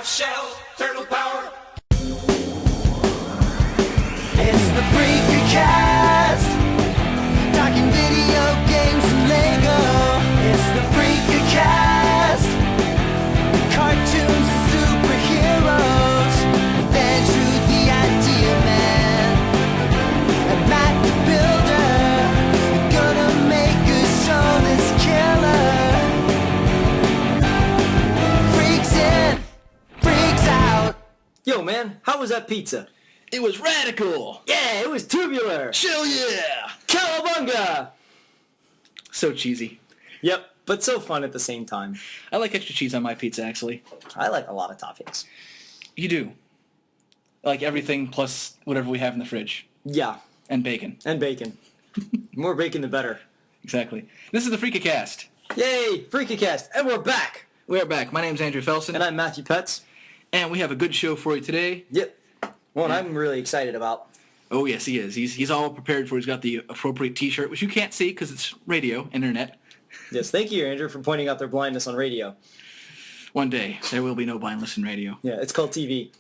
half shell, turtle power. It's the Freakacast, talking video games and Lego. It's the Freakacast, cartoons and superheroes. With Andrew the Idea Man and Matt the Builder. We're gonna make a show that's killer. Freaks in, freaks out. Yo, man, how was that pizza? It was radical. Yeah, it was tubular. Hell yeah. Cowabunga! So cheesy. Yep, but so fun at the same time. I like extra cheese on my pizza, actually. I like a lot of toppings. You do. I like everything plus whatever we have in the fridge. Yeah, And bacon. and bacon. More bacon the better. Exactly. This is the Freakacast. Yay, Freakacast, and we're back. We are back. My name's Andrew Felson. And I'm Matthew Puetz. And we have a good show for you today. Yep. One I'm really excited about. Oh, yes, he is. He's all prepared for it. He's got the appropriate T-shirt, which you can't see because it's radio, internet. Yes, thank you, Andrew, for pointing out their blindness on radio. One day, there will be no blindness in radio. Yeah, it's called TV.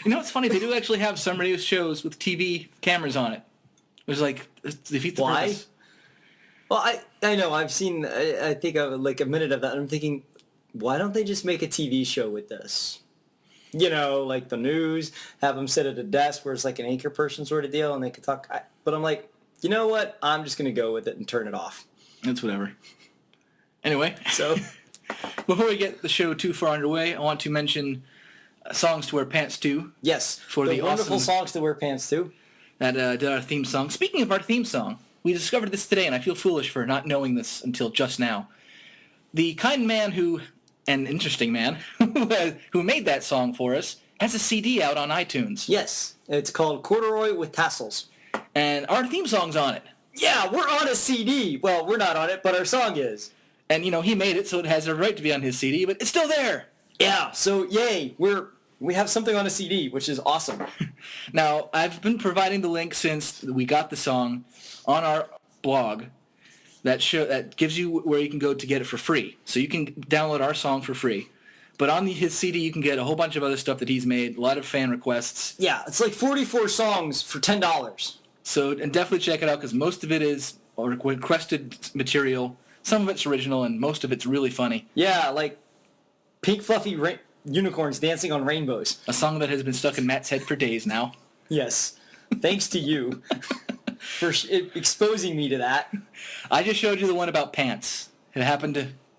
You know what's funny? They do actually have some radio shows with TV cameras on it. It was like, it defeats the Why? purpose. Well, I know, I've seen, I think like a minute of that, and I'm thinking, why don't they just make a TV show with this? You know, like the news, have them sit at a desk where it's like an anchor person sort of deal, and they could talk. But I'm like, you know what? I'm just going to go with it and turn it off. It's whatever. Anyway, So, before we get the show too far underway, I want to mention Songs to Wear Pants To. yes, For the the wonderful awesome- songs to wear pants to. That did our theme song. Speaking of our theme song, we discovered this today, and I feel foolish for not knowing this until just now. The kind man an interesting man, who made that song for us, has a CD out on iTunes. Yes, it's called Corduroy with Tassels. And our theme song's on it. Yeah, we're on a CD. Well, we're not on it, but our song is. And, you know, he made it, so it has a right to be on his CD, but it's still there. Yeah, so yay, we have something on a CD, which is awesome. Now, I've been providing the link since we got the song on our blog that gives you where you can go to get it for free. So you can download our song for free. But on his CD, you can get a whole bunch of other stuff that he's made, a lot of fan requests. Yeah, it's like 44 songs for $10. So and definitely check it out because most of it is requested material. Some of it's original, and most of it's really funny. Yeah, like pink fluffy unicorns dancing on rainbows. A song that has been stuck in Matt's head for days now. Yes, thanks to you for exposing me to that. I just showed you the one about pants. You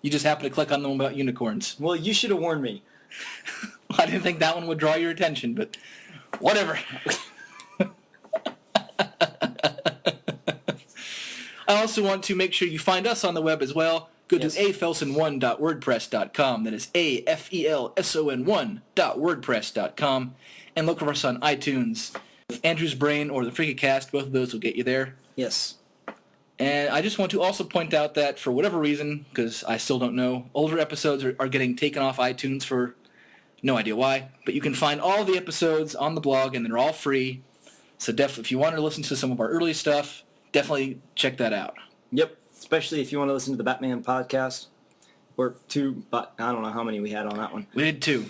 just happened to click on the one about unicorns. Well, you should have warned me. I didn't think that one would draw your attention, but whatever. I also want to make sure you find us on the web as well. Go to afelson1.wordpress.com. That is afelson1.wordpress.com. And look for us on iTunes. Andrew's Brain or the Freakacast, both of those will get you there. Yes. And I just want to also point out that for whatever reason, because I still don't know, older episodes are getting taken off iTunes for no idea why. But you can find all the episodes on the blog, and they're all free. So if you want to listen to some of our early stuff, definitely check that out. Yep, especially if you want to listen to the Batman podcast. Or two, but I don't know how many we had on that one. We did 2.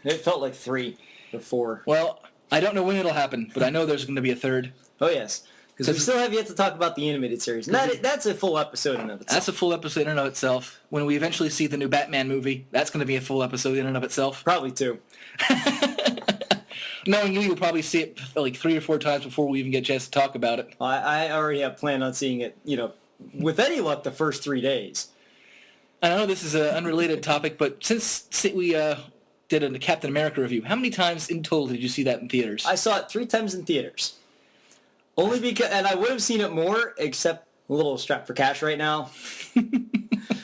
It felt like 3 or 4. Well, I don't know when it'll happen, but I know there's going to be a 3rd. Oh, yes. Because we still have yet to talk about the animated series. And that's a full episode in and of itself. That's a full episode in and of itself. When we eventually see the new Batman movie, that's going to be a full episode in and of itself. Probably 2. Knowing you'll probably see it like 3 or 4 times before we even get a chance to talk about it. I already have planned on seeing it, with any luck, the first 3 days. I know this is an unrelated topic, but since we did a Captain America review, how many times in total did you see that in theaters? I saw it 3 times in theaters. Only because, and I would have seen it more, except a little strapped for cash right now.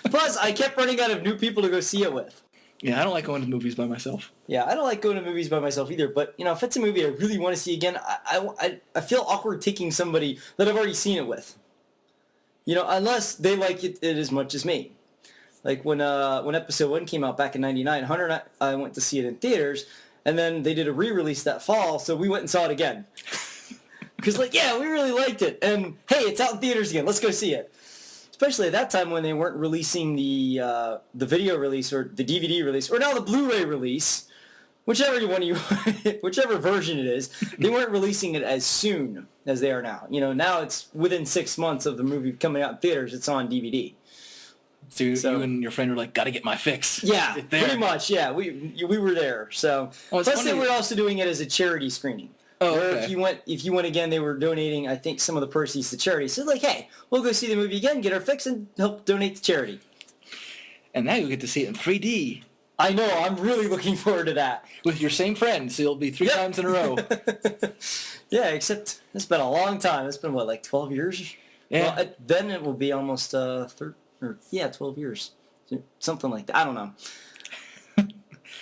Plus, I kept running out of new people to go see it with. Yeah, I don't like going to movies by myself. Yeah, I don't like going to movies by myself either, but, if it's a movie I really want to see again, I feel awkward taking somebody that I've already seen it with. Unless they like it as much as me. Like when episode 1 came out back in 99, Hunter and I went to see it in theaters, and then they did a re-release that fall, so we went and saw it again. Because, we really liked it, and hey, it's out in theaters again, let's go see it. especially at that time when they weren't releasing the video release or the DVD release or now the Blu-ray release, whichever version it is, they weren't releasing it as soon as they are now. Now it's within 6 months of the movie coming out in theaters, it's on DVD. So you and your friend were like, gotta get my fix. Yeah, Get there. pretty much. Yeah, we were there. So plus they were also doing it as a charity screening. Oh, where okay. if you went again, they were donating, I think, some of the proceeds to charity. So like, hey, we'll go see the movie again, get our fix, and help donate to charity. And now you'll get to see it in 3D. I know. I'm really looking forward to that. With your same friend, so you'll be 3 times in a row. Yeah, except it's been a long time. It's been, 12 years? Yeah. Well, then it will be almost 12 years. Something like that. I don't know.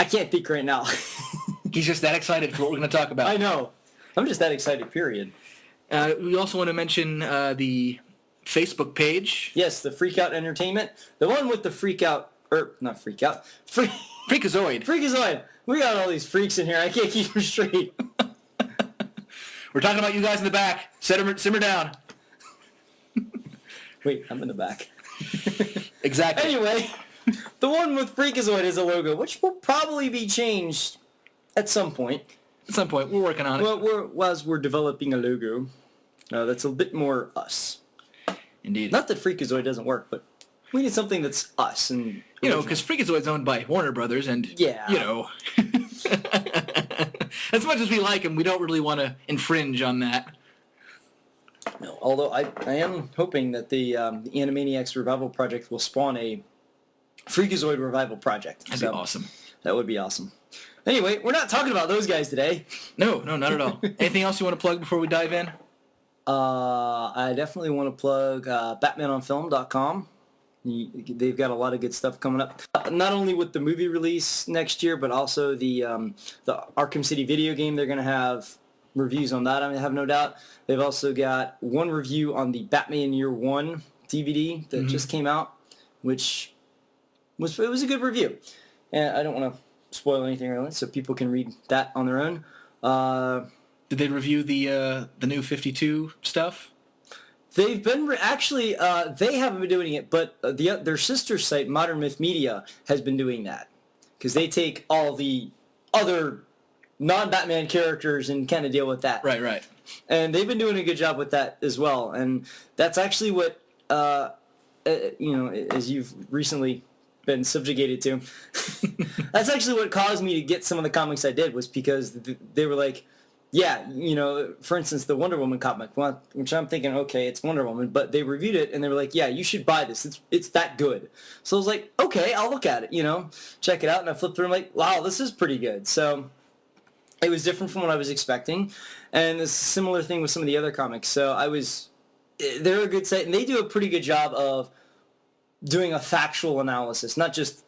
I can't think right now. He's just that excited for what we're going to talk about. I know. I'm just that excited, period. We also want to mention the Facebook page. Yes, the Freakout Entertainment. The one with the Freakout, not Freakout, Freakazoid. Freakazoid. We got all these freaks in here. I can't keep them straight. We're talking about you guys in the back. Simmer down. Wait, I'm in the back. Exactly. Anyway, the one with Freakazoid as a logo, which will probably be changed at some point. At some point, we're working on it. Well, as we're developing a logo, that's a bit more us. Indeed. Not that Freakazoid doesn't work, but we need something that's us. And because Freakazoid's owned by Warner Brothers, and, yeah. As much as we like him, we don't really want to infringe on that. No, although I am hoping that the Animaniacs Revival Project will spawn a Freakazoid Revival Project. That'd be awesome. That would be awesome. Anyway, we're not talking about those guys today. No, not at all. Anything else you want to plug before we dive in? I definitely want to plug BatmanOnFilm.com. They've got a lot of good stuff coming up. Not only with the movie release next year, but also the Arkham City video game. They're going to have reviews on that, I have no doubt. They've also got one review on the Batman Year One DVD that just came out, which was a good review. And I don't want to spoil anything really, so people can read that on their own. Did they review the new 52 stuff? They've been they haven't been doing it, but their sister site, Modern Myth Media, has been doing that because they take all the other non-Batman characters and kind of deal with that. Right. And they've been doing a good job with that as well. And that's actually what as you've recently been subjugated to. That's actually what caused me to get some of the comics I did, was because they were like, yeah, for instance, the Wonder Woman comic, which I'm thinking, okay, it's Wonder Woman, but they reviewed it and they were like, yeah, you should buy this. It's that good. So I was like, okay, I'll look at it, check it out. And I flipped through and I'm like, wow, this is pretty good. So it was different from what I was expecting. And it's a similar thing with some of the other comics. So they're a good site, and they do a pretty good job of doing a factual analysis, not just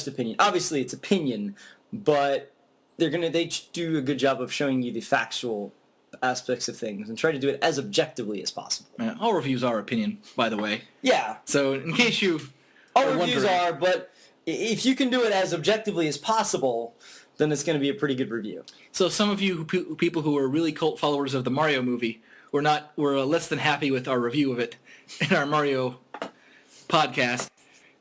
opinion. Obviously, it's opinion, but they do a good job of showing you the factual aspects of things and try to do it as objectively as possible. Yeah, all reviews are opinion, by the way. Yeah. So in case you all reviews are, but if you can do it as objectively as possible, then it's going to be a pretty good review. So some of you people who are really cult followers of the Mario movie were less than happy with our review of it in our Mario podcast.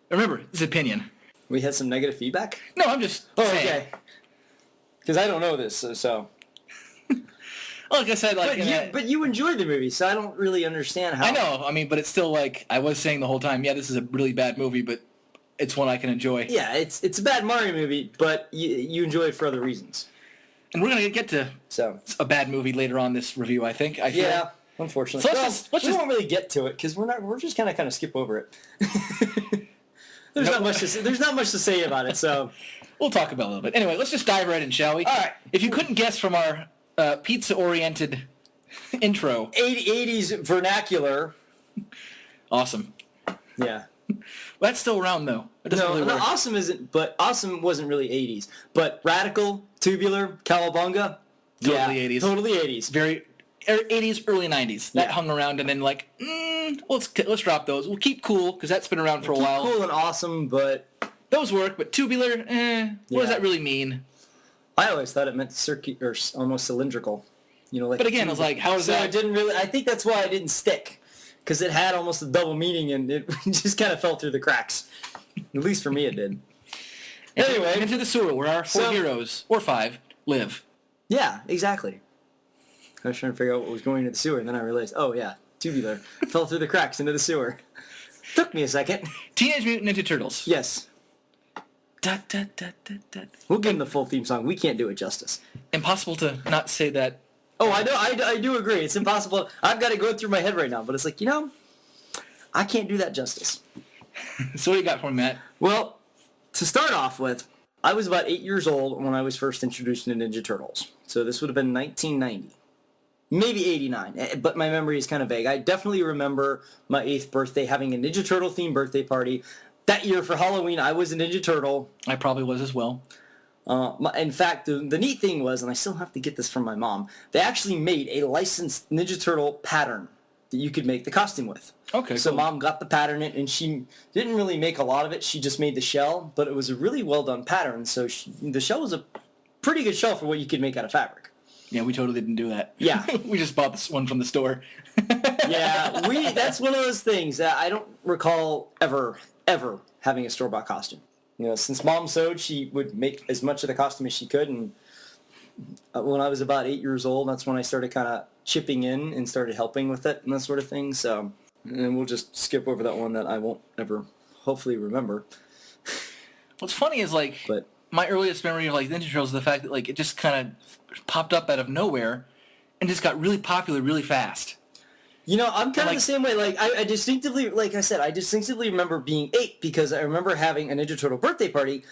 Remember, it's opinion. We had some negative feedback? No, I'm just saying. Okay. Because I don't know this, so. Like I said, but you enjoyed the movie, so I don't really understand how. I know, but it's still I was saying the whole time, yeah, this is a really bad movie, but it's one I can enjoy. Yeah, it's a bad Mario movie, but you enjoy it for other reasons. And we're going to get to a bad movie later on this review, I think. Yeah, unfortunately. So we won't really get to it because we're just kind of skip over it. There's not much to say about it, so we'll talk about it a little bit. Anyway, let's just dive right in, shall we? All right. If you couldn't guess from our pizza-oriented intro, 80s vernacular. Awesome. Yeah. Well, that's still around though. It doesn't really work. Awesome isn't, but Awesome wasn't really 80s. But Radical, Tubular, Cowabunga, totally 80s. Totally 80s. Very 80s, early 90s. That hung around, and then let's drop those. We'll keep Cool because that's been around for a while. Cool and Awesome, but those work. But Tubular, what does that really mean? I always thought it meant circular or almost cylindrical. But again, I was like, how is that? I didn't really. I think that's why I didn't stick. because it had almost a double meaning, and it just kind of fell through the cracks. At least for me, it did. Anyway, into the sewer where our four heroes, or five, live. Yeah, exactly. I was trying to figure out what was going into the sewer, and then I realized, oh yeah, tubular. Fell through the cracks into the sewer. Took me a second. Teenage Mutant Ninja Turtles. Yes. Da, da, da, da, da. We'll give them the full theme song. We can't do it justice. Impossible to not say that. Oh, I know. I do agree. It's impossible. I've got to go through my head right now, but it's like, I can't do that justice. So what do you got for me, Matt? Well, to start off with, I was about 8 years old when I was first introduced to Ninja Turtles. So this would have been 1990. Maybe 89, but my memory is kind of vague. I definitely remember my 8th birthday having a Ninja Turtle-themed birthday party. That year for Halloween, I was a Ninja Turtle. I probably was as well. In fact, the neat thing was, and I still have to get this from my mom, they actually made a licensed Ninja Turtle pattern that you could make the costume with. Okay, So cool. Mom got the pattern, and she didn't really make a lot of it. She just made the shell, but it was a really well-done pattern. So the shell was a pretty good shell for what you could make out of fabric. Yeah, we totally didn't do that. Yeah. We just bought this one from the store. Yeah, that's one of those things that I don't recall ever having a store-bought costume. Since Mom sewed, she would make as much of the costume as she could, and when I was about 8 years old, that's when I started kind of chipping in and started helping with it and that sort of thing. So, and we'll just skip over that one that I won't ever hopefully remember. What's funny is, But my earliest memory of, Ninja Turtles is the fact that, it just kind of popped up out of nowhere and just got really popular really fast. I'm kind of the same way. I distinctively, like I said, I distinctively remember being 8 because I remember having a Ninja Turtle birthday party,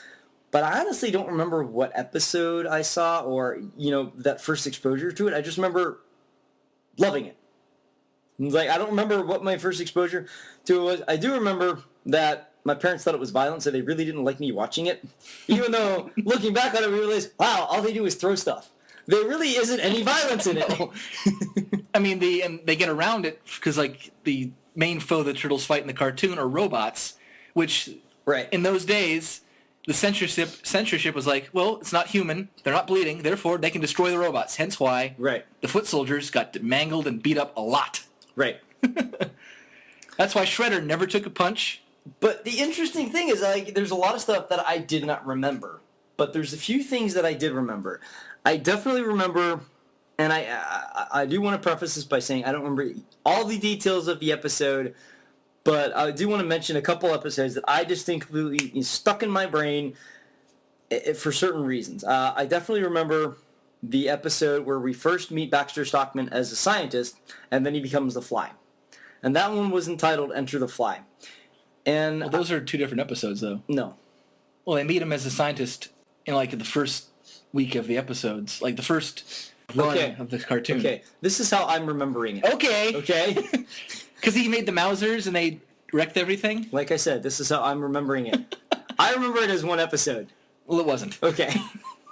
but I honestly don't remember what episode I saw or, that first exposure to it. I just remember loving it. I don't remember what my first exposure to it was. I do remember that my parents thought it was violent, so they really didn't like me watching it. Even though, looking back on it, we realized, wow, all they do is throw stuff. There really isn't any violence in it. I mean, they get around it because, the main foe the Turtles fight in the cartoon are robots, which, Right. in those days, the censorship was like, well, it's not human, they're not bleeding, therefore they can destroy the robots. Hence why Right. the foot soldiers got mangled and beat up a lot. Right. That's why Shredder never took a punch. But the interesting thing is, there's a lot of stuff that I did not remember. But there's a few things that I did remember. I definitely remember, and I do want to preface this by saying I don't remember all the details of the episode, but I do want to mention a couple episodes that I distinctly stuck in my brain for certain reasons. I definitely remember the episode where we first meet Baxter Stockman as a scientist, and then he becomes the Fly. And that one was entitled Enter the Fly. And Well, those are two different episodes, though. no. Well, they meet him as a scientist in, the first week of the episodes, the first run Okay. of the cartoon. Okay, this is how I'm remembering it. Okay. Okay? Because he made the Mausers and they wrecked everything? Like I said, this is how I'm remembering it. I remember it as one episode. Well, it wasn't. Okay.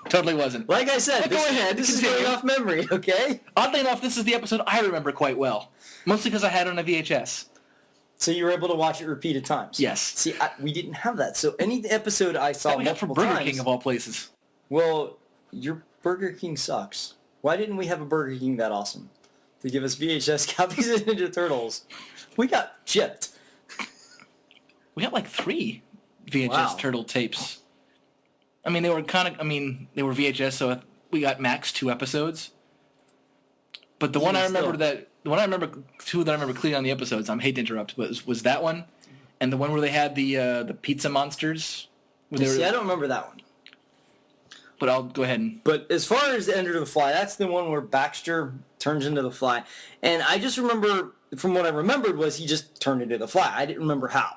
Totally wasn't. Like I said, Go ahead, this is continue. going off memory, okay? Oddly enough, this is the episode I remember quite well. Mostly because I had it on a VHS. So you were able to watch it repeated times? Yes. See, we didn't have that. So any episode I saw That we got from multiple Burger times... King of all places. Well, your Burger King sucks. Why didn't we have a Burger King that awesome? To give us VHS copies of Ninja Turtles. We got gypped. We got 3 VHS Wow. Turtle tapes. I mean, they were they were VHS, so we got max 2 episodes. But the one I remember two that I remember clearly on the episodes, I hate to interrupt, but was that one, and the one where they had the pizza monsters. Where they See, were, I don't remember that one. but I'll go ahead and... But as far as Enter the Fly, that's the one where Baxter turns into the Fly. And I just remember, from what I remembered, was he just turned into the Fly. I didn't remember how.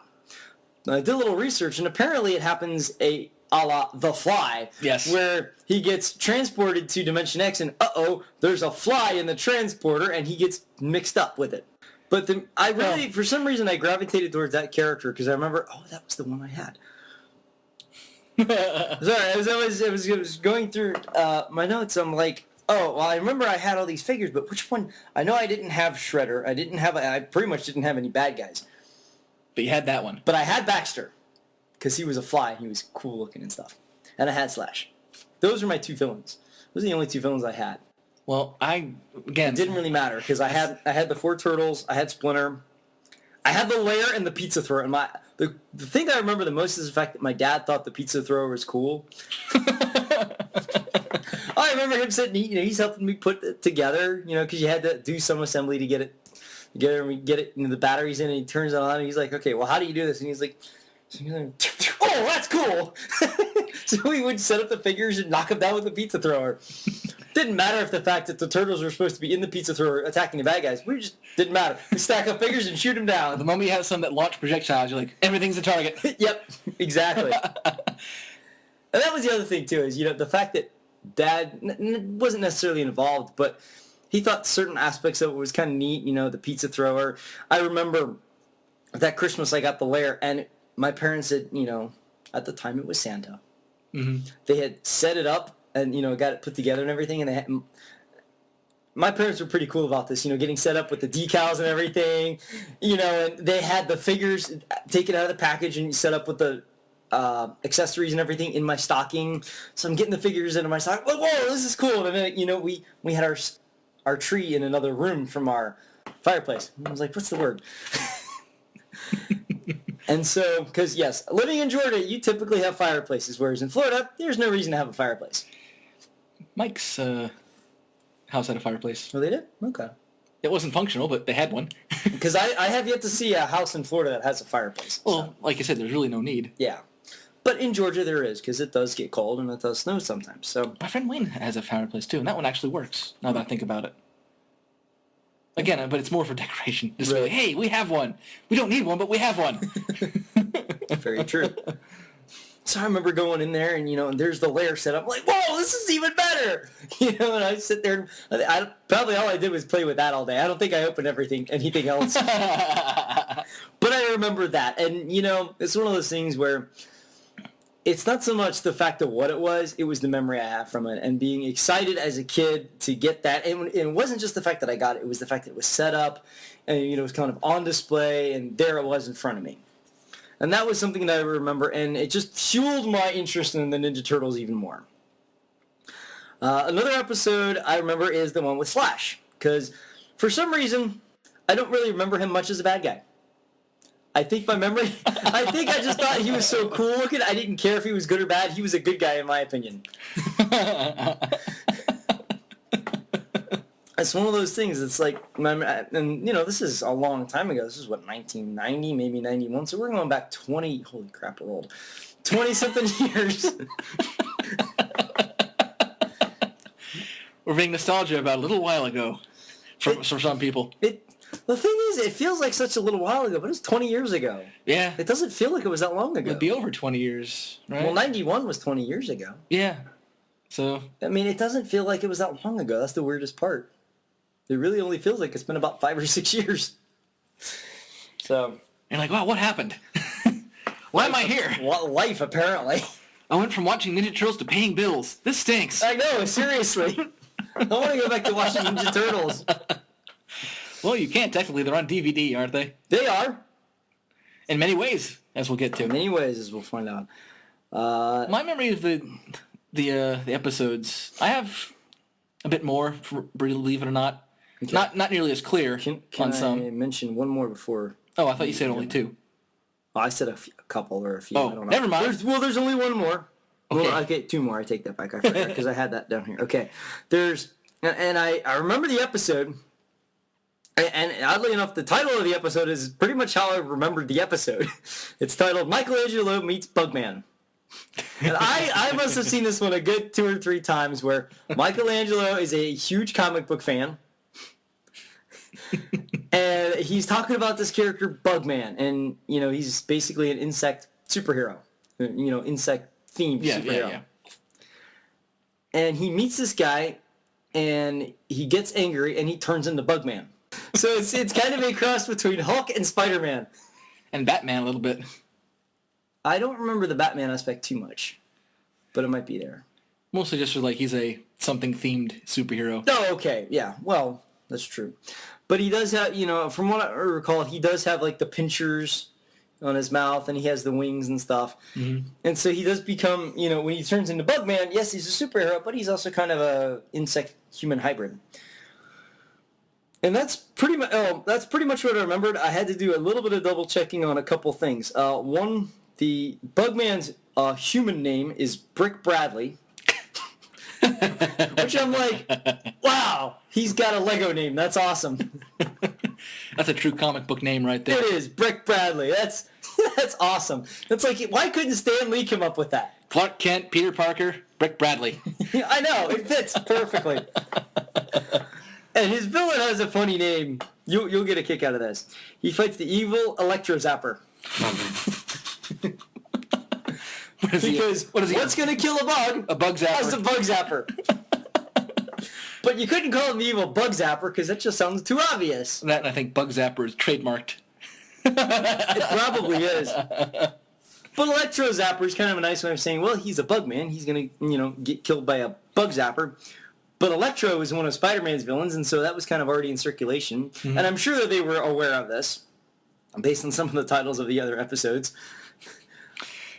I did a little research, and apparently it happens a la The Fly. Yes. Where he gets transported to Dimension X, and there's a fly in the transporter, and he gets mixed up with it. But for some reason, I gravitated towards that character, because I remember, that was the one I had. Sorry, I was going through my notes. I'm like, I remember I had all these figures, but which one? I know I didn't have Shredder. I pretty much didn't have any bad guys. But you had that one. But I had Baxter, because he was a fly. He was cool looking and stuff. And I had Slash. Those are my 2 villains. Those are the only 2 villains I had. Well, It didn't really matter, because I had the 4 turtles, I had Splinter, I had the lair and the pizza thrower. And the thing I remember the most is the fact that my dad thought the pizza thrower was cool. I remember him sitting, he's helping me put it together, because you had to do some assembly to get it together, and we get it, the batteries in, and he turns it on, and he's like, okay, well, how do you do this? And he's like, oh, that's cool. So we would set up the figures and knock them down with the pizza thrower. Didn't matter if the fact that the turtles were supposed to be in the pizza thrower attacking the bad guys. We just didn't matter. We stack up figures and shoot them down. The moment you have some that launch projectiles, you're like, everything's a target. Yep, exactly. And that was the other thing, too, is, the fact that Dad wasn't necessarily involved, but he thought certain aspects of it was kind of neat, the pizza thrower. I remember that Christmas I got the lair, and my parents had, at the time it was Santa. Mm-hmm. They had set it up and, got it put together and everything, and my parents were pretty cool about this, getting set up with the decals and everything, and they had the figures taken out of the package and set up with the accessories and everything in my stocking. So I'm getting the figures into my stocking. Whoa, this is cool. And then, we had our tree in another room from our fireplace. I was like, what's the word? And so, because, yes, living in Georgia, you typically have fireplaces, whereas in Florida, there's no reason to have a fireplace. Mike's house had a fireplace. Oh, they did? Okay. It wasn't functional, but they had one. Because I have yet to see a house in Florida that has a fireplace. Well, so. Like I said, there's really no need. Yeah. But in Georgia there is, because it does get cold and it does snow sometimes. So my friend Wayne has a fireplace too, and that one actually works, now that I think about it. Again, but it's more for decoration. Just really, hey, we have one. We don't need one, but we have one. Very true. So I remember going in there, and and there's the lair set up. I'm like, whoa, this is even better. And I sit there, and probably all I did was play with that all day. I don't think I opened anything else. But I remember that, and it's one of those things where it's not so much the fact of what it was the memory I have from it, and being excited as a kid to get that. And it wasn't just the fact that I got it, it was the fact that it was set up, and it was kind of on display, and there it was in front of me. And that was something that I remember, and it just fueled my interest in the Ninja Turtles even more. Another episode I remember is the one with Slash, because for some reason, I don't really remember him much as a bad guy. I think my memory, I just thought he was so cool looking, I didn't care if he was good or bad. He was a good guy in my opinion. It's one of those things, it's like, and this is a long time ago. This is 1990, maybe 91, so we're going back 20, holy crap, we're old. 20-something years. We're being nostalgia about a little while ago for some people. The thing is, it feels like such a little while ago, but it was 20 years ago. Yeah. It doesn't feel like it was that long ago. It'd be over 20 years, right? Well, 91 was 20 years ago. Yeah. So. It doesn't feel like it was that long ago. That's the weirdest part. It really only feels like it's been about 5 or 6 years. So. You're like, wow, what happened? Why am I here? Life, apparently. I went from watching Ninja Turtles to paying bills. This stinks. I know, seriously. I want to go back to watching Ninja Turtles. Well, you can't technically. They're on DVD, aren't they? They are. In many ways, as we'll get to. In many ways, as we'll find out. My memory of the episodes, I have a bit more, believe it or not. Okay. Not nearly as clear on some. I mention one more before? Oh, I thought you said only two. Oh, I said a couple or a few. Oh, I don't know. Never mind. There's only one more. Okay. Well, okay, two more. I take that back. I forgot because I had that down here. Okay. And I remember the episode. And oddly enough, the title of the episode is pretty much how I remembered the episode. It's titled Michelangelo Meets Bugman. And I must have seen this one a good 2 or 3 times where Michelangelo is a huge comic book fan. And he's talking about this character, Bugman. And, he's basically an insect superhero. Insect-themed superhero. Yeah. And he meets this guy, and he gets angry, and he turns into Bugman. So it's kind of a cross between Hulk and Spider-Man. And Batman a little bit. I don't remember the Batman aspect too much, but it might be there. Mostly just like he's a something-themed superhero. Oh, okay. Yeah. Well, that's true. But he does have, from what I recall, he does have like the pincers on his mouth, and he has the wings and stuff. Mm-hmm. And so he does become, when he turns into Bugman, yes, he's a superhero, but he's also kind of a insect-human hybrid. And that's pretty much what I remembered. I had to do a little bit of double checking on a couple things. One, the Bugman's human name is Brick Bradley, which I'm like, wow, he's got a Lego name. That's awesome. That's a true comic book name right there. It is Brick Bradley. That's awesome. It's like, why couldn't Stan Lee come up with that? Clark Kent, Peter Parker, Brick Bradley. I know, it fits perfectly. And his villain has a funny name. You'll get a kick out of this. He fights the evil Electro Zapper. Because what's going to kill a bug? A bug zapper. That's a bug zapper. But you couldn't call him the evil bug zapper because that just sounds too obvious. That, and I think bug zapper is trademarked. It probably is. But Electro Zapper is kind of a nice way of saying, well, he's a bug man. He's going to, get killed by a bug zapper. But Electro is one of Spider-Man's villains, and so that was kind of already in circulation. Mm-hmm. And I'm sure that they were aware of this, based on some of the titles of the other episodes.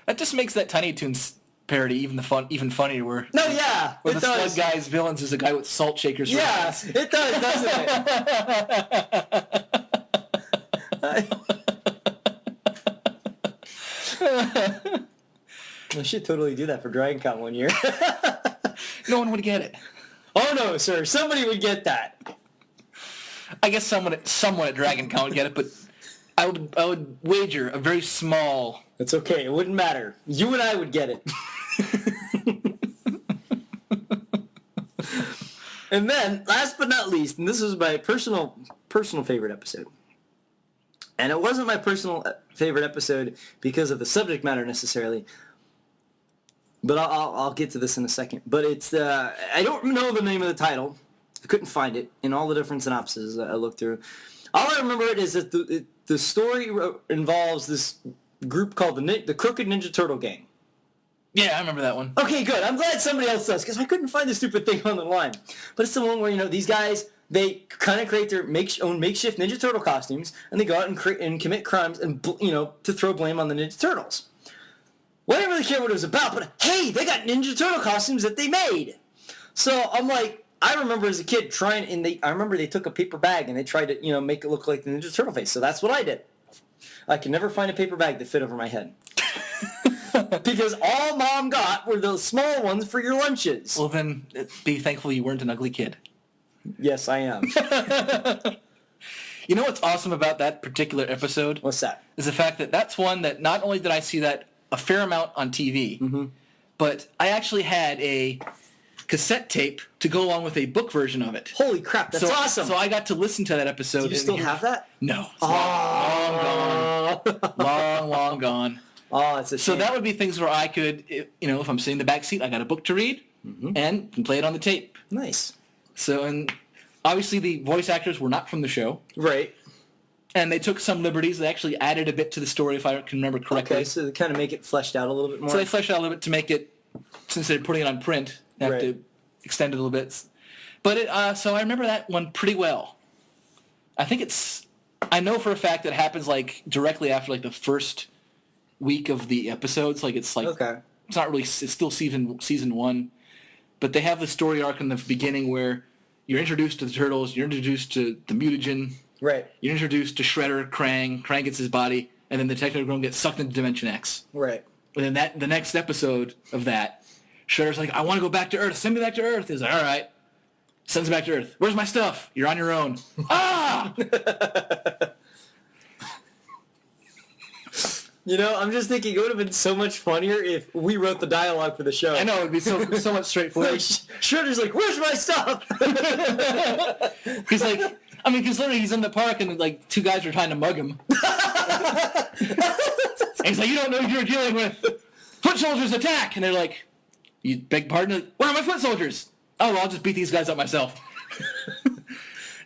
That just makes that Tiny Toons parody even funnier. Where yeah, where it the does. Slug Guy's villains is a guy with salt shakers. For Yeah, hands. it does, doesn't it? I should totally do that for Dragon Con one year. No one would get it. Oh no, sir! Somebody would get that. I guess someone at Dragon Con would get it, but I would wager a very small. That's okay. It wouldn't matter. You and I would get it. And then, last but not least, and this was my personal favorite episode. And it wasn't my personal favorite episode because of the subject matter necessarily. But I'll get to this in a second. But it's I don't know the name of the title. I couldn't find it in all the different synopses I looked through. All I remember is that the story involves this group called the Crooked Ninja Turtle Gang. Yeah, I remember that one. Okay, good. I'm glad somebody else does because I couldn't find the stupid thing on the line. But it's the one where these guys, they kind of create their own makeshift Ninja Turtle costumes and they go out and commit crimes and to throw blame on the Ninja Turtles. Well, I didn't really care what it was about, but hey, they got Ninja Turtle costumes that they made. So I'm like, I remember as a kid I remember they took a paper bag and they tried to, make it look like the Ninja Turtle face. So that's what I did. I could never find a paper bag that fit over my head. Because all Mom got were those small ones for your lunches. Well, then, be thankful you weren't an ugly kid. Yes, I am. You know what's awesome about that particular episode? What's that? Is the fact that that's one that not only did I see that a fair amount on TV, but I actually had a cassette tape to go along with a book version of it. Holy crap, that's awesome. So I got to listen to that episode. Do you still have that? No. It's long gone. Long gone. Oh, it's a shame. So that would be things where I could, if I'm sitting in the back seat, I got a book to read and can play it on the tape. Nice. So, and obviously the voice actors were not from the show. Right. And they took some liberties. They actually added a bit to the story, if I can remember correctly. Okay, so they kind of make it fleshed out a little bit more. So they fleshed out a little bit to make it, since they're putting it on print, they have to extend it a little bit. But so I remember that one pretty well. I know for a fact that it happens directly after the first week of the episodes. It's not really, it's still season one. But they have the story arc in the beginning where you're introduced to the Turtles, you're introduced to the Mutagen. Right. You're introduced to Shredder, Krang gets his body, and then the Technodrome gets sucked into Dimension X. Right. And then the next episode of that, Shredder's like, I want to go back to Earth. Send me back to Earth. He's like, all right. Sends him back to Earth. Where's my stuff? You're on your own. Ah! I'm just thinking it would have been so much funnier if we wrote the dialogue for the show. I know, it would be so much straightforward. Shredder's like, where's my stuff? He's like, because literally he's in the park and two guys are trying to mug him. And he's like, you don't know who you're dealing with. Foot soldiers attack! And they're like, you beg pardon? Like, where are my foot soldiers? Oh, well, I'll just beat these guys up myself.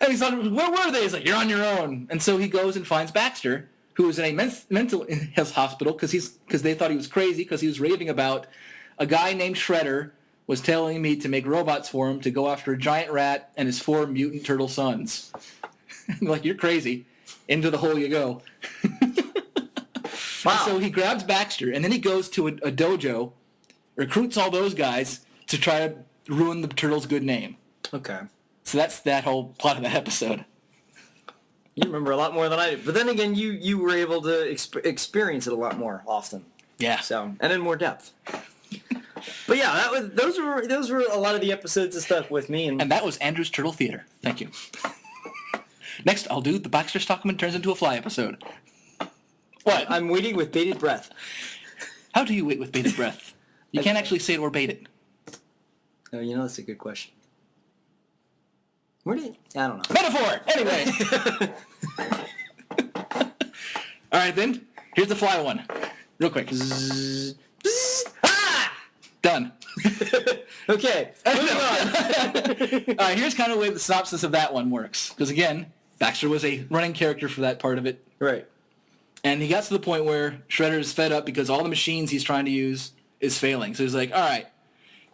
And he's like, where were they? He's like, you're on your own. And so he goes and finds Baxter, who was in a mental health hospital because they thought he was crazy because he was raving about a guy named Shredder was telling me to make robots for him to go after a giant rat and his 4 mutant turtle sons. Like, you're crazy. Into the hole you go. Wow. So he grabs Baxter, and then he goes to a dojo, recruits all those guys to try to ruin the Turtles' good name. Okay. So that's that whole plot of that episode. You remember a lot more than I do. But then again, you were able to experience it a lot more often. Yeah. So, and in more depth. But yeah, those were a lot of the episodes that stuck with me. And that was Andrew's Turtle Theater. Thank you. Next, I'll do the Baxter Stockman turns into a fly episode. What? I'm waiting with bated breath. How do you wait with bated breath? You can't actually say it or bait it. Oh, that's a good question. I don't know. Metaphor! Anyway. All right, then. Here's the fly one. Real quick. Done. Okay. Moving on. All right, here's kind of the way the synopsis of that one works. Because, again, Baxter was a running character for that part of it. Right. And he got to the point where Shredder is fed up because all the machines he's trying to use is failing. So he's like, all right,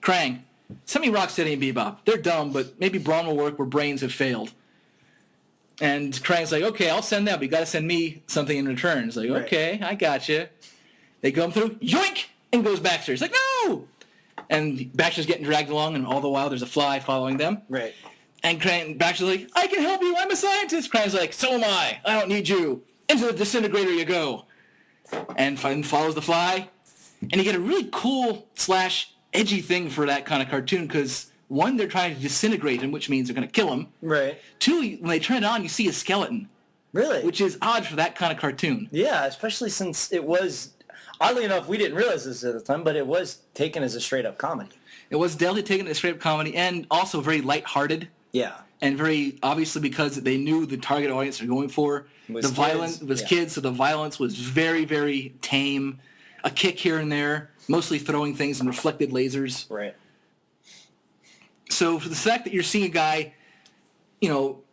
Krang, send me Rocksteady and Bebop. They're dumb, but maybe Brawn will work where brains have failed. And Krang's like, okay, I'll send them, but you got to send me something in return. He's like, okay, I got you. They come through, yoink, and goes Baxter. He's like, no! And Baxter's getting dragged along, and all the while there's a fly following them. Right. And Baxter's like, I can help you, I'm a scientist. Krang's like, so am I don't need you. Into the disintegrator you go. And follows the fly. And you get a really cool / edgy thing for that kind of cartoon because, one, they're trying to disintegrate him, which means they're going to kill him. Right. Two, when they turn it on, you see a skeleton. Really? Which is odd for that kind of cartoon. Yeah, especially since it was, oddly enough, we didn't realize this at the time, but it was taken as a straight-up comedy. It was definitely taken as a straight-up comedy and also very lighthearted. Yeah. And very obviously because they knew the target audience they're going for. The violence was kids, so the violence was very, very tame. A kick here and there, mostly throwing things and reflected lasers. Right. So for the fact that you're seeing a guy,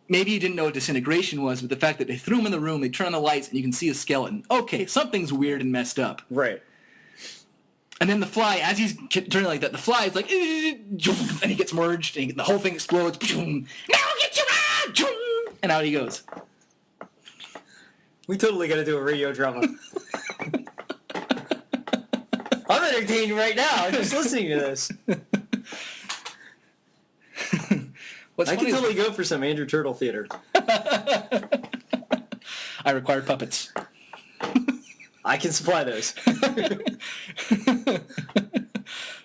maybe you didn't know what disintegration was, but the fact that they threw him in the room, they turn on the lights, and you can see a skeleton. Okay, something's weird and messed up. Right. And then the fly, as he's turning like that, the fly is like, and he gets merged, and the whole thing explodes. Now I'll get you out! And out he goes. We totally got to do a radio drama. I'm entertained right now just listening to this. I can totally go for some Andrew Turtle Theater. I require puppets. I can supply those.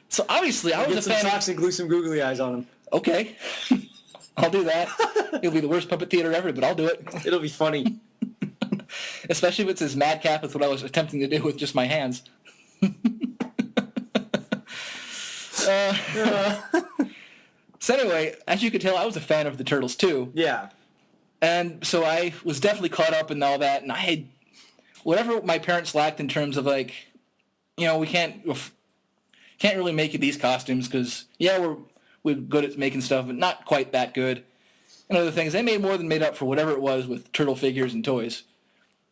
So obviously, I was Get a some fan. socks and glue some googly eyes on them. Okay, I'll do that. It'll be the worst puppet theater ever, but I'll do it. It'll be funny. Especially if it's as madcap with what I was attempting to do with just my hands. So anyway, as you could tell, I was a fan of the Turtles too. Yeah. And so I was definitely caught up in all that, and I had whatever my parents lacked in terms of we can't really make these costumes because we're good at making stuff, but not quite that good. And other things, they made up for whatever it was with turtle figures and toys.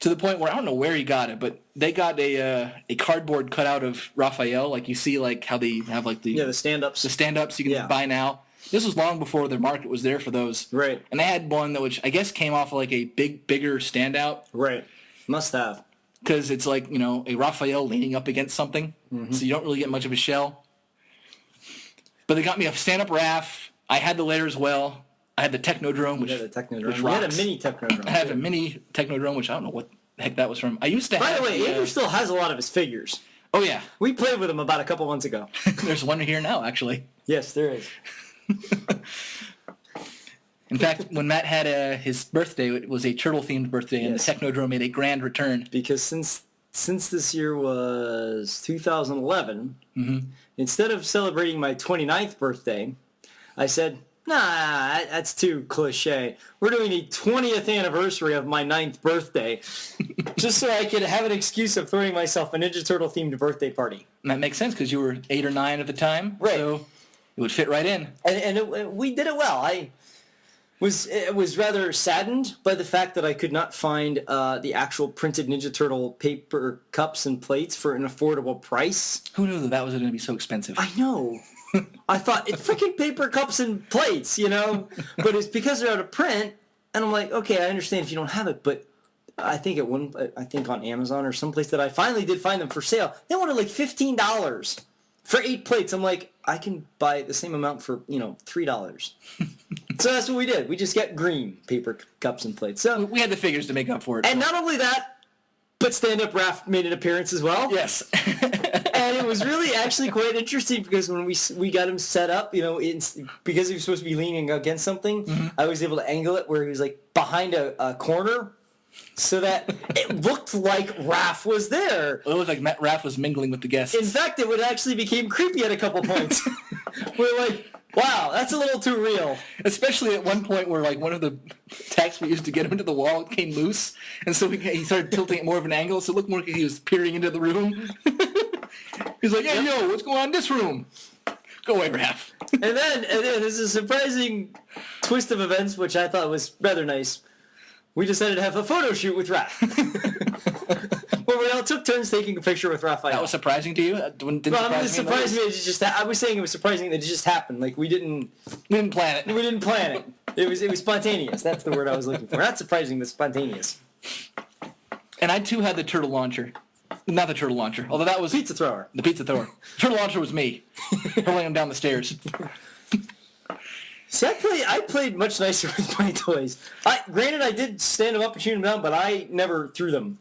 To the point where I don't know where he got it, but they got a cardboard cutout of Raphael, like you see, like how they have the stand-ups. The stand-ups you can buy now. This was long before the market was there for those. Right. And they had one which I guess came off of like a bigger standout. Right. Must have. Because it's like, a Raphael leaning up against something. Mm-hmm. So you don't really get much of a shell. But they got me a stand-up Raph. I had the later as well. I had the Technodrome, which rocks. You had a mini Technodrome. I had a mini Technodrome, which I don't know what the heck that was from. I used to have... By the way, Andrew still has a lot of his figures. Oh, yeah. We played with him about a couple months ago. There's one here now, actually. Yes, there is. In fact, when Matt had his birthday, it was a turtle-themed birthday, and the Technodrome made a grand return. Because since this year was 2011, instead of celebrating my 29th birthday, I said, nah, that's too cliche. We're doing the 20th anniversary of my 9th birthday, just so I could have an excuse of throwing myself a Ninja Turtle-themed birthday party. And that makes sense, because you were 8 or 9 at the time, right. So it would fit right in. And we did it well. I was rather saddened by the fact that I could not find the actual printed Ninja Turtle paper cups and plates for an affordable price. Who knew that was going to be so expensive? I know. I thought, it's freaking paper cups and plates, But it's because they're out of print, and I'm like, okay, I understand if you don't have it, but I think on Amazon or someplace that I finally did find them for sale, they wanted like $15 for 8 plates. I'm like, I can buy the same amount for, $3. So that's what we did. We just got green paper cups and plates. So We had the figures to make up for it. and not only that, but stand-up Raph made an appearance as well. Yes. And it was really actually quite interesting because when we got him set up, because he was supposed to be leaning against something, I was able to angle it where he was like behind a corner so that it looked like Raph was there. It looked like Raph was mingling with the guests. In fact, it would actually became creepy at a couple points. We're like, wow, that's a little too real. Especially at one point where like one of the tacks we used to get him into the wall came loose, and so he started tilting it more of an angle, so it looked more like he was peering into the room. He's like, hey, yo, what's going on in this room? Go away, Raph. And then there's a surprising twist of events, which I thought was rather nice. We decided to have a photo shoot with Raph. Where we all took turns taking a picture with Raphael. That was surprising to you? It surprised me. I was saying it was surprising that it just happened. Like we didn't plan it. We didn't plan it. It was spontaneous. That's the word I was looking for. Not surprising, but spontaneous. And I too had the turtle launcher. Not the turtle launcher, although that was Pizza thrower. the pizza thrower. Turtle launcher was me, hurling him down the stairs. See, I played much nicer with my toys. Granted, I did stand them up and shoot them down, but I never threw them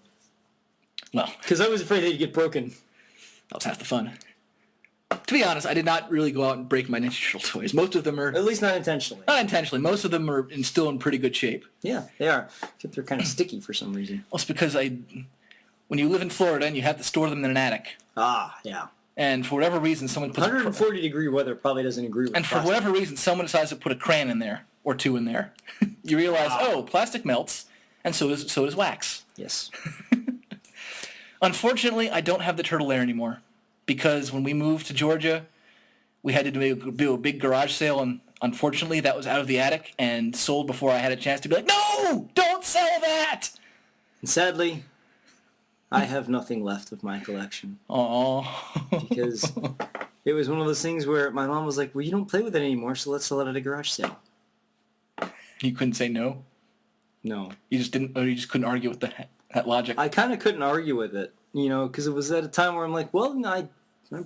Well, because I was afraid they'd get broken. that was half the fun. To be honest, I did not really go out and break my Ninja Turtle toys. Most of them are At least not intentionally. not intentionally. Most of them are still in pretty good shape. Yeah, they are. Except they're kind of sticky for some reason. Well, it's because when you live in Florida and you have to store them in an attic, Ah, yeah. and for whatever reason someone puts 140-degree weather probably doesn't agree with and for plastic. whatever reason someone decides to put a crayon in there or two in there, you realize, plastic melts, and so does wax. Yes. Unfortunately, I don't have the turtle lair anymore because when we moved to Georgia, we had to do a big garage sale, and unfortunately, that was out of the attic and sold before I had a chance to be like, no, don't sell that. And sadly, I have nothing left of my collection Aww. because it was one of those things where my mom was like, well, you don't play with it anymore, so let's sell it at a garage sale. You couldn't say no. No. You just didn't. Or you just couldn't argue with that logic. I kind of couldn't argue with it, because it was at a time where I'm like, well, I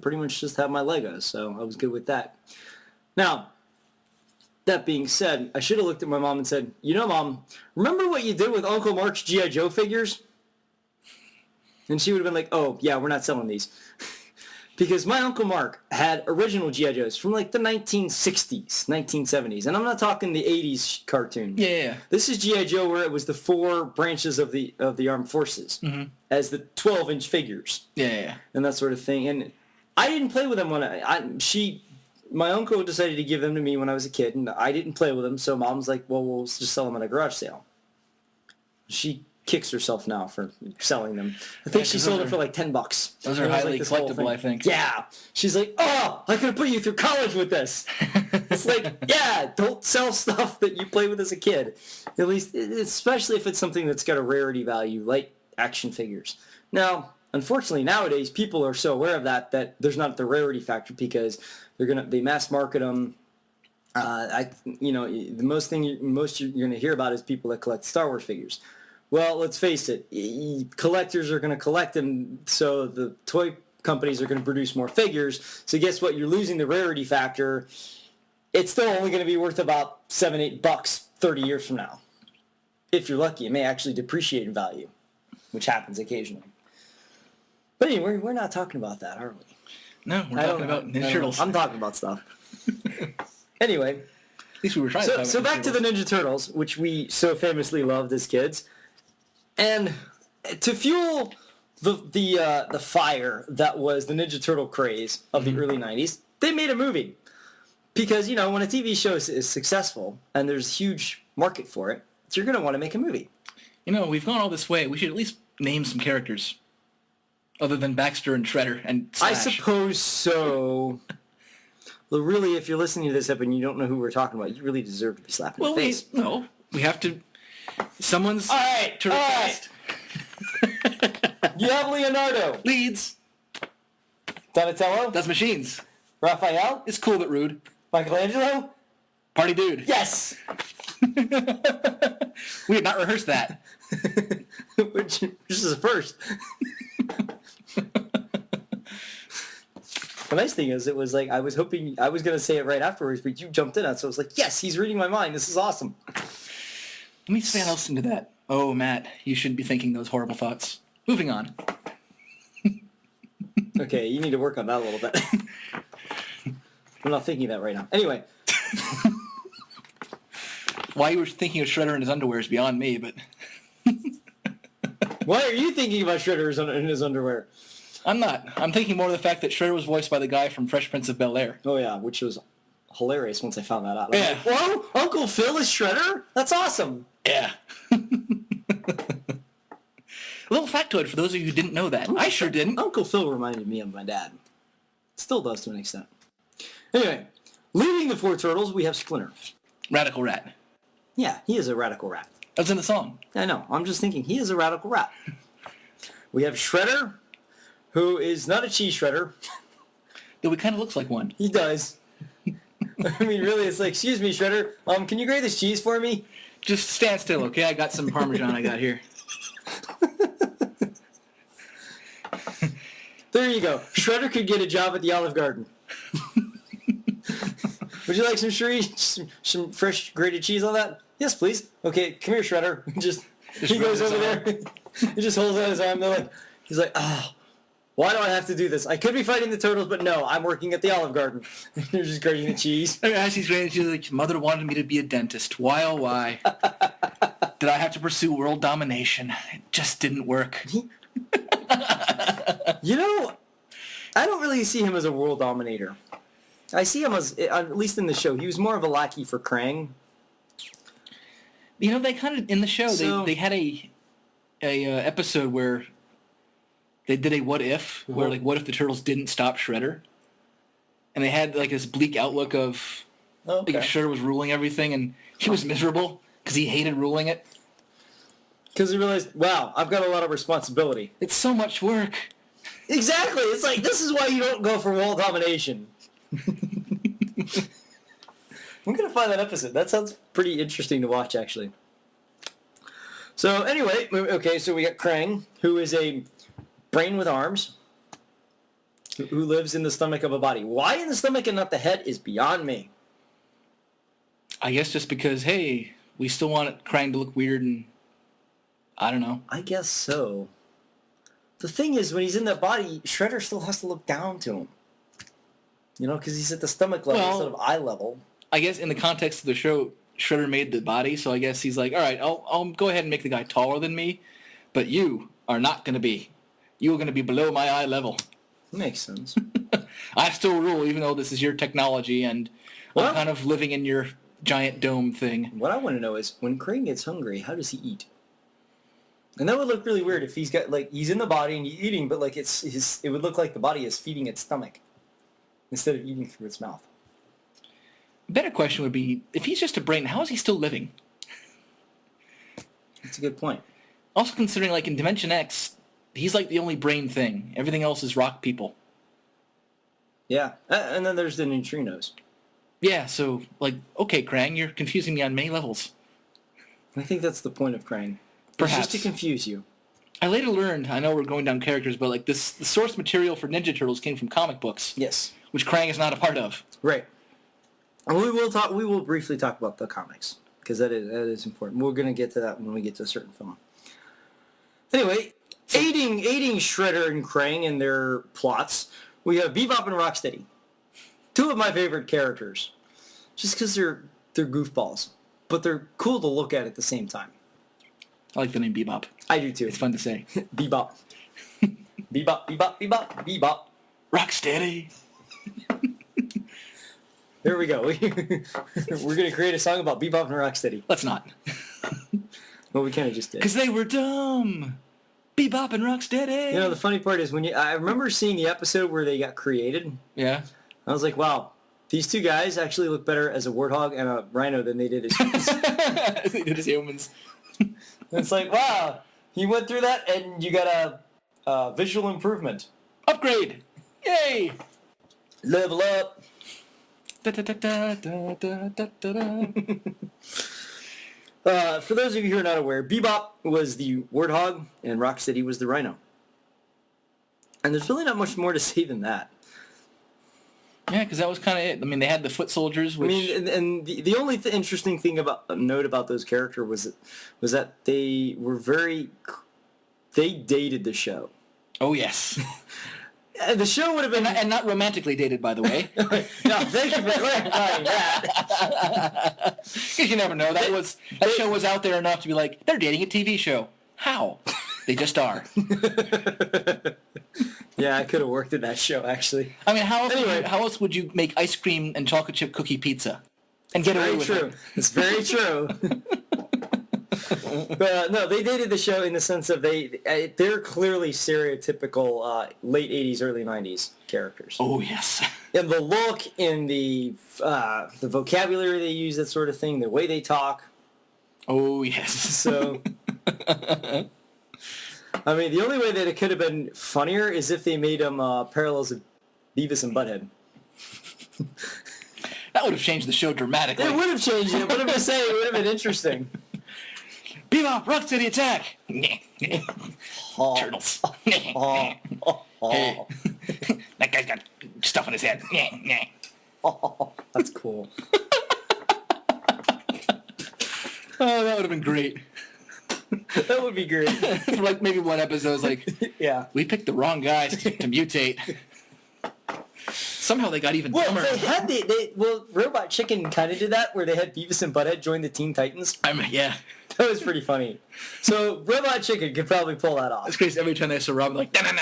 pretty much just have my Legos, so I was good with that. Now, that being said, I should have looked at my mom and said, Mom, remember what you did with Uncle Mark's G.I. Joe figures? And she would have been like, oh, yeah, we're not selling these. Because my Uncle Mark had original G.I. Joes from like the 1960s, 1970s. And I'm not talking the 80s cartoon. Yeah. This is G.I. Joe where it was the 4 branches of the armed forces as the 12-inch figures. Yeah. And that sort of thing. And I didn't play with them when my uncle decided to give them to me when I was a kid, and I didn't play with them, so Mom's like, well, we'll just sell them at a garage sale. She kicks herself now for selling them. I think she sold it for like $10. Those are highly collectible, I think. Yeah. She's like, oh, I could have put you through college with this. It's like, yeah, don't sell stuff that you play with as a kid. At least, especially if it's something that's got a rarity value, like action figures. Now, unfortunately, nowadays, people are so aware of that there's not the rarity factor because they mass market them. The most you're going to hear about is people that collect Star Wars figures. Well, let's face it, collectors are going to collect them, so the toy companies are going to produce more figures. So guess what? You're losing the rarity factor. It's still only going to be worth about $7, $8 30 years from now. If you're lucky, it may actually depreciate in value, which happens occasionally. But anyway, we're not talking about that, are we? No, we're talking about Ninja Turtles. I'm talking about stuff. Anyway. At least we were trying to talk about So back to the Ninja Turtles, which we so famously loved as kids. And to fuel the fire that was the Ninja Turtle craze of the early 90s, they made a movie. Because, when a TV show is successful and there's a huge market for it, you're going to want to make a movie. We've gone all this way. We should at least name some characters. Other than Baxter and Shredder and Slash. I suppose so. Well, really, if you're listening to this up and you don't know who we're talking about, you really deserve to be slapped in the face. We have to... Someone's... All right. You have Leonardo. Leads. Donatello. That's machines. Raphael. It's cool but rude. Michelangelo. Party dude. Yes. We had not rehearsed that. Which is a first. The nice thing is, it was like I was hoping I was going to say it right afterwards, but you jumped in on it, so I was like, yes, he's reading my mind. This is awesome. Let me say listen to that. Oh, Matt, you shouldn't be thinking those horrible thoughts. Moving on. Okay, you need to work on that a little bit. I'm not thinking that right now. Anyway. Why you were thinking of Shredder in his underwear is beyond me, but... Why are you thinking about Shredder in his underwear? I'm not. I'm thinking more of the fact that Shredder was voiced by the guy from Fresh Prince of Bel-Air. Oh, yeah, which was hilarious once I found that out. Yeah. Like, whoa, Uncle Phil is Shredder? That's awesome. Yeah. A little factoid for those of you who didn't know that. I sure didn't. Uncle Phil reminded me of my dad. Still does to an extent. Anyway, leaving the four turtles, we have Splinter. Radical Rat. Yeah, he is a radical rat. That's in the song. I know. I'm just thinking he is a radical rat. We have Shredder, who is not a cheese shredder. Though he kind of looks like one. He does. I mean, really, it's like, excuse me, Shredder, can you grate this cheese for me? Just stand still, okay? I got some Parmesan I got here. There you go. Shredder could get a job at the Olive Garden. Would you like some fresh grated cheese on that? Yes, please. Okay, come here, Shredder. He goes over there. He just holds out his arm. He's like, why do I have to do this? I could be fighting the turtles, but no, I'm working at the Olive Garden. You're just grating the cheese. As he's grating, she's like, mother wanted me to be a dentist. Why, oh why? Did I have to pursue world domination? It just didn't work. You know, I don't really see him as a world dominator. I see him as, at least in the show, he was more of a lackey for Krang. You know, they kind of, in the show, they had a episode where they did a what if, where like, what if the turtles didn't stop Shredder? And they had like this bleak outlook of like Shredder was ruling everything, and he was miserable because he hated ruling it. Because he realized, wow, I've got a lot of responsibility. It's so much work. Exactly. It's like, this is why you don't go for world domination. I'm going to find that episode. That sounds pretty interesting to watch, actually. So, anyway, okay, so we got Krang, who is a brain with arms, who lives in the stomach of a body. Why in the stomach and not the head is beyond me. I guess just because, hey, we still want Krang to look weird and... I don't know. I guess so. The thing is, when he's in that body, Shredder still has to look down to him. You know, because he's at the stomach level instead of eye level. I guess in the context of the show, Shredder made the body, so I guess he's like, all right, I'll go ahead and make the guy taller than me, but you are not going to be. You are going to be below my eye level. Makes sense. I still rule, even though this is your technology, and I'm kind of living in your giant dome thing. What I want to know is, when Krang gets hungry, how does he eat? And that would look really weird if he's got, like, he's in the body and he's eating, but, like, it would look like the body is feeding its stomach instead of eating through its mouth. A better question would be, if he's just a brain, how is he still living? That's a good point. Also considering, like, in Dimension X, he's, like, the only brain thing. Everything else is rock people. Yeah, and then there's the neutrinos. Yeah, so, like, okay, Krang, you're confusing me on many levels. I think that's the point of Krang. Perhaps. It's just to confuse you. I later learned, I know we're going down characters, but like the source material for Ninja Turtles came from comic books. Yes. Which Krang is not a part of. Right. And we will briefly talk about the comics, because that is important. We're going to get to that when we get to a certain film. Anyway, aiding Shredder and Krang in their plots, we have Bebop and Rocksteady. Two of my favorite characters. Just because they're goofballs. But they're cool to look at the same time. I like the name Bebop. I do too. It's fun to say. Bebop. Bebop, bebop, bebop, bebop. Rocksteady. There we go. We're going to create a song about Bebop and Rocksteady. Let's not. Well, we kind of just did. Because they were dumb. Bebop and Rocksteady. You know, the funny part is I remember seeing the episode where they got created. Yeah. I was like, wow, these two guys actually look better as a warthog and a rhino than they did as humans. They did as humans. It's like, wow, you went through that and you got a visual improvement. Upgrade. Yay. Level up. Da, da, da, da, da, da, da, da. For those of you who are not aware, Bebop was the warthog and Rocksteady was the rhino. And there's really not much more to say than that. Yeah, because that was kind of it. I mean, they had the foot soldiers, which... I mean, and the only interesting thing note about those characters was that they were they dated the show. Oh, yes. The show would have been... And not romantically dated, by the way. No, thank you for clarifying that. Because you never know. That show was out there enough to be like, they're dating a TV show. How? They just are. Yeah, I could have worked in that show, actually. I mean, how else would you make ice cream and chocolate chip cookie pizza and get away with it? It's very true. But no, they dated the show in the sense of they're clearly stereotypical late 80s, early 90s characters. Oh, yes. And the look, and the vocabulary they use, that sort of thing, the way they talk. Oh, yes. So... I mean, the only way that it could have been funnier is if they made them parallels of Beavis and Butthead. That would have changed the show dramatically. It would have changed it, but I'm just saying it would have been interesting. Bebop, rock to the attack! Turtles. Hey. That guy's got stuff on his head. That's cool. Oh, that would have been great. That would be great. For like maybe one episode is like, yeah, we picked the wrong guys to mutate. Somehow they got even dumber. They had Robot Chicken kind of did that, where they had Beavis and Butthead join the Teen Titans. Yeah. That was pretty funny. So Robot Chicken could probably pull that off. It's crazy. Every time they saw Robin, like, Batman.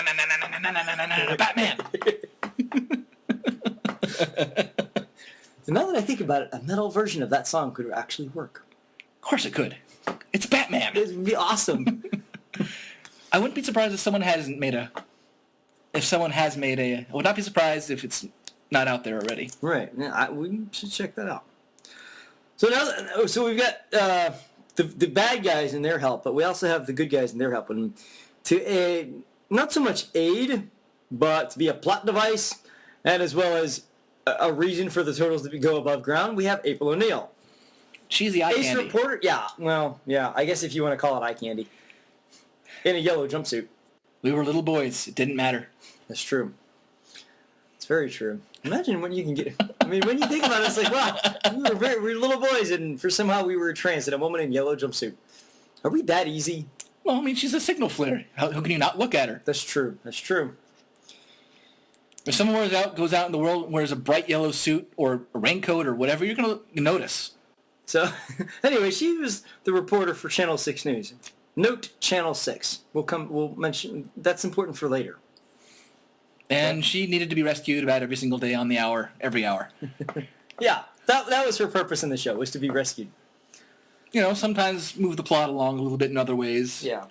And now that I think about it, a metal version of that song could actually work. Of course it could. It's Batman. It would be awesome. I wouldn't be surprised if someone has made a... I would not be surprised if it's not out there already. Right. Yeah, we should check that out. So now, we've got the bad guys and their help, but we also have the good guys and their help. And to not so much aid, but to be a plot device, and as well as a reason for the Turtles to go above ground, we have April O'Neil. She's the eye Ace candy. Reporter, yeah. Well, yeah, I guess if you want to call it eye candy. In a yellow jumpsuit. We were little boys. It didn't matter. That's true. It's very true. Imagine when you can get... I mean, when you think about it, it's like, wow, we were little boys, and somehow we were trans, and a woman in a yellow jumpsuit. Are we that easy? Well, I mean, she's a signal flare. How can you not look at her? That's true. That's true. If someone goes out in the world and wears a bright yellow suit or a raincoat or whatever, you're going to notice. So, anyway, she was the reporter for Channel 6 News. Note Channel 6. We'll mention... That's important for later. And she needed to be rescued about every single day on the hour, every hour. Yeah, that was her purpose in the show, was to be rescued. You know, sometimes move the plot along a little bit in other ways. Yeah.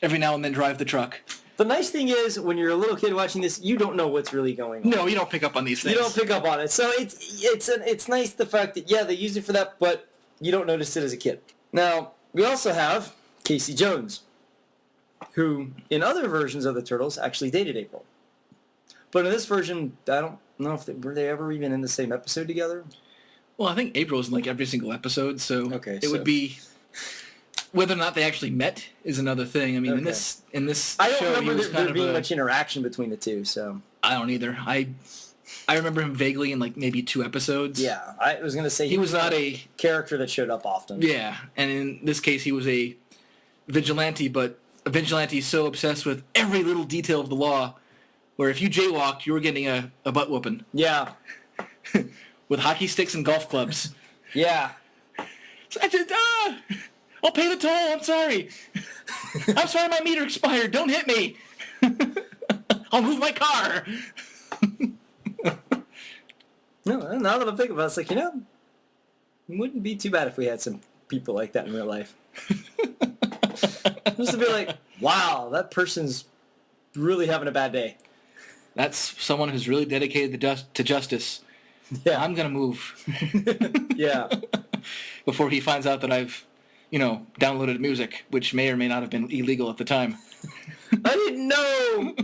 Every now and then drive the truck. The nice thing is, when you're a little kid watching this, you don't know what's really going on. No, you don't pick up on these things. You don't pick up on it. So it's nice the fact that, yeah, they used it for that, but you don't notice it as a kid. Now, we also have Casey Jones, who, in other versions of the Turtles, actually dated April. But in this version, I don't know if were they ever even in the same episode together? Well, I think April's in like every single episode, so okay, it would be... Whether or not they actually met is another thing. I mean, in this I don't show, remember he was there being much interaction between the two, so... I don't either. I remember him vaguely in like maybe 2 episodes. Yeah, I was going to say he was not a character that showed up often. Yeah, and in this case he was a vigilante, but a vigilante so obsessed with every little detail of the law, where if you jaywalked, you were getting a butt whooping. Yeah. With hockey sticks and golf clubs. Yeah. So I'll pay the toll, I'm sorry. I'm sorry my meter expired, don't hit me. I'll move my car. No, now that I think about it, it's like, it wouldn't be too bad if we had some people like that in real life. Just to be like, wow, that person's really having a bad day. That's someone who's really dedicated to justice. Yeah. I'm going to move. Yeah. Before he finds out that I've, downloaded music, which may or may not have been illegal at the time. I didn't know.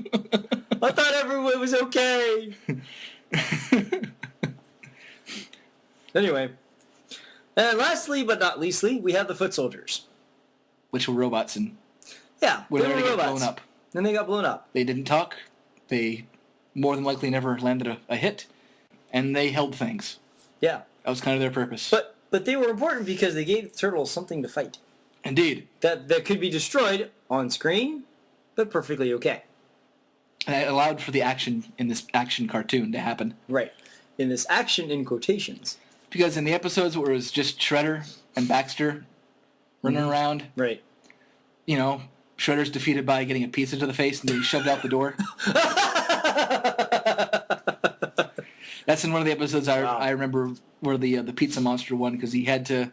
I thought everyone was okay. Anyway. And lastly, but not leastly, we have the foot soldiers. Which were robots and yeah, were there to get robots. blown up. Then they got blown up. They didn't talk. They more than likely never landed a hit. and they held things. Yeah. That was kind of their purpose. But they were important because they gave the turtles something to fight. Indeed. That could be destroyed on screen, but perfectly okay. And it allowed for the action in this action cartoon to happen. Right. In this action in quotations. Because in the episodes where it was just Shredder and Baxter running around, Right. you know, Shredder's defeated by getting a pizza to the face and then he's shoved out the door. That's in one of the episodes I remember where the pizza monster won because he had to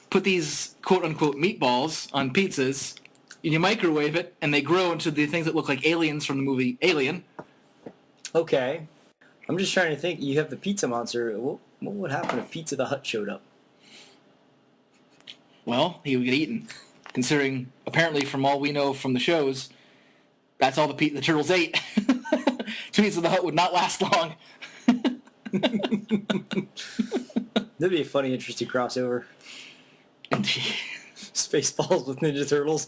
put these quote-unquote meatballs on pizzas, and you microwave it, and they grow into the things that look like aliens from the movie Alien. Okay. I'm just trying to think. You have the pizza monster. What would happen if Pizza the Hut showed up? Well, he would get eaten. Considering, apparently, from all we know from the shows, that's all the turtles ate. Pizza the Hut would not last long. That'd be a funny, interesting crossover. Spaceballs with Ninja Turtles.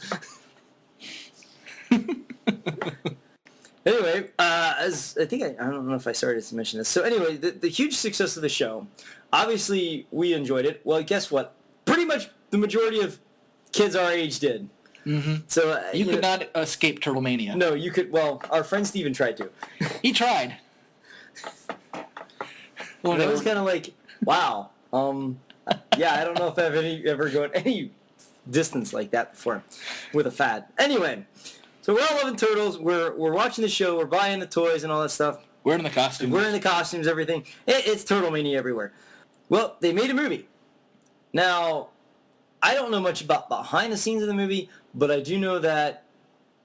Anyway, as I think I don't know if I started to mention this. So anyway, the huge success of the show. Obviously, we enjoyed it. Well, guess what? Pretty much the majority of kids our age did. Mm-hmm. So you could not escape Turtle Mania. No, you could. Well, our friend Steven tried to. He tried. Well, it was kind of like, wow. Yeah, I don't know if I've ever gone any distance like that before with a fad. Anyway, so we're all loving Turtles. We're watching the show. We're buying the toys and all that stuff. We're in the costumes. We're in the costumes, everything. It's Turtle Mania everywhere. Well, they made a movie. Now, I don't know much about behind the scenes of the movie, but I do know that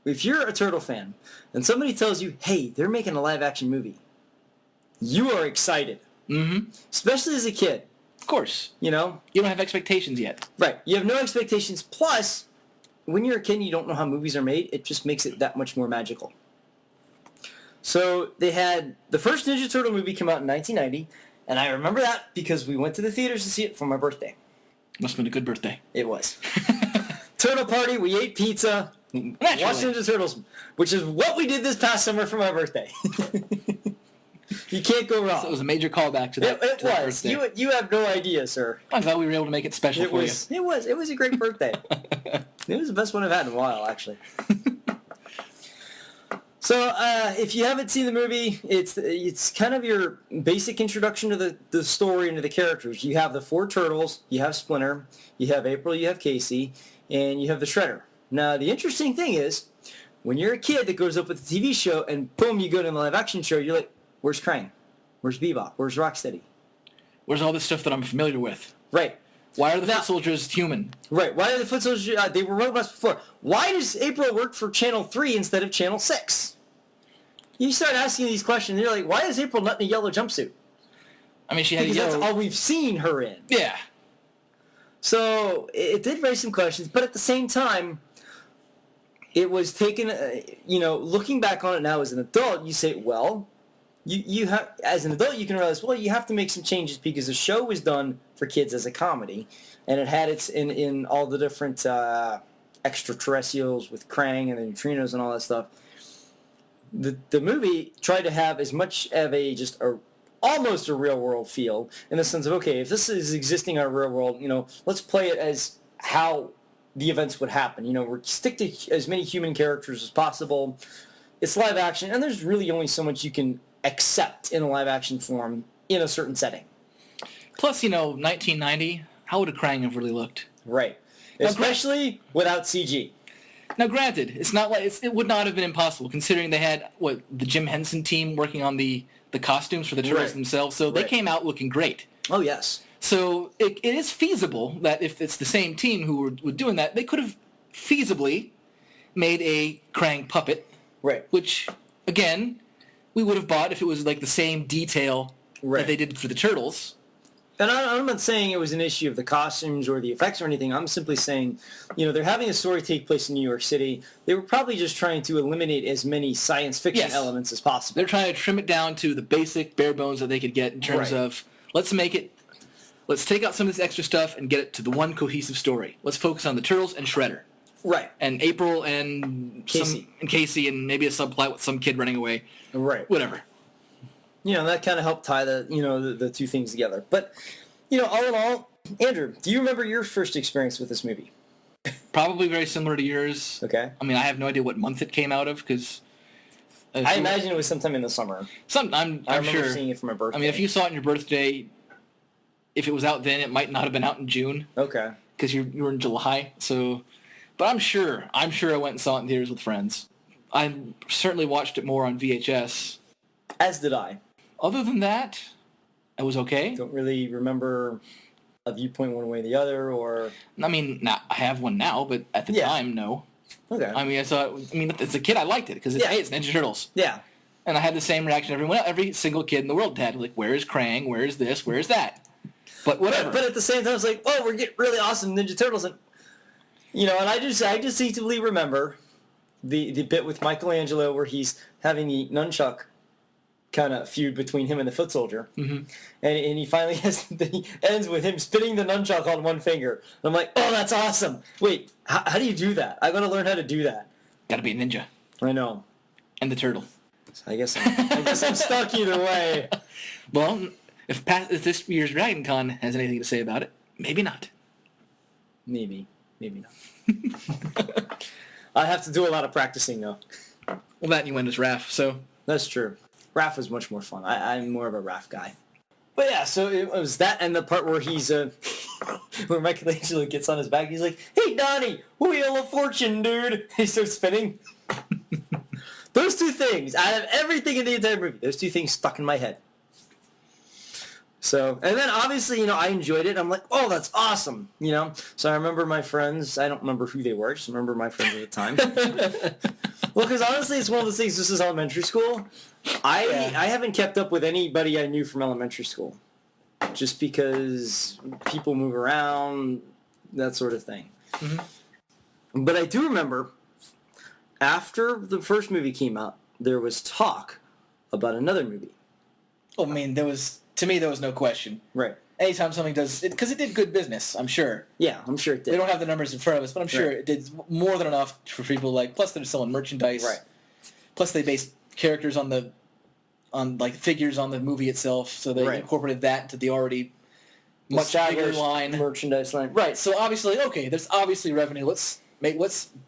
if you're a Turtle fan and somebody tells you, hey, they're making a live-action movie, you are excited. Mm-hmm. Especially as a kid. Of course. You know? You don't have expectations yet. Right. You have no expectations. Plus, when you're a kid and you don't know how movies are made, it just makes it that much more magical. So they had the first Ninja Turtle movie come out in 1990, and I remember that because we went to the theaters to see it for my birthday. Must have been a good birthday. It was. Turtle party, we ate pizza, watched Ninja Turtles, which is what we did this past summer for my birthday. You can't go wrong. So it was a major callback to that. It was. You have no idea, sir. I'm glad we were able to make it special for you. It was a great birthday. It was the best one I've had in a while, actually. So, if you haven't seen the movie, it's kind of your basic introduction to the story and to the characters. You have the four turtles, you have Splinter, you have April, you have Casey, and you have the Shredder. Now, the interesting thing is, when you're a kid that grows up with a TV show, and boom, you go to the live-action show, you're like, where's Krang? Where's Bebop? Where's Rocksteady? Where's all this stuff that I'm familiar with? Right. Why are the foot soldiers human? Right. Why are the foot soldiers... they were robots before. Why does April work for Channel 3 instead of Channel 6? You start asking these questions, and you're like, why is April not in a yellow jumpsuit? I mean, she had because a yellow... that's all we've seen her in. Yeah. So, it did raise some questions, but at the same time, it was taken... looking back on it now as an adult, you say, well... You have, as an adult, you can realize, well, you have to make some changes because the show was done for kids as a comedy, and it had its in all the different extraterrestrials with Krang and the neutrinos and all that stuff. The movie tried to have as much of almost a real world feel in the sense of, okay, if this is existing in our real world, let's play it as how the events would happen. We stick to as many human characters as possible. It's live action, and there's really only so much you can accept in a live-action form in a certain setting. Plus, 1990, how would a Krang have really looked? Right. Especially without CG. Now, granted, it's not like it would not have been impossible, considering they had, the Jim Henson team working on the costumes for the Turtles themselves, so they came out looking great. Oh, yes. So it is feasible that if it's the same team who were doing that, they could have feasibly made a Krang puppet. Right. Which, again... we would have bought if it was like the same detail that they did for the Turtles. And I'm not saying it was an issue of the costumes or the effects or anything. I'm simply saying, they're having a story take place in New York City. They were probably just trying to eliminate as many science fiction elements as possible. They're trying to trim it down to the basic bare bones that they could get in terms of, let's take out some of this extra stuff and get it to the one cohesive story. Let's focus on the Turtles and Shredder. Right. And April and Casey and maybe a subplot with some kid running away. Right. Whatever. that kind of helped tie the two things together. But, all in all, Andrew, do you remember your first experience with this movie? Probably very similar to yours. Okay. I mean, I have no idea what month it came out of because I imagine it was sometime in the summer. I'm I remember sure. seeing it for my birthday. I mean, if you saw it on your birthday, if it was out then, it might not have been out in June. Okay. Because you were in July. So, but I'm sure I went and saw it in theaters with friends. I certainly watched it more on VHS. As did I. Other than that, it was okay. Don't really remember a viewpoint one way or the other, or... I mean, I have one now, but at the time, no. Okay. I mean, as a kid, I liked it because it's Ninja Turtles. Yeah. And I had the same reaction every single kid in the world had. Like, where is Krang? Where is this? Where is that? But whatever. But at the same time, it's like, oh, we're getting really awesome Ninja Turtles, and and I distinctively remember the bit with Michelangelo where he's having the nunchuck kind of feud between him and the foot soldier, and he finally he ends with him spinning the nunchuck on one finger. And I'm like, oh, that's awesome. Wait, how do you do that? I got to learn how to do that. Got to be a ninja. I know. And the turtle. I guess I'm stuck either way. Well, if this year's Dragon Con has anything to say about it, maybe not. Maybe not. I have to do a lot of practicing though. Well, that and you went as Raph, so that's true. Raph was much more fun. I'm more of a Raph guy. But yeah, so it was that and the part where he's where Michelangelo gets on his back. He's like, "Hey Donnie, Wheel of Fortune, dude." He starts spinning. Those two things, out of everything in the entire movie, those two things stuck in my head. So, and then obviously, I enjoyed it. I'm like, oh, that's awesome, So I remember my friends. I don't remember who they were. I just remember my friends at the time. Well, because honestly, it's one of those things. This is elementary school. I haven't kept up with anybody I knew from elementary school, just because people move around, that sort of thing. Mm-hmm. But I do remember after the first movie came out, there was talk about another movie. Oh, I mean, to me, there was no question. Right. Anytime something does, because it did good business, I'm sure. Yeah, I'm sure it did. We don't have the numbers in front of us, but I'm sure it did more than enough for people. Plus they're selling merchandise. Right. Plus they based characters on figures on the movie itself, so they incorporated that into the already much bigger line, merchandise line. Right. So obviously, okay, there's obviously revenue. Let's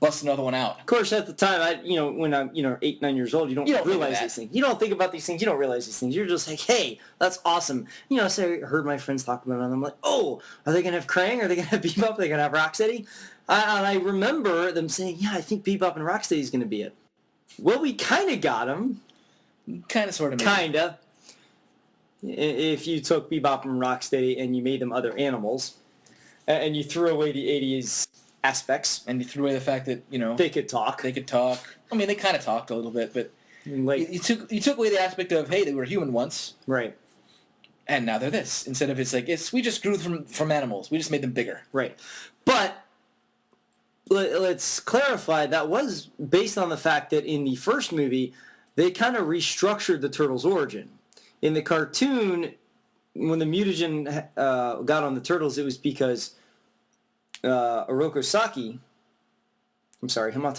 bust another one out. Of course, at the time, when I'm 8, 9 years old, you don't realize these things. You don't think about these things. You don't realize these things. You're just like, hey, that's awesome. So I heard my friends talk about it, and I'm like, oh, are they gonna have Krang? Are they gonna have Bebop? Are they gonna have Rocksteady? And I remember them saying, yeah, I think Bebop and Rocksteady is gonna be it. Well, we kind of got them. Kind of, sort of. Kind of. If you took Bebop and Rocksteady and you made them other animals, and you threw away the 80s aspects, and you threw away the fact that they could talk. I mean, they kind of talked a little bit, but like you took away the aspect of, hey, they were human once, right? And now they're this. Instead of we just grew from animals. We just made them bigger, right? But let's clarify that was based on the fact that in the first movie they kind of restructured the turtles' origin. In the cartoon, when the mutagen got on the turtles, it was because Hamato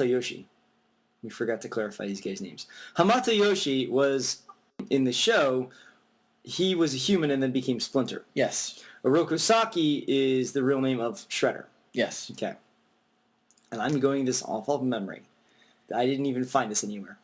Yoshi. We forgot to clarify these guys' names. Hamato Yoshi was, in the show, he was a human and then became Splinter. Yes. Oroku is the real name of Shredder. Yes. Okay. And I'm going this off of memory. I didn't even find this anywhere.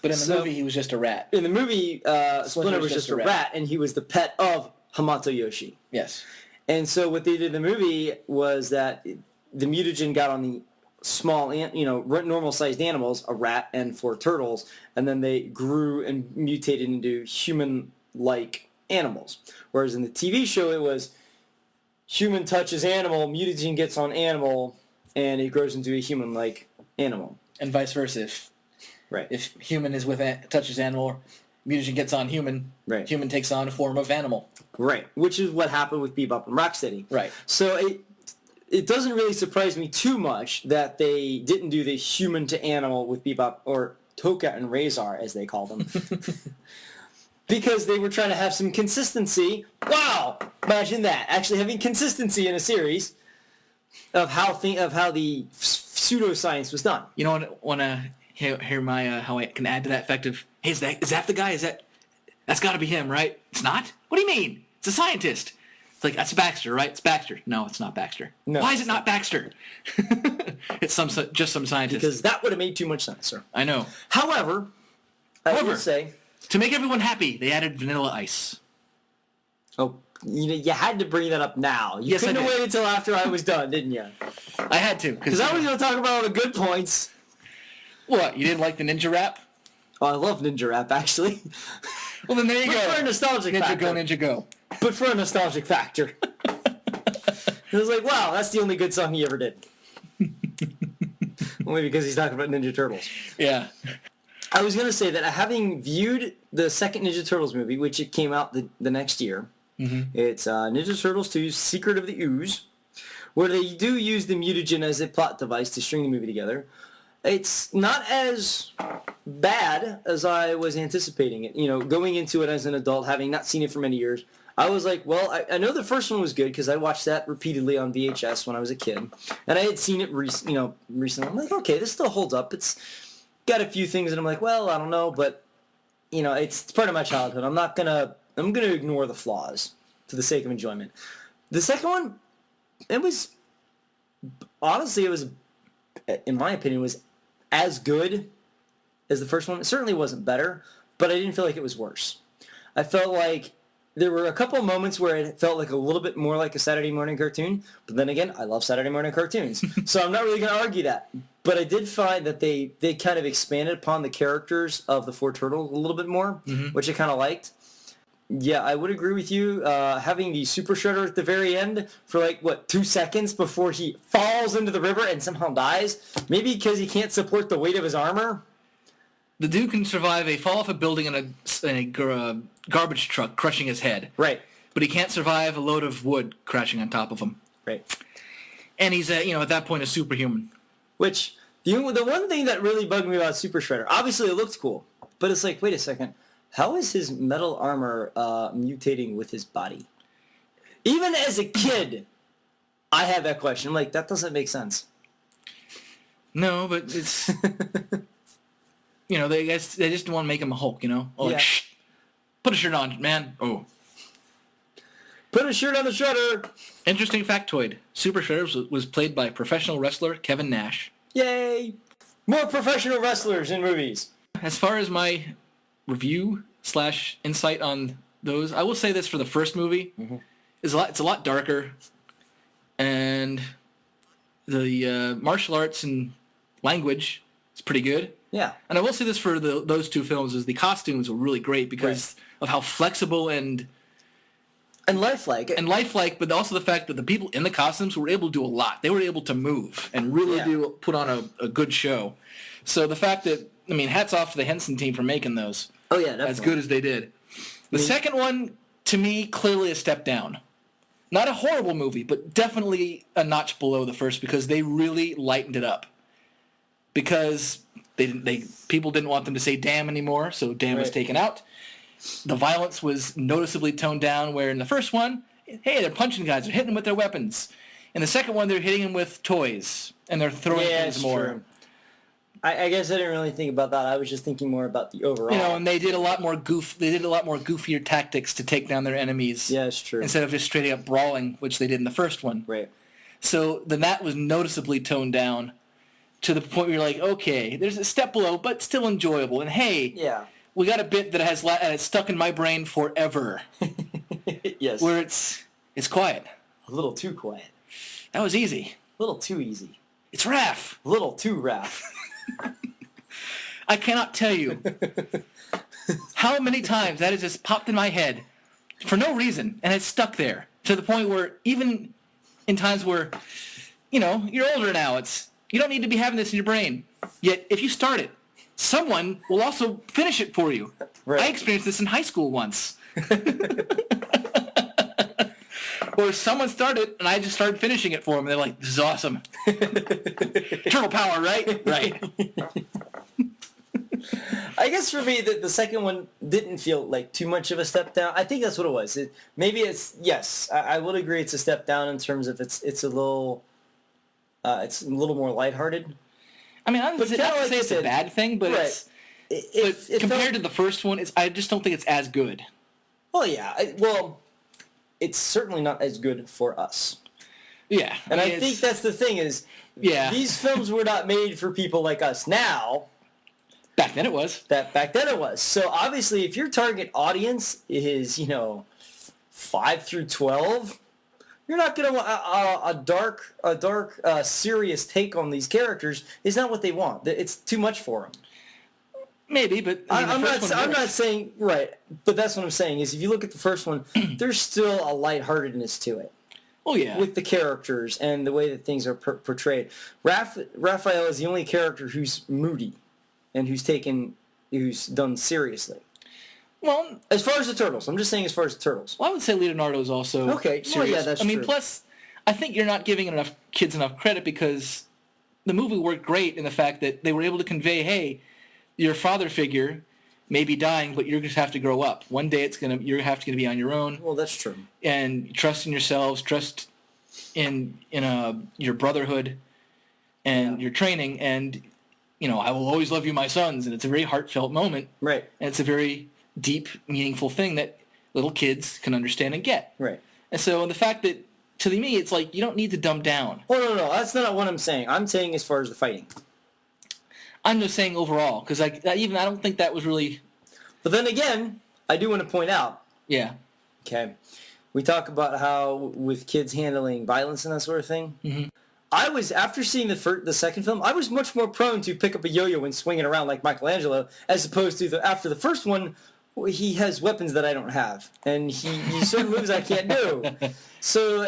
But in the movie, he was just a rat. In the movie, Splinter was just a rat, and he was the pet of Hamato Yoshi. Yes. And so what they did in the movie was that the mutagen got on the small, normal-sized animals, a rat and 4 turtles, and then they grew and mutated into human-like animals. Whereas in the TV show, it was human touches animal, mutagen gets on animal, and it grows into a human-like animal. And vice versa. If human is touches animal, mutagen gets on human, right. Human takes on a form of animal. Right, which is what happened with Bebop and Rocksteady. Right. So it doesn't really surprise me too much that they didn't do the human to animal with Bebop, or Toka and Razor, as they call them. Because they were trying to have some consistency. Wow! Imagine that. Actually having consistency in a series of how the pseudoscience was done. You know, want to hear my how I can add to that effect of, hey, is that the guy? Is that That's got to be him, right? It's not? What do you mean? It's a scientist. It's like, that's Baxter, right? It's Baxter. No, it's not Baxter. No, Why is it not Baxter? It's just some scientist. Because that would have made too much sense, sir. I know. However, I will say... To make everyone happy, they added Vanilla Ice. Oh, you had to bring that up now. You Yes, I couldn't have did. waited until after I was done, didn't you? I had to. Because I was going to talk about all the good points. What, you didn't like the ninja rap? Oh, I love Ninja Rap, actually. Well, then there you But go. for a nostalgic Ninja factor. go, ninja go. But for a nostalgic factor. It was like, wow, that's the only good song he ever did. Only because he's talking about Ninja Turtles. Yeah. I was going to say that having viewed the second Ninja Turtles movie, which it came out the next year, it's Ninja Turtles 2's Secret of the Ooze, where they do use the mutagen as a plot device to string the movie together. It's not as bad as I was anticipating it. You know, going into it as an adult, having not seen it for many years, I was like, well, I know the first one was good because I watched that repeatedly on VHS when I was a kid, and I had seen it recently. I'm like, okay, this still holds up. It's got a few things that I'm like, well, I don't know, but you know, it's part of my childhood. I'm gonna ignore the flaws for the sake of enjoyment. The second one, it was in my opinion, was as good as the first one. It certainly wasn't better, but I didn't feel like it was worse. I felt like there were a couple of moments where it felt like a little bit more like a Saturday morning cartoon, but then again, I love Saturday morning cartoons, so I'm not really going to argue that. But I did find that they kind of expanded upon the characters of the four turtles a little bit more, which I kind of liked. Yeah, I would agree with you. Having the Super Shredder at the very end for 2 seconds before he falls into the river and somehow dies, maybe because he can't support the weight of his armor. The dude can survive a fall off a building in a garbage truck crushing his head. Right. But he can't survive a load of wood crashing on top of him. Right. And he's, at that point, a superhuman. Which, the one thing that really bugged me about Super Shredder, obviously it looked cool, but it's like, wait a second, how is his metal armor mutating with his body? Even as a kid, I had that question. I'm like, that doesn't make sense. No, but it's... they just want to make him a Hulk, Oh, Yeah. like, shh, put a shirt on, man. Oh. Put a shirt on the Shredder! Interesting factoid. Super Shredder was played by professional wrestler Kevin Nash. Yay! More professional wrestlers in movies. As far as my review/insight on those, I will say this for the first movie. It's a lot darker, and the martial arts and language is pretty good. Yeah. And I will say this for those two films is the costumes were really great because of how flexible and lifelike. But also the fact that the people in the costumes were able to do a lot. They were able to move and really put on a good show. So the fact that, hats off to the Henson team for making those. Oh, yeah, definitely. As good as they did. The second one, to me, clearly a step down. Not a horrible movie, but definitely a notch below the first because they really lightened it up. Because people didn't want them to say damn anymore, so damn was taken out. The violence was noticeably toned down, where in the first one, hey, they're punching guys, they're hitting them with their weapons. In the second one, they're hitting them with toys, and they're throwing things more. True. I guess I didn't really think about that. I was just thinking more about the overall. And they did a lot more goofier tactics to take down their enemies. Yeah, it's true. Instead of just straight up brawling, which they did in the first one. Right. So then that was noticeably toned down to the point where you're like, okay, there's a step below, but still enjoyable. And hey, we got a bit that has stuck in my brain forever. Yes. Where it's quiet. A little too quiet. That was easy. A little too easy. It's Raph. A little too Raph. I cannot tell you how many times that has just popped in my head for no reason, and it's stuck there to the point where even in times where, you're older now, you don't need to be having this in your brain. Yet if you start it, someone will also finish it for you. Right. I experienced this in high school once. Where someone started, and I just started finishing it for them, and they're like, this is awesome. Turtle power, right? Right. I guess for me, the second one didn't feel like too much of a step down. I think that's what it was. I would agree it's a step down in terms of it's a little more lighthearted. I mean, I'm not to say it's a bad thing, but It compared felt, to the first one, I just don't think it's as good. well, yeah. It's certainly not as good for us. Yeah. And mean, I think that's the thing is, these films were not made for people like us now. Back then it was. Back then it was. So obviously, if your target audience is 5 through 12, you're not going to want a dark, serious take on these characters. Is not what they want. It's too much for them. Maybe, but I'm not saying right. But that's what I'm saying is if you look at the first one, there's still a lightheartedness to it. Oh yeah. With the characters and the way that things are portrayed. Raphael is the only character who's moody and who's done seriously. Well, as far as the Turtles, I'm just saying as far as the Turtles. Well, I would say Leonardo's also serious. Well, yeah, that's true. I mean, plus, I think you're not giving kids enough credit because the movie worked great in the fact that they were able to convey, hey, your father figure may be dying, but you're going to have to grow up. One day you're going to be on your own. Well, that's true. And trust in yourselves, trust in your brotherhood and your training, and I will always love you, my sons. And it's a very heartfelt moment, right? And it's a very deep, meaningful thing that little kids can understand and get, right? And so the fact that to me, it's like you don't need to dumb down. Well, no, that's not what I'm saying. I'm saying as far as the fighting. I'm just saying overall, because I don't think that was really... But then again, I do want to point out... Yeah. Okay. We talk about how with kids handling violence and that sort of thing. Mm-hmm. After seeing the second film, I was much more prone to pick up a yo-yo and swing it around like Michelangelo, as opposed to after the first one, he has weapons that I don't have. And he uses certain moves I can't do. So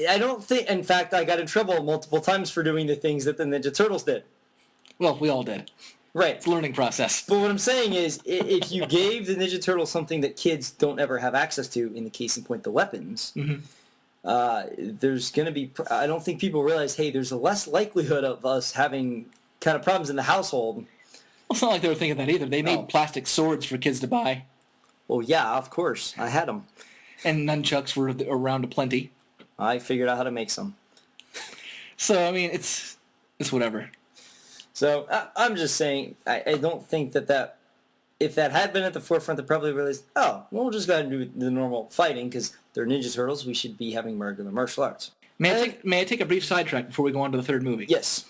I don't think... In fact, I got in trouble multiple times for doing the things that the Ninja Turtles did. Well, we all did. Right. It's a learning process. But what I'm saying is, if you gave the Ninja Turtles something that kids don't ever have access to, in the case in point, the weapons, there's going to be... I don't think people realize, hey, there's a less likelihood of us having kind of problems in the household. Well, it's not like they were thinking that either. They made plastic swords for kids to buy. Well, yeah, of course. I had them. And nunchucks were around aplenty. I figured out how to make some. So, I mean, it's whatever. So I'm just saying, I don't think that if that had been at the forefront, they probably realized, oh, well, we'll just go ahead and do the normal fighting because they're Ninja Turtles. We should be having regular martial arts. May I take a brief sidetrack before we go on to the third movie? Yes.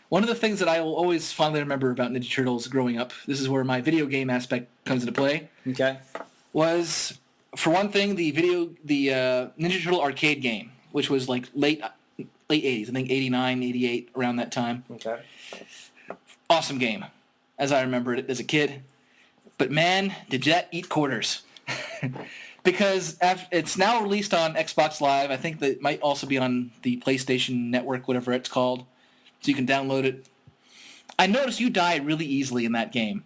One of the things that I will always fondly remember about Ninja Turtles growing up, this is where my video game aspect comes into play. Okay. Was, for one thing, the Ninja Turtle arcade game, which was like late 80s, I think 89, 88, around that time. Okay. Awesome game, as I remember it as a kid. But man, did that eat quarters. Because it's now released on Xbox Live. I think that it might also be on the PlayStation Network, whatever it's called. So you can download it. I noticed you die really easily in that game.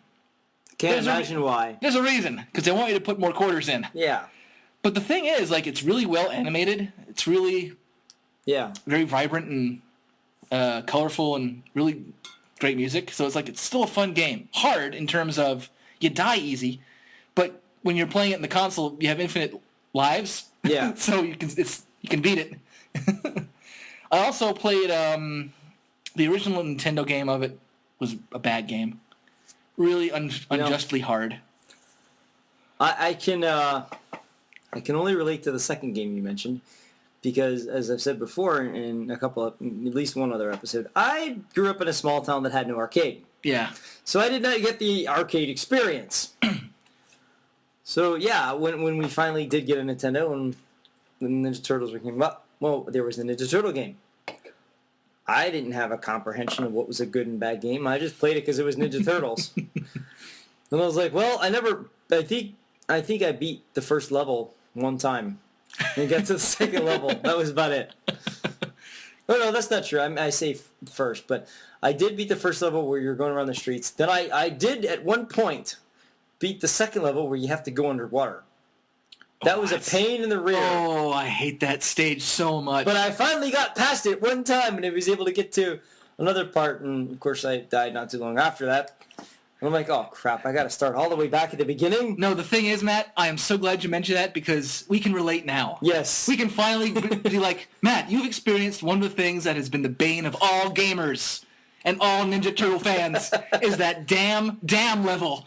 Can't imagine why. There's a reason, because they want you to put more quarters in. Yeah. But the thing is, like, it's really well animated. It's really very vibrant and colorful and really great music. So it's like it's still a fun game. Hard in terms of you die easy, but when you're playing it in the console, you have infinite lives. Yeah. So you can beat it. I also played the original Nintendo game of it was a bad game. Really unjustly hard. I can only relate to the second game you mentioned because, as I've said before in at least one other episode, I grew up in a small town that had no arcade. Yeah. So I did not get the arcade experience. So yeah, when we finally did get a Nintendo and the Ninja Turtles came up, well, there was the Ninja Turtle game. I didn't have a comprehension of what was a good and bad game. I just played it because it was Ninja Turtles. And I was like, well, I think I beat the first level one time and got to the second level. That was about it. No, that's not true. I say first, but I did beat the first level where you're going around the streets. Then I did at one point beat the second level where you have to go underwater. That was a pain in the rear. Oh, I hate that stage so much. But I finally got past it one time, and I was able to get to another part, and of course I died not too long after that. And I'm like, oh crap, I got to start all the way back at the beginning? No, the thing is, Matt, I am so glad you mentioned that because we can relate now. Yes. We can finally be like, Matt, you've experienced one of the things that has been the bane of all gamers, and all Ninja Turtle fans is that damn level.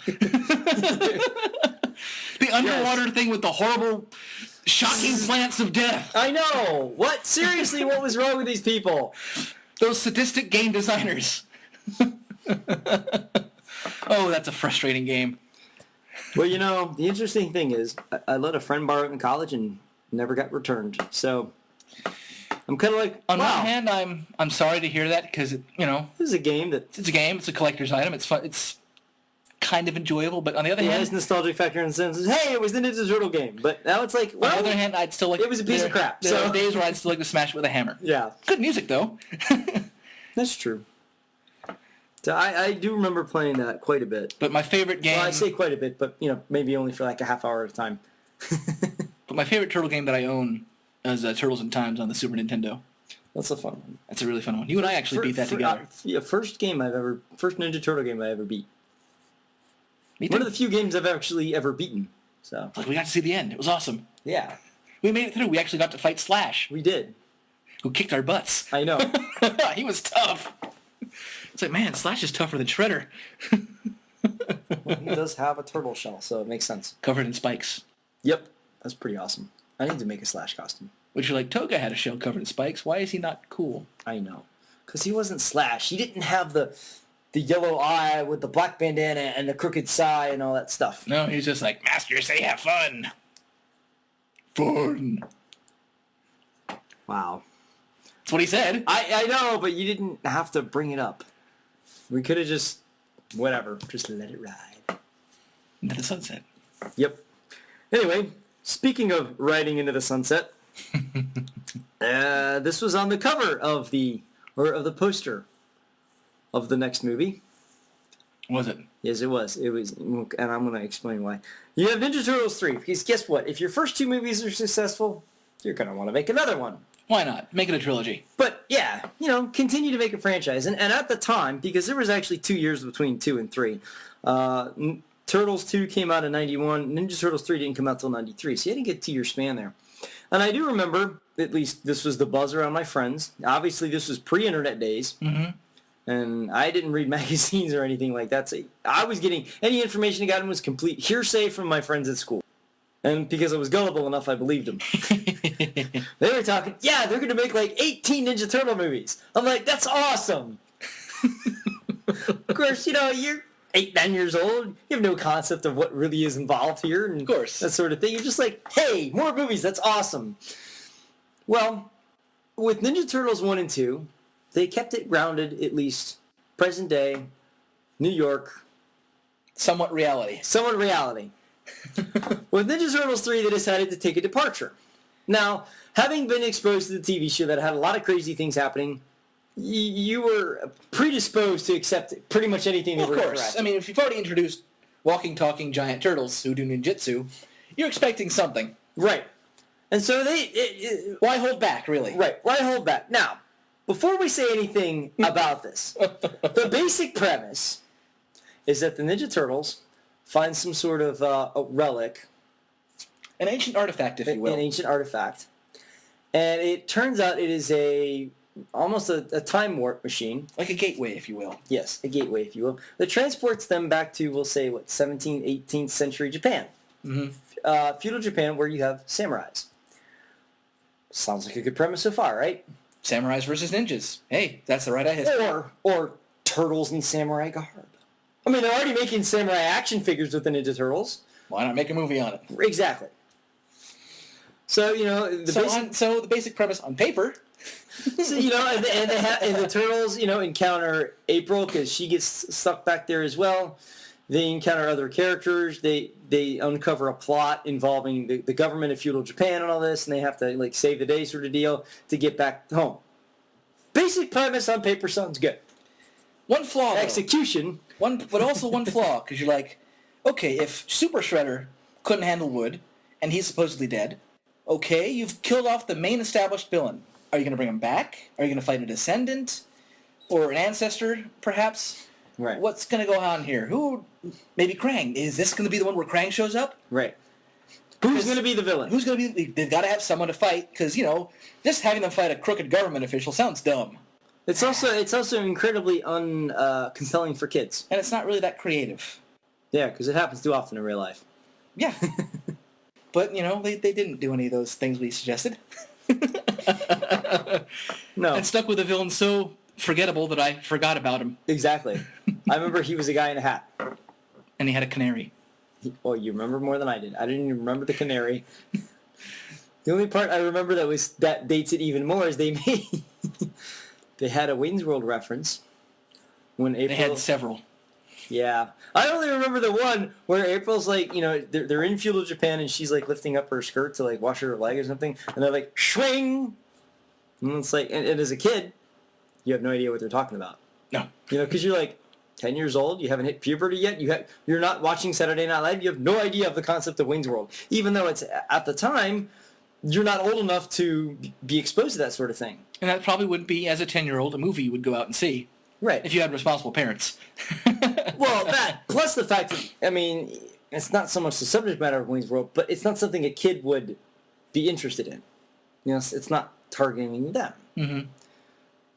The underwater thing with the horrible, shocking plants of death. I know. What? Seriously, what was wrong with these people? Those sadistic game designers. Oh, that's a frustrating game. Well, you know, the interesting thing is, I let a friend borrow it in college and never got returned. So I'm kind of like, On wow. one hand, I'm sorry to hear that because this This is a game that it's a game, it's a collector's item, it's fun, it's kind of enjoyable. But on the other has hand, nostalgic factor in the sense, hey, it was the Ninja Turtle game. But now it's like, well, on the other hand, I'd still like. it was a piece of crap, There so- are days where I'd still like to smash it with a hammer. yeah, Good music though. that's true. So I do remember playing that quite a bit. But my favorite game. Well, I say quite a bit, but maybe only for like a half hour at a time. But my favorite turtle game that I own is Turtles in Times on the Super Nintendo. That's a fun one. That's a really fun one. You and I actually beat that together. First Ninja Turtle game I ever beat. Me too. One of the few games I've actually ever beaten. So Look, we got to see the end. It was awesome. yeah, We made it through. We actually got to fight Slash, we did. who kicked our butts. I know. He was tough. It's like, man, Slash is tougher than Shredder. He does have a turtle shell, so it makes sense. Covered in spikes. Yep, that's pretty awesome. I need to make a Slash costume. Which you're like, Toga had a shell covered in spikes. Why is he not cool? I know, because he wasn't Slash. He didn't have the yellow eye with the black bandana and the crooked sigh and all that stuff. No, he's just like, Master, say have fun. Fun. Wow. That's what he said. I know, but you didn't have to bring it up. We could have just just let it ride. Into the sunset. Yep. Anyway, speaking of riding into the sunset, this was on the cover of the poster of the next movie. Was it? Yes, it was. It was, and I'm going to explain why. You have Ninja Turtles 3, because guess what? If your first two movies are successful, you're going to want to make another one. Why not? Make it a trilogy. But yeah, continue to make a franchise. And at the time, because there was actually 2 years between 2 and 3, Turtles 2 came out in 91, Ninja Turtles 3 didn't come out till 93, so you had to get a 2-year span there. And I do remember, at least this was the buzz around my friends. Obviously, this was pre-internet days. Mm-hmm. And I didn't read magazines or anything like that. So I was getting, any information I got was complete hearsay from my friends at school. And because I was gullible enough, I believed them. They were talking, yeah, they're going to make like 18 Ninja Turtle movies. I'm like, that's awesome. Of course, you're 8, 9 years old. You have no concept of what really is involved here. And of course. that sort of thing. You're just like, hey, more movies. That's awesome. Well, with Ninja Turtles 1 and 2, they kept it grounded, at least present day, New York. Somewhat reality. Somewhat reality. With Ninja Turtles 3, they decided to take a departure. Now, having been exposed to the TV show that had a lot of crazy things happening, you were predisposed to accept pretty much anything they Of were course. interacting. I mean, if you've already introduced walking, talking giant turtles who do ninjutsu, you're expecting something. Right. And so Why hold back, really? right, why hold back? Now, before we say anything about this, the basic premise is that the Ninja Turtles find some sort of a relic, An ancient artifact, if you will. an ancient artifact, and it turns out it is almost a time warp machine. Like a gateway, if you will. Yes, a gateway, if you will, that transports them back to, we'll say, 17th, 18th century Japan. Mm-hmm. Feudal Japan, where you have samurais. Sounds like a good premise so far, right? Samurais versus ninjas. Hey, that's the right history. Or turtles in samurai garb. I mean, they're already making samurai action figures with the Ninja Turtles. Why not make a movie on it? Exactly. So, So the basic premise on paper. So, and the turtles, encounter April because she gets stuck back there as well. They encounter other characters. They uncover a plot involving the government of feudal Japan and all this, and they have to save the day sort of deal to get back home. Basic premise on paper sounds good. One flaw, though. Execution. But also one flaw, because you're like, okay, if Super Shredder couldn't handle wood, and he's supposedly dead, okay, you've killed off the main established villain. Are you going to bring him back? Are you going to fight a descendant? Or an ancestor, perhaps? Right. What's going to go on here? Maybe Krang. Is this going to be the one where Krang shows up? Right. Who's going to be the villain? Who's going to be... They've got to have someone to fight, because, just having them fight a crooked government official sounds dumb. It's also incredibly compelling for kids. And it's not really that creative. Yeah, because it happens too often in real life. Yeah. But, they didn't do any of those things we suggested. No. And stuck with a villain so forgettable that I forgot about him. Exactly. I remember he was a guy in a hat. And he had a canary. Oh, you remember more than I did. I didn't even remember the canary. The only part I remember that dates it even more is they had a Wayne's World reference when April. They had several. Yeah. I only remember the one where April's like, they're in feudal Japan and she's like lifting up her skirt to like wash her leg or something, and they're like, swing! And it's like, and as a kid, you have no idea what they're talking about. No. Because you're like 10 years old, you haven't hit puberty yet, you're not watching Saturday Night Live, you have no idea of the concept of Wayne's World. Even though it's, at the time, you're not old enough to be exposed to that sort of thing. And that probably wouldn't be, as a 10-year-old, a movie you would go out and see. Right. If you had responsible parents. Well, that, plus the fact that, it's not so much the subject matter of Wayne's World, but it's not something a kid would be interested in. It's not targeting them. Mm-hmm.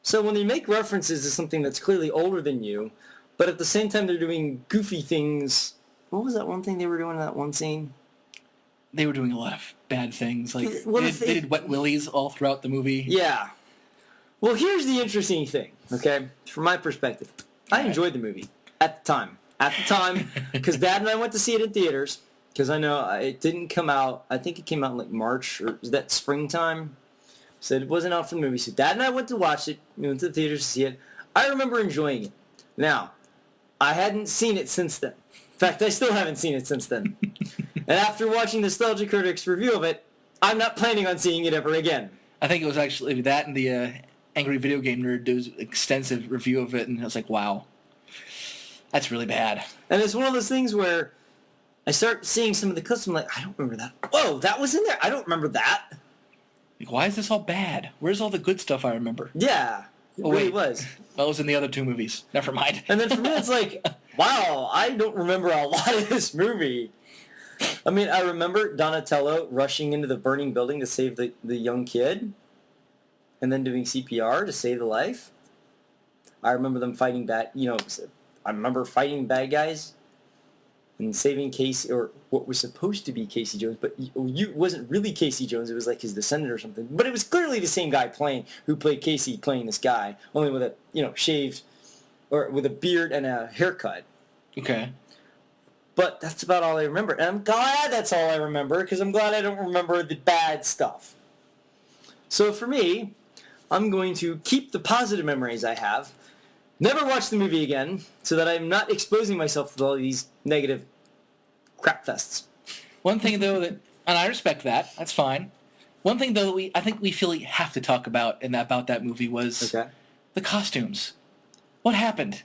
So when they make references to something that's clearly older than you, but at the same time they're doing goofy things. What was that one thing they were doing in that one scene? They were doing a lot of bad things. Like, they did wet willies all throughout the movie. Yeah. Well, here's the interesting thing, okay? From my perspective, I enjoyed the movie at the time. Because Dad and I went to see it in theaters, because I know it didn't come out, I think it came out in like March, or was that springtime? So it wasn't out for the movie. So Dad and I went to watch it. We went to the theaters to see it. I remember enjoying it. Now, I hadn't seen it since then. In fact, I still haven't seen it since then. And after watching Nostalgia Critic's review of it, I'm not planning on seeing it ever again. I think it was actually that and the Angry Video Game Nerd did an extensive review of it, and I was like, wow, that's really bad. And it's one of those things where I start seeing some of the clips, I'm like, I don't remember that. Whoa, that was in there. I don't remember that. Like, why is this all bad? Where's all the good stuff I remember? Yeah, it Oh, really wait. was. That was in the other two movies. Never mind. And then for me, it's like, wow, I don't remember a lot of this movie. I remember Donatello rushing into the burning building to save the young kid, and then doing CPR to save the life. I remember them fighting I remember fighting bad guys and saving Casey, or what was supposed to be Casey Jones, but it wasn't really Casey Jones. It was like his descendant or something. But it was clearly the same guy who played Casey playing this guy, only with a shaved, or with a beard and a haircut. Okay. But that's about all I remember. And I'm glad that's all I remember, because I'm glad I don't remember the bad stuff. So for me, I'm going to keep the positive memories I have, never watch the movie again, so that I'm not exposing myself to all these negative crap fests. One thing, though, and I respect that. That's fine. One thing, though, I think we feel we have to talk about about that movie was the costumes. What happened?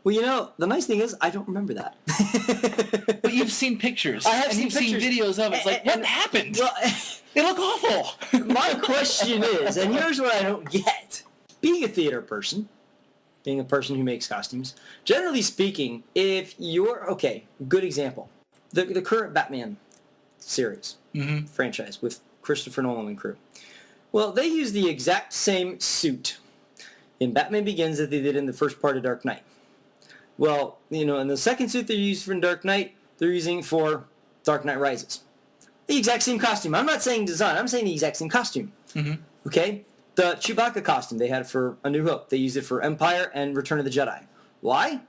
Well, the nice thing is, I don't remember that. But you've seen pictures. I have and seen you've pictures. seen videos of it. It's like, what happened? Well, they look awful. my question is, and here's what I don't get. Being a theater person, being a person who makes costumes, generally speaking, if you're, good example, the current Batman series, franchise with Christopher Nolan and crew. Well, they use the exact same suit in Batman Begins that they did in the first part of Dark Knight. Well, in the second suit they used for Dark Knight, they're using for Dark Knight Rises. The exact same costume. I'm not saying design. I'm saying the exact same costume. Mm-hmm. Okay? The Chewbacca costume they had for A New Hope. They used it for Empire and Return of the Jedi. Why?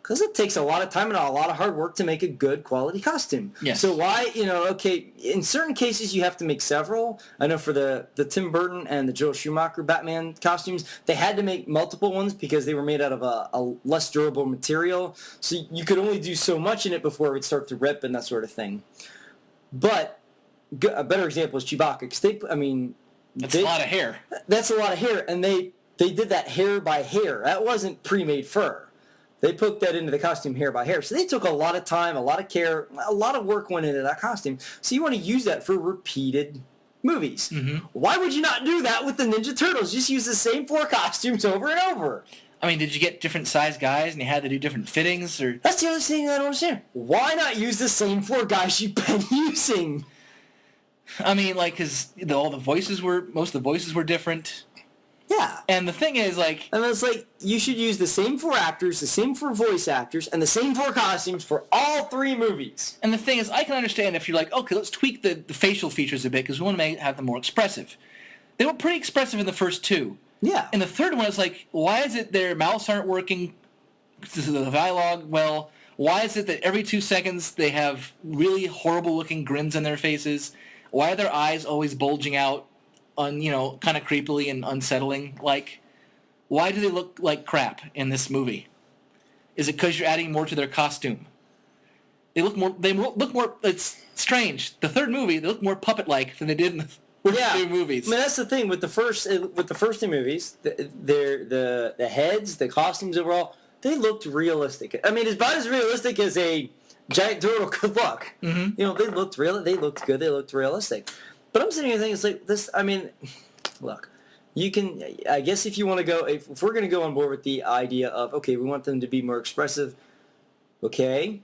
Because it takes a lot of time and a lot of hard work to make a good quality costume. Yes. So why, in certain cases you have to make several. I know for the Tim Burton and the Joel Schumacher Batman costumes, they had to make multiple ones because they were made out of a less durable material. So you could only do so much in it before it would start to rip and that sort of thing. But a better example is Chewbacca, because That's a lot of hair. That's a lot of hair, and they did that hair by hair. That wasn't pre-made fur. They put that into the costume hair by hair. So they took a lot of time, a lot of care, a lot of work went into that costume. So you want to use that for repeated movies. Mm-hmm. Why would you not do that with the Ninja Turtles? Just use the same 4 costumes over and over. Did you get different size guys and you had to do different fittings? Or that's the other thing I don't understand. Why not use the same 4 guys you've been using? Because most of the voices were different. Yeah. And the thing is, like... And it's like, you should use the same 4 actors, the same 4 voice actors, and the same 4 costumes for all 3 movies. And the thing is, I can understand if you're like, okay, let's tweak the facial features a bit because we want to have them more expressive. They were pretty expressive in the first 2. Yeah. And the third one is like, why is it their mouths aren't working, the dialogue well? Why is it that every 2 seconds they have really horrible-looking grins on their faces? Why are their eyes always bulging out, kind of creepily and unsettling? Like, why do they look like crap in this movie? Is it because you're adding more to their costume? They look more. It's strange. The third movie, they look more puppet-like than they did in the first 2 movies. I mean, that's the thing with the first 2 movies. The heads, the costumes overall, they looked realistic. I mean, it's about as realistic as a giant turtle could look. Mm-hmm. They looked real. They looked good. They looked realistic. But I'm sitting here thinking, it's like this. I mean, look, you can. I guess if you want to go, if we're going to go on board with the idea of, okay, we want them to be more expressive. Okay,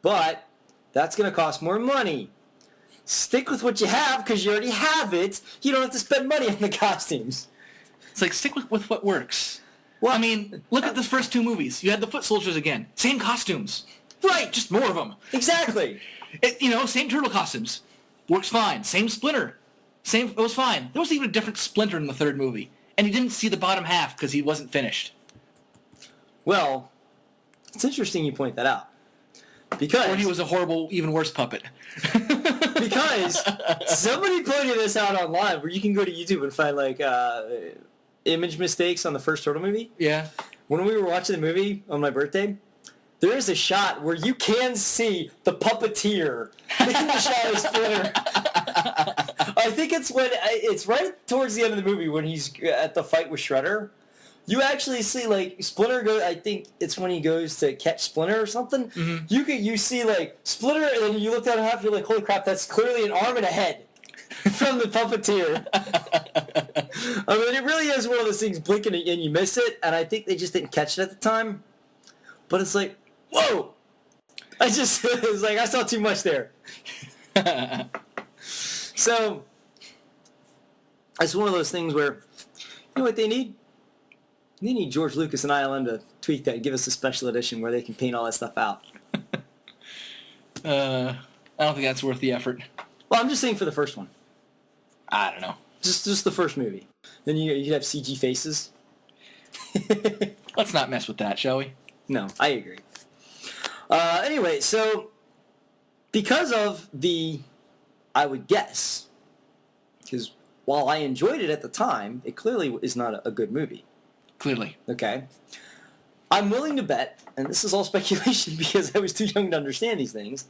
but that's going to cost more money. Stick with what you have because you already have it. You don't have to spend money on the costumes. It's like, stick with what works. Well, I mean, look at the first 2 movies. You had the foot soldiers again. Same costumes. Right, just more of them. Exactly. Same turtle costumes. Works fine. Same Splinter. It was fine. There was even a different Splinter in the third movie. And you didn't see the bottom half because he wasn't finished. Well, it's interesting you point that out. Because... Or he was a horrible, even worse puppet. Because somebody pointed this out online where you can go to YouTube and find, like, image mistakes on the first Turtle movie. Yeah. When we were watching the movie on my birthday, there is a shot where you can see the puppeteer in the shot of Splinter. I think it's right towards the end of the movie when he's at the fight with Shredder. You actually see, like, Splinter go. I think it's when he goes to catch Splinter or something. Mm-hmm. You see, like, Splinter, and then you look down and half, you're like, holy crap, that's clearly an arm and a head from the puppeteer. I mean, it really is one of those things, blinking and you miss it, and I think they just didn't catch it at the time. But it's like, whoa! It was like, I saw too much there. So, it's one of those things where, you know what they need? They need George Lucas and ILM to tweak that and give us a special edition where they can paint all that stuff out. I don't think that's worth the effort. Well, I'm just saying for the first one. I don't know. Just the first movie. Then you'd have CG faces. Let's not mess with that, shall we? No, I agree. Anyway, so because of I would guess, because while I enjoyed it at the time, it clearly is not a good movie. Clearly. Okay. I'm willing to bet, and this is all speculation because I was too young to understand these things,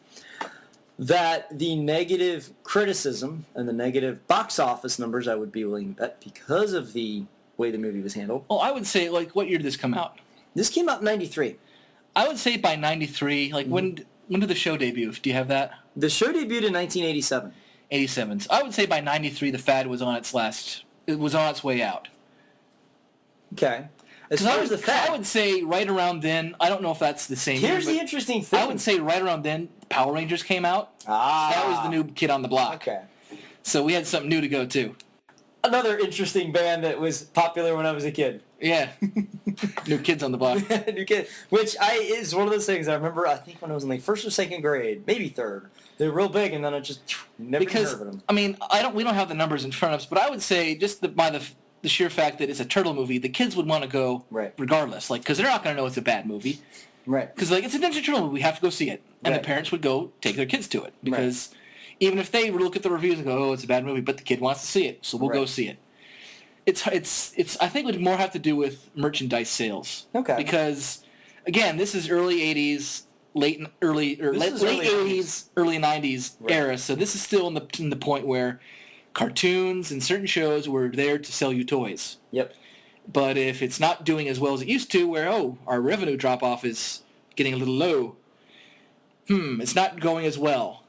that the negative criticism and the negative box office numbers I would be willing to bet because of the way the movie was handled. Well, I would say, like, what year did this come out? This came out in 93. I would say by 93, like, when did the show debut? Do you have that? The show debuted in 1987. 87. So I would say by 93 the fad was on its way out. Okay. As far as the fact, I would say right around then, I don't know if that's the same here's year, the interesting thing. I would say right around then, Power Rangers came out. Ah. That was the new kid on the block. Okay. So we had something new to go to. Another interesting band that was popular when I was a kid. Yeah. New Kids on the Block. New Kid. Which is one of those things I remember, I think when I was in like first or second grade, maybe third. They were real big and then I just never heard of them. I mean, we don't have the numbers in front of us, but I would say just by the sheer fact that it's a turtle movie, the kids would want to go regardless, like, because they're not going to know it's a bad movie. Right. Because, like, it's a Ninja Turtle movie, we have to go see it. And the parents would go take their kids to it. Because even if they look at the reviews and go, oh, it's a bad movie, but the kid wants to see it, so we'll go see it. It's I think it would more have to do with merchandise sales. Okay. Because, again, this is early 80s, late 80s, early 90s era, so this is still in the point where cartoons and certain shows were there to sell you toys. Yep. But if it's not doing as well as it used to, where, our revenue drop-off is getting a little low, it's not going as well.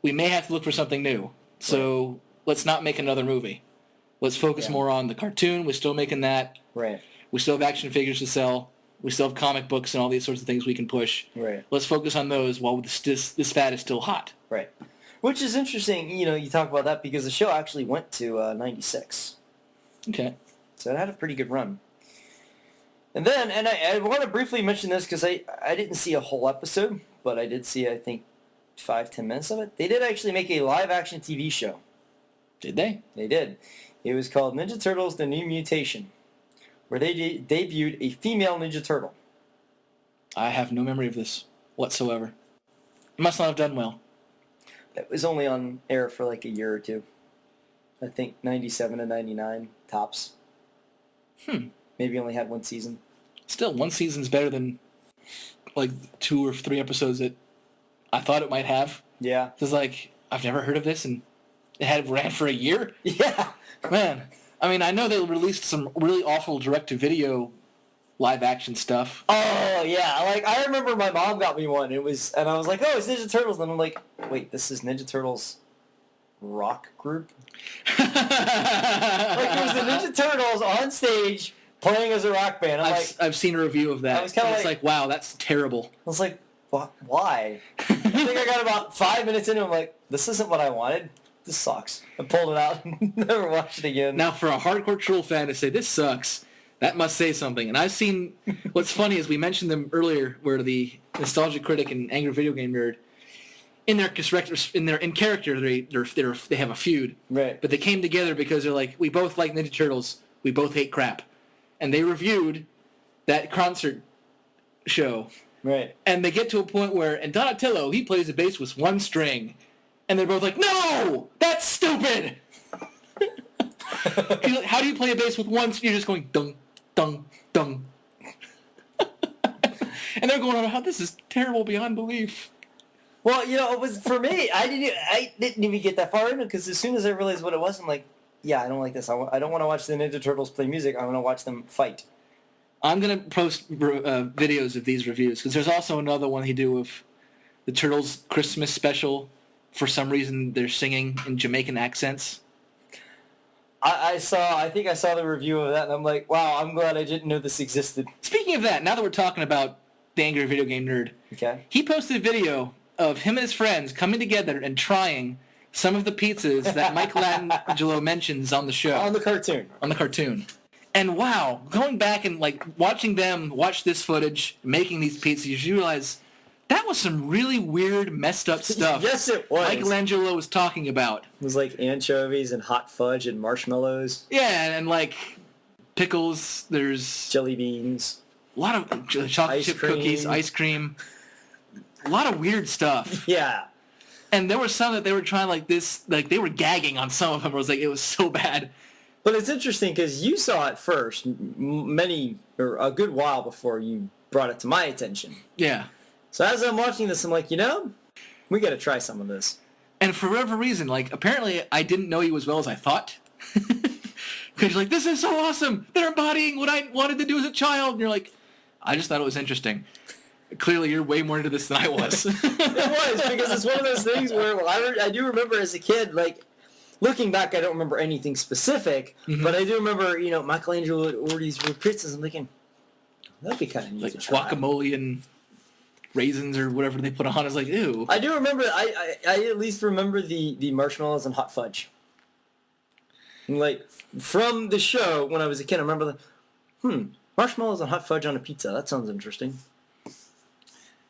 We may have to look for something new. So let's not make another movie. Let's focus more on the cartoon. We're still making that. Right. We still have action figures to sell. We still have comic books and all these sorts of things we can push. Right. Let's focus on those while this fad is still hot. Right. Which is interesting, you talk about that because the show actually went to 96. Okay. So it had a pretty good run. And then, and I want to briefly mention this because I didn't see a whole episode, but I did see, I think, 5-10 minutes of it. They did actually make a live-action TV show. Did they? They did. It was called Ninja Turtles: The New Mutation, where they debuted a female Ninja Turtle. I have no memory of this whatsoever. It must not have done well. It was only on air for like a year or two. I think 97 to 99 tops. Maybe only had one season. Still, one season's better than like 2 or 3 episodes that I thought it might have. Yeah. It's like, I've never heard of this, and it ran for a year? Yeah. Man. I mean, I know they released some really awful direct-to-video live-action stuff. Oh, yeah. Like, I remember my mom got me one. And I was like, oh, it's Ninja Turtles. And I'm like, wait, this is Ninja Turtles rock group? Like, it was the Ninja Turtles on stage playing as a rock band. I've seen a review of that. I was kinda it's like, wow, that's terrible. I was like, why? I think I got about 5 minutes into it. I'm like, this isn't what I wanted. This sucks. I pulled it out and never watched it again. Now, for a hardcore troll fan to say this sucks, that must say something. And I've seen, what's funny is we mentioned them earlier, where the Nostalgia Critic and Angry Video Game Nerd, in character, they have a feud. Right. But they came together because they're like, we both like Ninja Turtles, we both hate crap. And they reviewed that concert show. Right. And they get to a point where, and Donatello, he plays the bass with one string. And they're both like, no! That's stupid! How do you play a bass with one string? You're just going, dung, dung, dung. And they're going, oh, this is terrible beyond belief. Well, it was, for me, I didn't even get that far into it, because as soon as I realized what it was, I'm like, yeah, I don't like this. I don't want to watch the Ninja Turtles play music. I want to watch them fight. I'm going to post videos of these reviews, because there's also another one he do of the Turtles Christmas special. For some reason, they're singing in Jamaican accents. I think I saw the review of that, and I'm like, wow, I'm glad I didn't know this existed. Speaking of that, now that we're talking about the Angry Video Game Nerd, okay, he posted a video of him and his friends coming together and trying some of the pizzas that Michelangelo mentions on the show. On the cartoon. And wow, going back and like watching them watch this footage, making these pizzas, you realize that was some really weird, messed up stuff. Yes, it was. Michelangelo was talking about. It was like anchovies and hot fudge and marshmallows. Yeah, and like pickles, there's jelly beans. A lot of chocolate chip cookies, ice cream. A lot of weird stuff. Yeah. And there were some that they were trying like this, like they were gagging on some of them. It was like, it was so bad. But it's interesting because you saw it first or a good while before you brought it to my attention. Yeah. So as I'm watching this, I'm like, we got to try some of this. And for whatever reason, like, apparently I didn't know you as well as I thought. Because you're like, this is so awesome. They're embodying what I wanted to do as a child. And you're like, I just thought it was interesting. Clearly, you're way more into this than I was. It was, because it's one of those things where I do remember as a kid, like, looking back, I don't remember anything specific, but I do remember, Michelangelo would order these pizzas and thinking, that'd be kind of neat like to try. Guacamole and raisins or whatever they put on. Is like, ew. I do remember, I at least remember the marshmallows and hot fudge. And like, from the show, when I was a kid, I remember marshmallows and hot fudge on a pizza. That sounds interesting.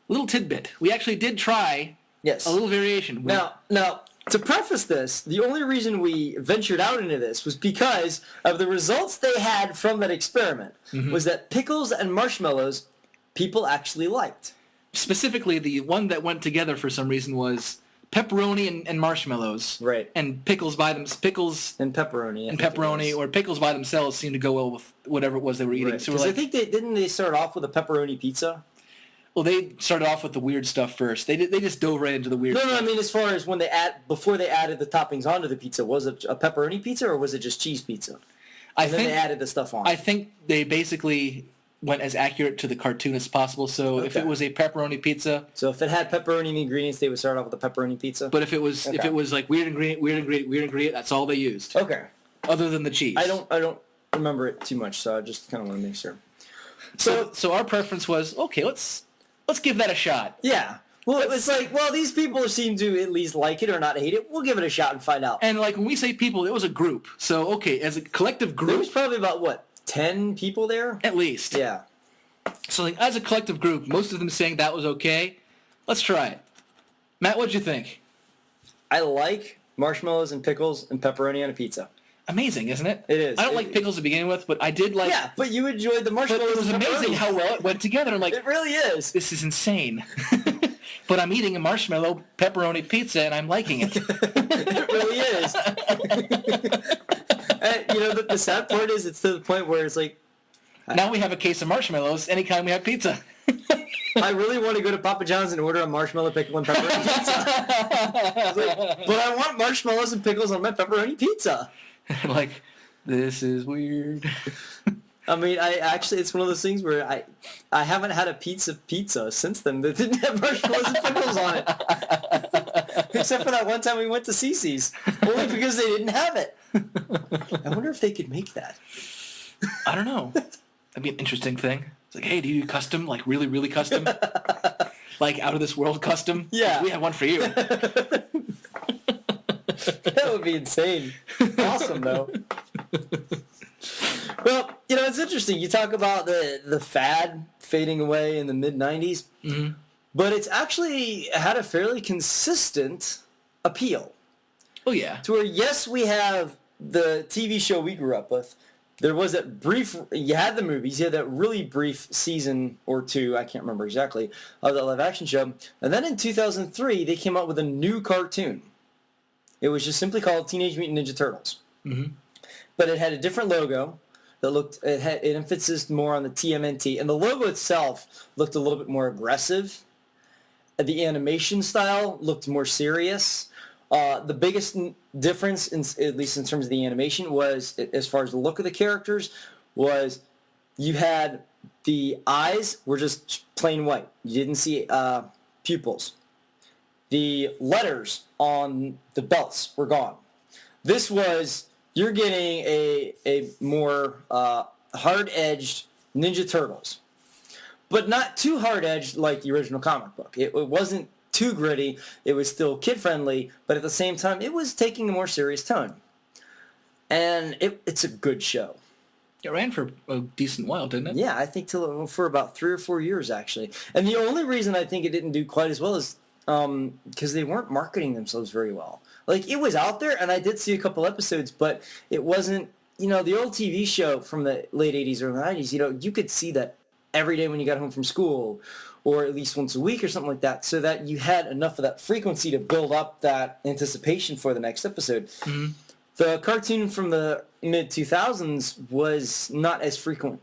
Little tidbit. We actually did try a little variation. Now, to preface this, the only reason we ventured out into this was because of the results they had from that experiment, was that pickles and marshmallows people actually liked. Specifically, the one that went together for some reason was pepperoni and marshmallows. Right. And pickles pickles and pepperoni. And pepperoni, or pickles by themselves seemed to go well with whatever it was they were eating. Right. So I think they start off with a pepperoni pizza? Well, they started off with the weird stuff first. They just dove right into the weird stuff. No, I mean as far as before they added the toppings onto the pizza, was it a pepperoni pizza or was it just cheese pizza? Then they added the stuff on. I think they basically went as accurate to the cartoon as possible. So if it was a pepperoni pizza, so if it had pepperoni in the ingredients, they would start off with a pepperoni pizza. But if it was like weird ingredient, that's all they used. Okay. Other than the cheese. I don't remember it too much, so I just kind of want to make sure. So our preference was, okay, let's give that a shot. Yeah. Well, it's like, well, these people seem to at least like it or not hate it. We'll give it a shot and find out. And like when we say people, it was a group. So okay, as a collective There group, was probably about, what, 10 people there? at least. Yeah. So like as a collective group, most of them saying that was okay. Let's try it. Matt, what'd you think? I like marshmallows and pickles and pepperoni on a pizza. Amazing, isn't it? It is. I don't like pickles to begin with, but I did like. Yeah, but you enjoyed the But marshmallows it was and amazing pepperoni. how well it went together. I'm like, It really is. this is insane. But I'm eating a marshmallow pepperoni pizza and I'm liking it. It really is. And, you know, the sad part is it's to the point where it's like, Now we have a case of marshmallows anytime we have pizza. I really want to go to Papa John's and order a marshmallow, pickle, and pepperoni pizza. It's like, but I want marshmallows and pickles on my pepperoni pizza. Like, this is weird. I mean, it's one of those things where I haven't had a pizza since then that didn't have marshmallows and pickles on it. Except for that one time we went to Cece's. Only because they didn't have it. I wonder if they could make that. I don't know. That'd be an interesting thing. It's like, hey, do you do custom? Like, really, really custom? Like, out of this world custom? Yeah. We have one for you. That would be insane. Awesome, though. Well, you know, it's interesting. You talk about the fad fading away in the mid-'90s, but it's actually had a fairly consistent appeal. Oh, yeah. To where, yes, we have the TV show we grew up with. There was that brief, you had the movies, you had that really brief season or two, I can't remember exactly, of that live-action show. And then in 2003, they came out with a new cartoon. It was just simply called Teenage Mutant Ninja Turtles. Mm-hmm. But it had a different logo that it emphasized more on the TMNT. And the logo itself looked a little bit more aggressive. The animation style looked more serious. The biggest difference, at least in terms of the animation, was, as far as the look of the characters, was you had the eyes were just plain white. You didn't see pupils. The letters on the belts were gone. This was, you're getting a more hard-edged Ninja Turtles. But not too hard-edged like the original comic book. It wasn't too gritty. It was still kid-friendly, but at the same time, it was taking a more serious tone. And it's a good show. It ran for a decent while, didn't it? Yeah, I think for about 3 or 4 years, actually. And the only reason I think it didn't do quite as well is because they weren't marketing themselves very well. Like, it was out there, and I did see a couple episodes, but it wasn't, you know, the old TV show from the late 80s or 90s, you know, you could see that every day when you got home from school, or at least once a week or something like that, so that you had enough of that frequency to build up that anticipation for the next episode. Mm-hmm. The cartoon from the mid-2000s was not as frequent,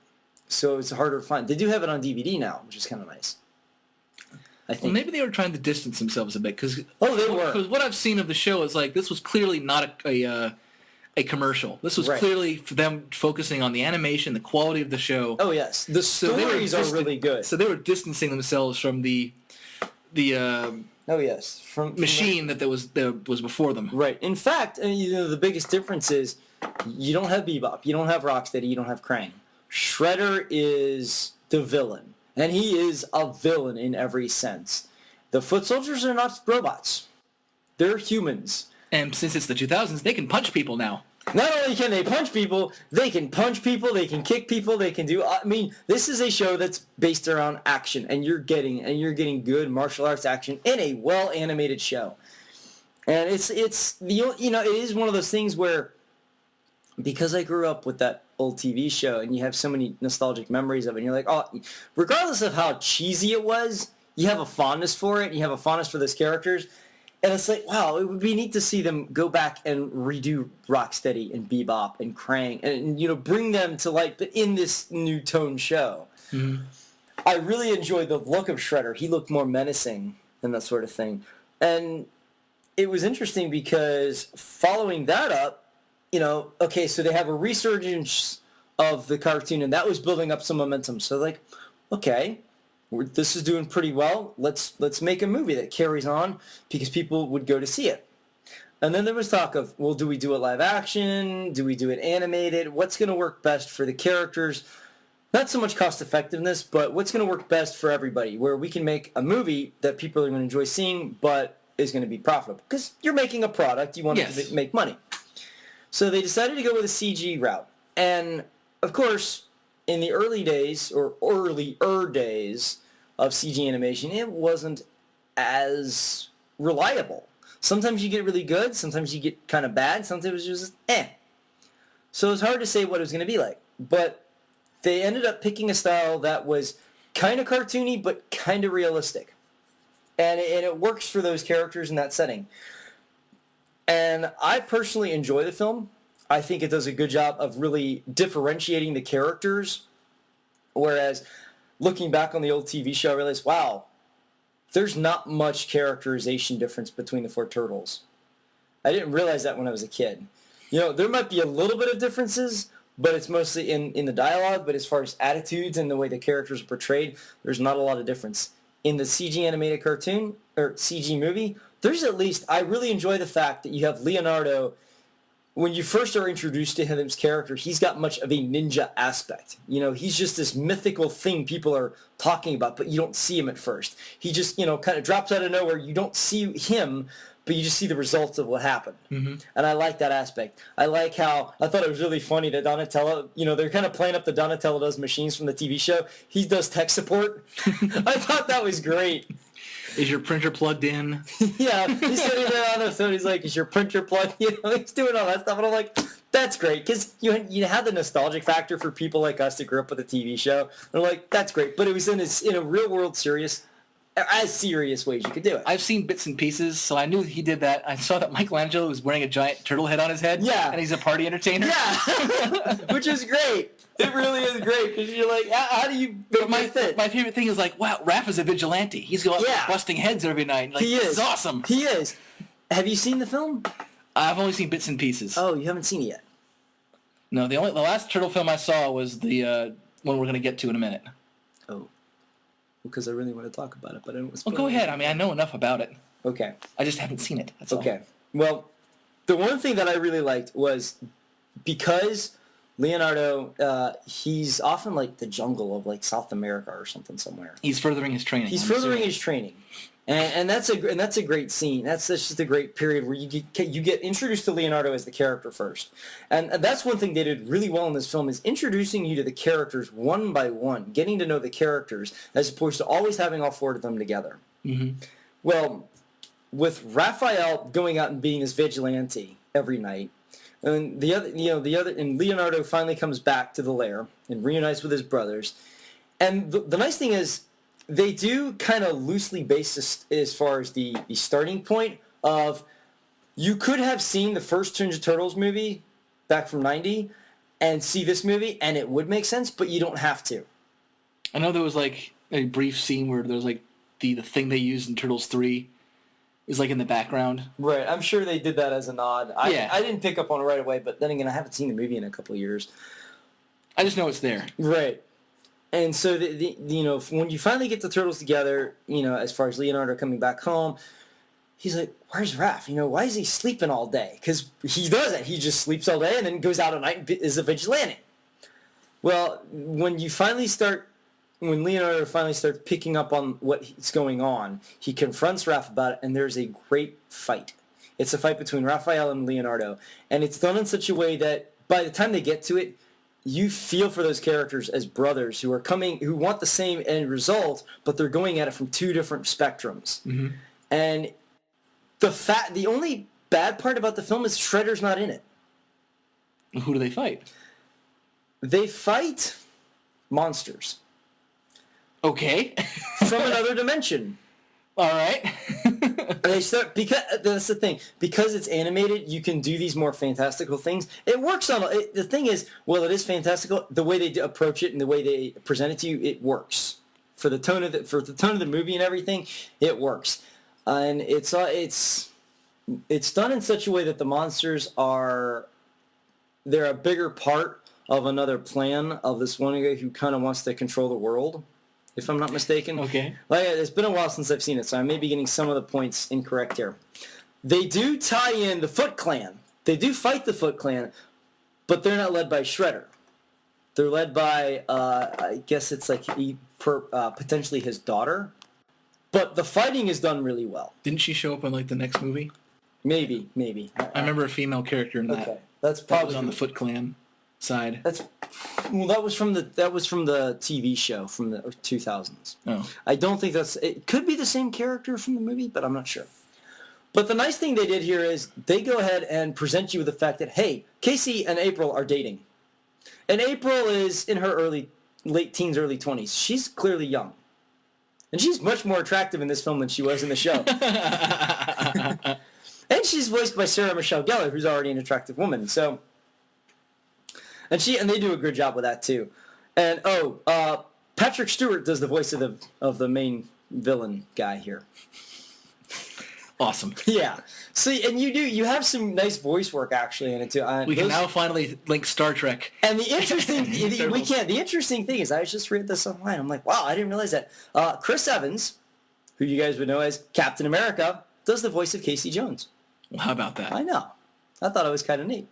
so it's harder to find. They do have it on DVD now, which is kind of nice. I think. Well, maybe they were trying to distance themselves a bit, because they were. Because what I've seen of the show is like this was clearly not a commercial. This was clearly for them focusing on the animation, the quality of the show. Oh yes, the stories are really good. So they were distancing themselves from the oh yes, from machine that was before them. Right. In fact, you know, the biggest difference is you don't have Bebop, you don't have Rocksteady, you don't have Krang. Shredder is the villain, and he is a villain in every sense. The Foot Soldiers are not robots; they're humans. And since it's the 2000s, they can punch people now. Not only can they punch people, they can kick people, they can do... I mean, this is a show that's based around action, and you're getting good martial arts action in a well-animated show. And it is one of those things where, because I grew up with that old TV show, and you have so many nostalgic memories of it, and you're like, oh, regardless of how cheesy it was, you have a fondness for it, and you have a fondness for those characters. And it's like, wow, it would be neat to see them go back and redo Rocksteady and Bebop and Krang and, you know, bring them to light, but in this new tone show. Mm-hmm. I really enjoyed the look of Shredder. He looked more menacing and that sort of thing. And it was interesting because following that up, you know, okay, so they have a resurgence of the cartoon, and that was building up some momentum. So, like, okay, this is doing pretty well. Let's make a movie that carries on because people would go to see it. And then there was talk of, well, do we do it live action? Do we do it animated? What's going to work best for the characters? not so much cost effectiveness, but what's going to work best for everybody, where we can make a movie that people are going to enjoy seeing, but is going to be profitable. Because you're making a product, you want it to make money. So they decided to go with a CG route. And, of course, in the early days, or earlier days of CG animation, it wasn't as reliable. Sometimes you get really good, sometimes you get kind of bad, sometimes it was just So it's hard to say what it was going to be like. But they ended up picking a style that was kind of cartoony, but kind of realistic. And it works for those characters in that setting. And I personally enjoy the film. I think it does a good job of really differentiating the characters. Whereas, looking back on the old TV show, I realized, wow, there's not much characterization difference between the 4 turtles. I didn't realize that when I was a kid. You know, there might be a little bit of differences, but it's mostly in the dialogue. But as far as attitudes and the way the characters are portrayed, there's not a lot of difference. In the CG animated cartoon, or CG movie, there's at least, I really enjoy the fact that you have Leonardo, when you first are introduced to him as character, he's got much of a ninja aspect. You know, he's just this mythical thing people are talking about, but you don't see him at first. He just, you know, kind of drops out of nowhere. You don't see him, but you just see the results of what happened. Mm-hmm. And I like that aspect. I like how, I thought it was really funny that Donatello, you know, they're kind of playing up the Donatello does machines from the TV show. He does tech support. I thought that was great. Is your printer plugged in? Yeah, he's sitting there on the phone. He's like, is your printer plugged? You know, he's doing all that stuff. And I'm like, that's great. Because you have the nostalgic factor for people like us that grew up with a TV show. And I'm like, that's great. But it was in a real world serious ways you could do it. I've seen bits and pieces, so I knew he did that. I saw that Michelangelo was wearing a giant turtle head on his head. Yeah. And he's a party entertainer. Yeah. Which is great. It really is great because you're like, how do you make it? My favorite thing is like, wow, Raph is a vigilante. He's going busting heads every night. Like, he is. This is awesome. He is. Have you seen the film? I've only seen bits and pieces. Oh, you haven't seen it yet? No, the last turtle film I saw was the one we're going to get to in a minute. Oh. Because I really want to talk about it, but I don't want to spoil go ahead. I mean, I know enough about it. Okay. I just haven't seen it. That's okay. Well, the one thing that I really liked was because Leonardo, he's often like the jungle of like South America or something somewhere. He's furthering his training. His training. And that's a great scene. That's just a great period where you get introduced to Leonardo as the character first, and that's one thing they did really well in this film is introducing you to the characters one by one, getting to know the characters as opposed to always having all 4 of them together. Mm-hmm. Well, with Raphael going out and being this vigilante every night, and and Leonardo finally comes back to the lair and reunites with his brothers, and the nice thing is, they do kind of loosely base this as far as the starting point of you could have seen the first Ninja Turtles movie back from 90 and see this movie and it would make sense, but you don't have to. I know there was like a brief scene where there was like the thing they used in Turtles 3 is like in the background. Right, I'm sure they did that as a nod. I didn't pick up on it right away, but then again, I haven't seen the movie in a couple of years. I just know it's there. Right. And so, when you finally get the turtles together, as far as Leonardo coming back home, he's like, where's Raph? Why is he sleeping all day? Because he does it. He just sleeps all day and then goes out at night and is a vigilante. Well, when Leonardo finally starts picking up on what's going on, he confronts Raph about it, and there's a great fight. It's a fight between Raphael and Leonardo. And it's done in such a way that by the time they get to it, you feel for those characters as brothers who want the same end result, but they're going at it from 2 different spectrums. Mm-hmm. And the only bad part about the film is Shredder's not in it. Who do they fight? They fight monsters. Okay. From another dimension. All right. Because that's the thing. Because it's animated, you can do these more fantastical things. It works on it. The thing is, well, it is fantastical. The way they approach it and the way they present it to you, it works. For the tone of the movie and everything, it works. And it's done in such a way that the monsters they're a bigger part of another plan of this one guy who kind of wants to control the world, if I'm not mistaken. Okay. It's been a while since I've seen it, so I may be getting some of the points incorrect here. They do tie in the Foot Clan. They do fight the Foot Clan, but they're not led by Shredder. They're led by, I guess it's like potentially his daughter. But the fighting is done really well. Didn't she show up in like the next movie? Maybe. I remember a female character in that. Okay, that's That probably was on the Foot Clan side. that was from the TV show from the 2000s. Oh. I don't think it could be the same character from the movie, but I'm not sure. But the nice thing they did here is they go ahead and present you with the fact that, hey, Casey and April are dating. And April is in her late teens, early 20s. She's clearly young. And she's much more attractive in this film than she was in the show. And she's voiced by Sarah Michelle Gellar, who's already an attractive woman. So, and they do a good job with that too. And Patrick Stewart does the voice of the main villain guy here. Awesome. Yeah. See, and you have some nice voice work actually in it too. We can now finally link Star Trek. And the interesting The interesting thing is, I just read this online. I'm like, wow, I didn't realize that. Chris Evans, who you guys would know as Captain America, does the voice of Casey Jones. Well, how about that? I know. I thought it was kind of neat.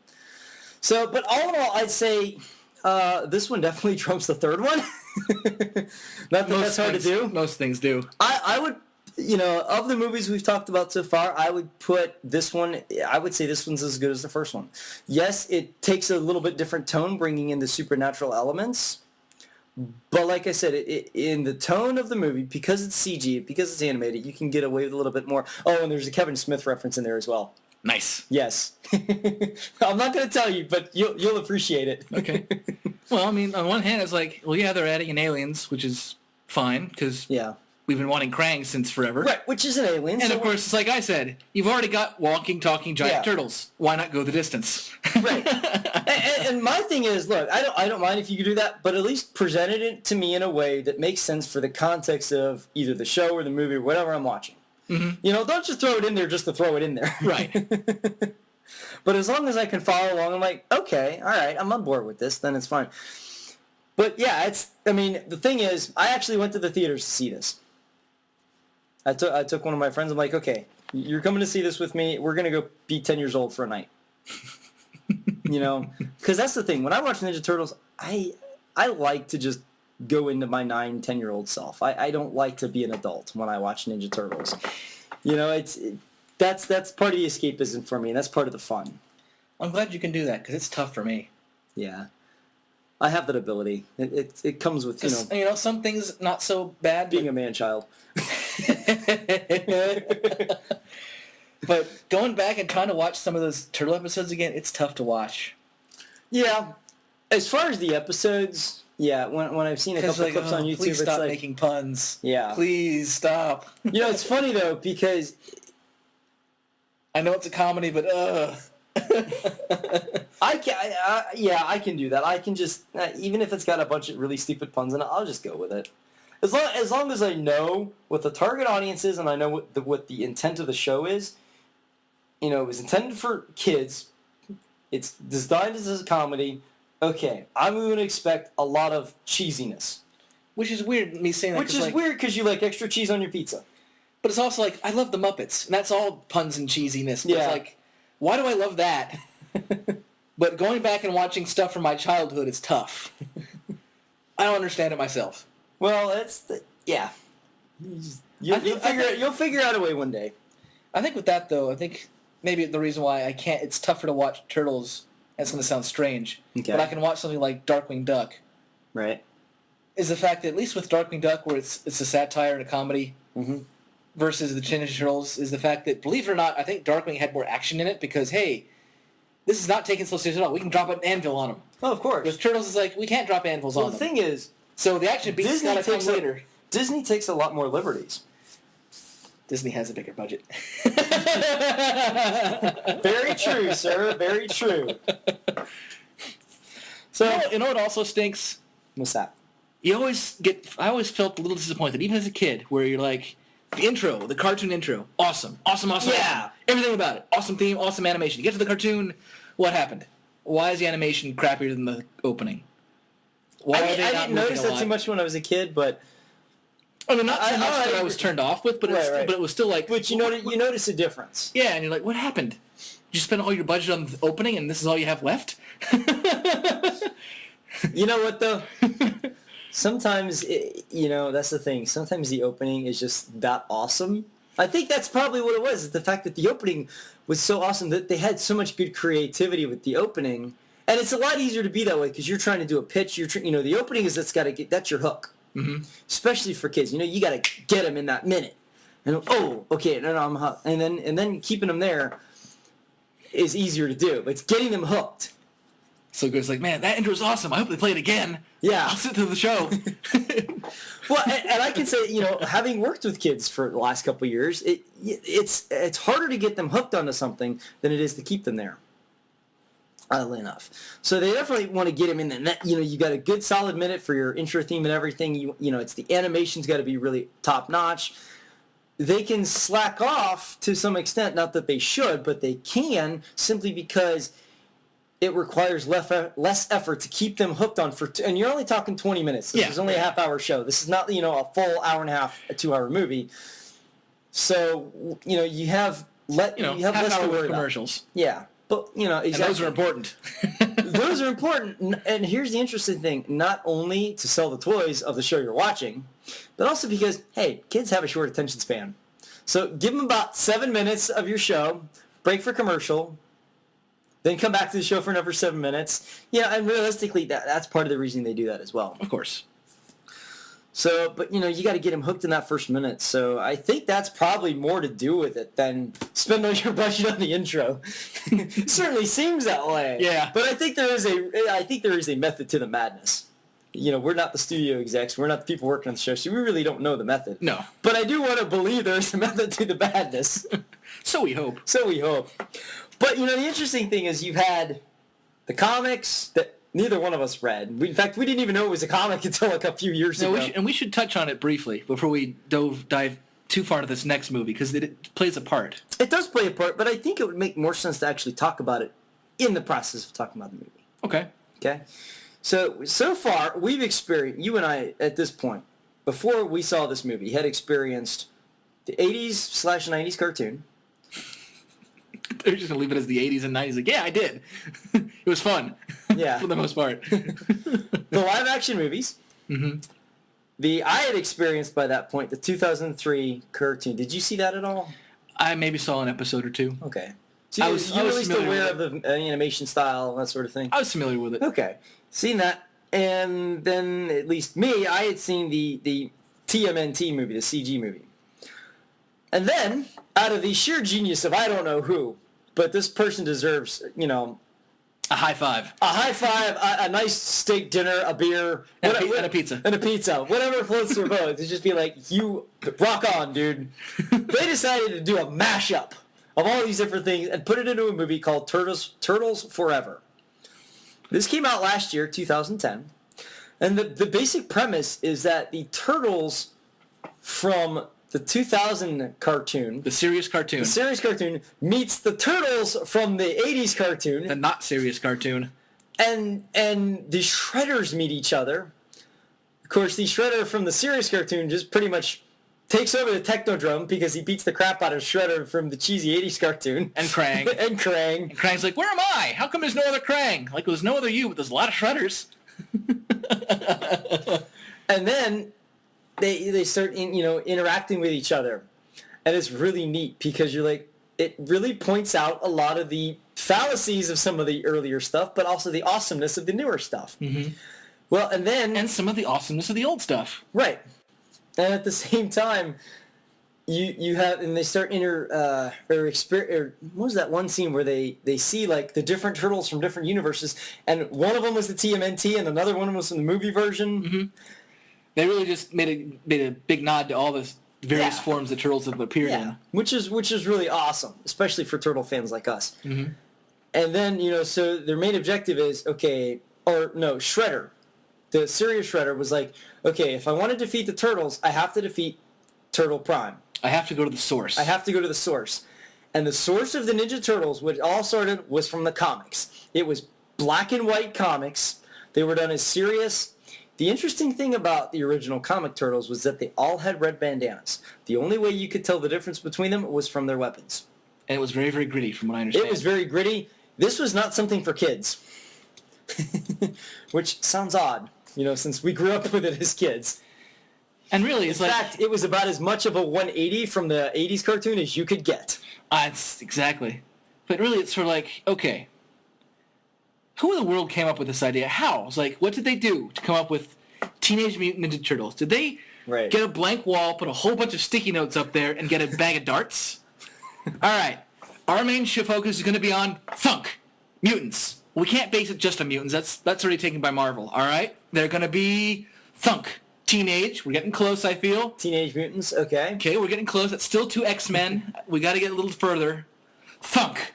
So, but all in all, I'd say this one definitely trumps the third one. Not that that's hard to do. Most things do. I would. Of the movies we've talked about so far, I would put this one, I would say this one's as good as the first one. Yes, it takes a little bit different tone, bringing in the supernatural elements. But like I said, in the tone of the movie, because it's CG, because it's animated, you can get away with a little bit more. Oh, and there's a Kevin Smith reference in there as well. Nice. Yes. I'm not going to tell you, but you'll appreciate it. Okay. Well, I mean, on one hand, it's like, well, yeah, they're adding in aliens, which is fine, because... Yeah. We've been wanting Krang since forever. Right, which is an alien. And of course, it's like I said, you've already got walking, talking giant turtles. Why not go the distance? Right. and my thing is, look, I don't mind if you could do that, but at least presented it to me in a way that makes sense for the context of either the show or the movie or whatever I'm watching. Mm-hmm. Don't just throw it in there just to throw it in there. Right. But as long as I can follow along, I'm like, okay, all right, I'm on board with this, then it's fine. But yeah, the thing is, I actually went to the theaters to see this. I took one of my friends. I'm like, okay, you're coming to see this with me. We're going to go be 10 years old for a night. Because that's the thing. When I watch Ninja Turtles, I like to just go into my 9, 10-year-old self. I don't like to be an adult when I watch Ninja Turtles. That's part of the escapism for me, and that's part of the fun. I'm glad you can do that, because it's tough for me. Yeah. I have that ability. It comes with, some things not so bad. Being a man-child. But going back and trying to watch some of those Turtle episodes again, it's tough to watch. Yeah. As far as the episodes, yeah, when I've seen a couple clips on YouTube, please stop making puns. Yeah. Please stop. It's funny, though, because... I know it's a comedy, but I can do that. I can just, even if it's got a bunch of really stupid puns in it, I'll just go with it. As long as I know what the target audience is and I know what the intent of the show is. It was intended for kids. It's designed as a comedy. Okay, I'm going to expect a lot of cheesiness. Which is weird, me saying that. Which is weird because you like extra cheese on your pizza. But it's also like, I love the Muppets, and that's all puns and cheesiness. But it's like, why do I love that? But going back and watching stuff from my childhood is tough. I don't understand it myself. Well, you'll figure out a way one day. I think with that, though, maybe the reason why it's tougher to watch Turtles, and it's going to sound strange, but I can watch something like Darkwing Duck. Right. Is the fact that at least with Darkwing Duck, where it's a satire and a comedy, versus the Ninja Turtles, is the fact that, believe it or not, I think Darkwing had more action in it because, hey, this is not taken so seriously at all. We can drop an anvil on them. Oh, of course. With Turtles, it's like, we can't drop anvils on them. The thing is... So the action beats gotta come later. Disney takes a lot more liberties. Disney has a bigger budget. Very true, sir. Very true. So, you know what also stinks? What's that? I always felt a little disappointed, even as a kid, where you're like, the cartoon intro, awesome. Yeah. Awesome. Everything about it. Awesome theme, awesome animation. You get to the cartoon, what happened? Why is the animation crappier than the opening? I didn't notice that too much when I was a kid, but... I mean, not so much that I was turned off with, but it was still like... But you notice a difference. Yeah, and you're like, what happened? Did you spend all your budget on the opening and this is all you have left? You know what, though? Sometimes, that's the thing. Sometimes the opening is just that awesome. I think that's probably what it was, is the fact that the opening was so awesome that they had so much good creativity with the opening. And it's a lot easier to be that way because you're trying to do a pitch. The opening is that's your hook. Mm-hmm. Especially for kids. You got to get them in that minute. And, okay, no, I'm hooked. And then keeping them there is easier to do. But it's getting them hooked. So it's like, man, that intro is awesome. I hope they play it again. Yeah. I'll sit through the show. Well, and I can say, having worked with kids for the last couple of years, it's harder to get them hooked onto something than it is to keep them there. Oddly enough. So they definitely want to get them in there. You got a good solid minute for your intro theme and everything. It's the animation's got to be really top notch. They can slack off to some extent, not that they should, but they can, simply because it requires less effort to keep them hooked on and you're only talking 20 minutes. This is only a half-hour show. This is not, a full hour and a half, a 2-hour movie. So, you have less to worry about. Commercials. Yeah. But, exactly. And those are important. Those are important. And here's the interesting thing. Not only to sell the toys of the show you're watching, but also because, hey, kids have a short attention span. So give them about 7 minutes of your show, break for commercial, then come back to the show for another 7 minutes. And realistically, that's part of the reason they do that as well. Of course. So, but, you got to get them hooked in that first minute. So I think that's probably more to do with it than spend all your budget on the intro. It certainly seems that way. Yeah. But I think there is a method to the madness. We're not the studio execs. We're not the people working on the show, so we really don't know the method. No. But I do want to believe there's a method to the madness. So we hope. But, the interesting thing is you've had the comics that neither one of us read. In fact, we didn't even know it was a comic until a few years ago. We should touch on it briefly before we dive too far into this next movie, because it plays a part. It does play a part, but I think it would make more sense to actually talk about it in the process of talking about the movie. Okay? So far, we've experienced, you and I, at this point, before we saw this movie, had experienced the 80s/90s cartoon. They're just going to leave it as the 80s and 90s. Like, yeah, I did. It was fun. Yeah. For the most part. The live-action movies. Mm-hmm. I had experienced, by that point, the 2003 cartoon. Did you see that at all? I maybe saw an episode or two. Okay. So you were at least aware of the animation style and that sort of thing? I was familiar with it. Okay. Seen that. And then, at least me, I had seen the TMNT movie, the CG movie. And then, out of the sheer genius of I don't know who, but this person deserves, a high five. A high five, a nice steak dinner, a beer. And a pizza. And a pizza. Whatever floats their boat. To just be like, you rock on, dude. They decided to do a mashup of all these different things and put it into a movie called Turtles Forever. This came out last year, 2010. And the basic premise is that the Turtles from the 2000 cartoon. The serious cartoon. The serious cartoon meets the Turtles from the 80s cartoon. The not serious cartoon. And the Shredders meet each other. Of course, the Shredder from the serious cartoon just pretty much takes over the Technodrome because he beats the crap out of Shredder from the cheesy 80s cartoon. And Krang. And Krang. And Krang's like, where am I? How come there's no other Krang? Like, there's no other you, but there's a lot of Shredders. And then they start interacting with each other, and it's really neat because you're like, it really points out a lot of the fallacies of some of the earlier stuff, but also the awesomeness of the newer stuff. Mm-hmm. Well, and some of the awesomeness of the old stuff. Right, and at the same time, you have, and they start what was that one scene where they see like the different turtles from different universes, and one of them was the TMNT, and another one was from the movie version. Mm-hmm. They really just made a big nod to all the various forms the turtles have appeared in, which is really awesome, especially for turtle fans like us. Mm-hmm. And then so their main objective is Shredder, the serious Shredder was like, okay, if I want to defeat the turtles, I have to defeat Turtle Prime. I have to go to the source. And the source of the Ninja Turtles, what it all started, was from the comics. It was black and white comics. They were done as serious. The interesting thing about the original comic Turtles was that they all had red bandanas. The only way you could tell the difference between them was from their weapons. And it was very, very gritty, from what I understand. It was very gritty. This was not something for kids. Which sounds odd, since we grew up with it as kids. And really, it's In fact, it was about as much of a 180 from the 80s cartoon as you could get. It's exactly. But really, it's sort of like, okay, who in the world came up with this idea? How? It's like, what did they do to come up with Teenage Mutant Ninja Turtles? Did they get a blank wall, put a whole bunch of sticky notes up there, and get a bag of darts? All right, our main focus is going to be on Thunk, mutants. We can't base it just on mutants. That's already taken by Marvel. All right, they're going to be Thunk, teenage. We're getting close, I feel. Teenage Mutants, okay. Okay, we're getting close. That's still 2 X-Men. We got to get a little further. Thunk,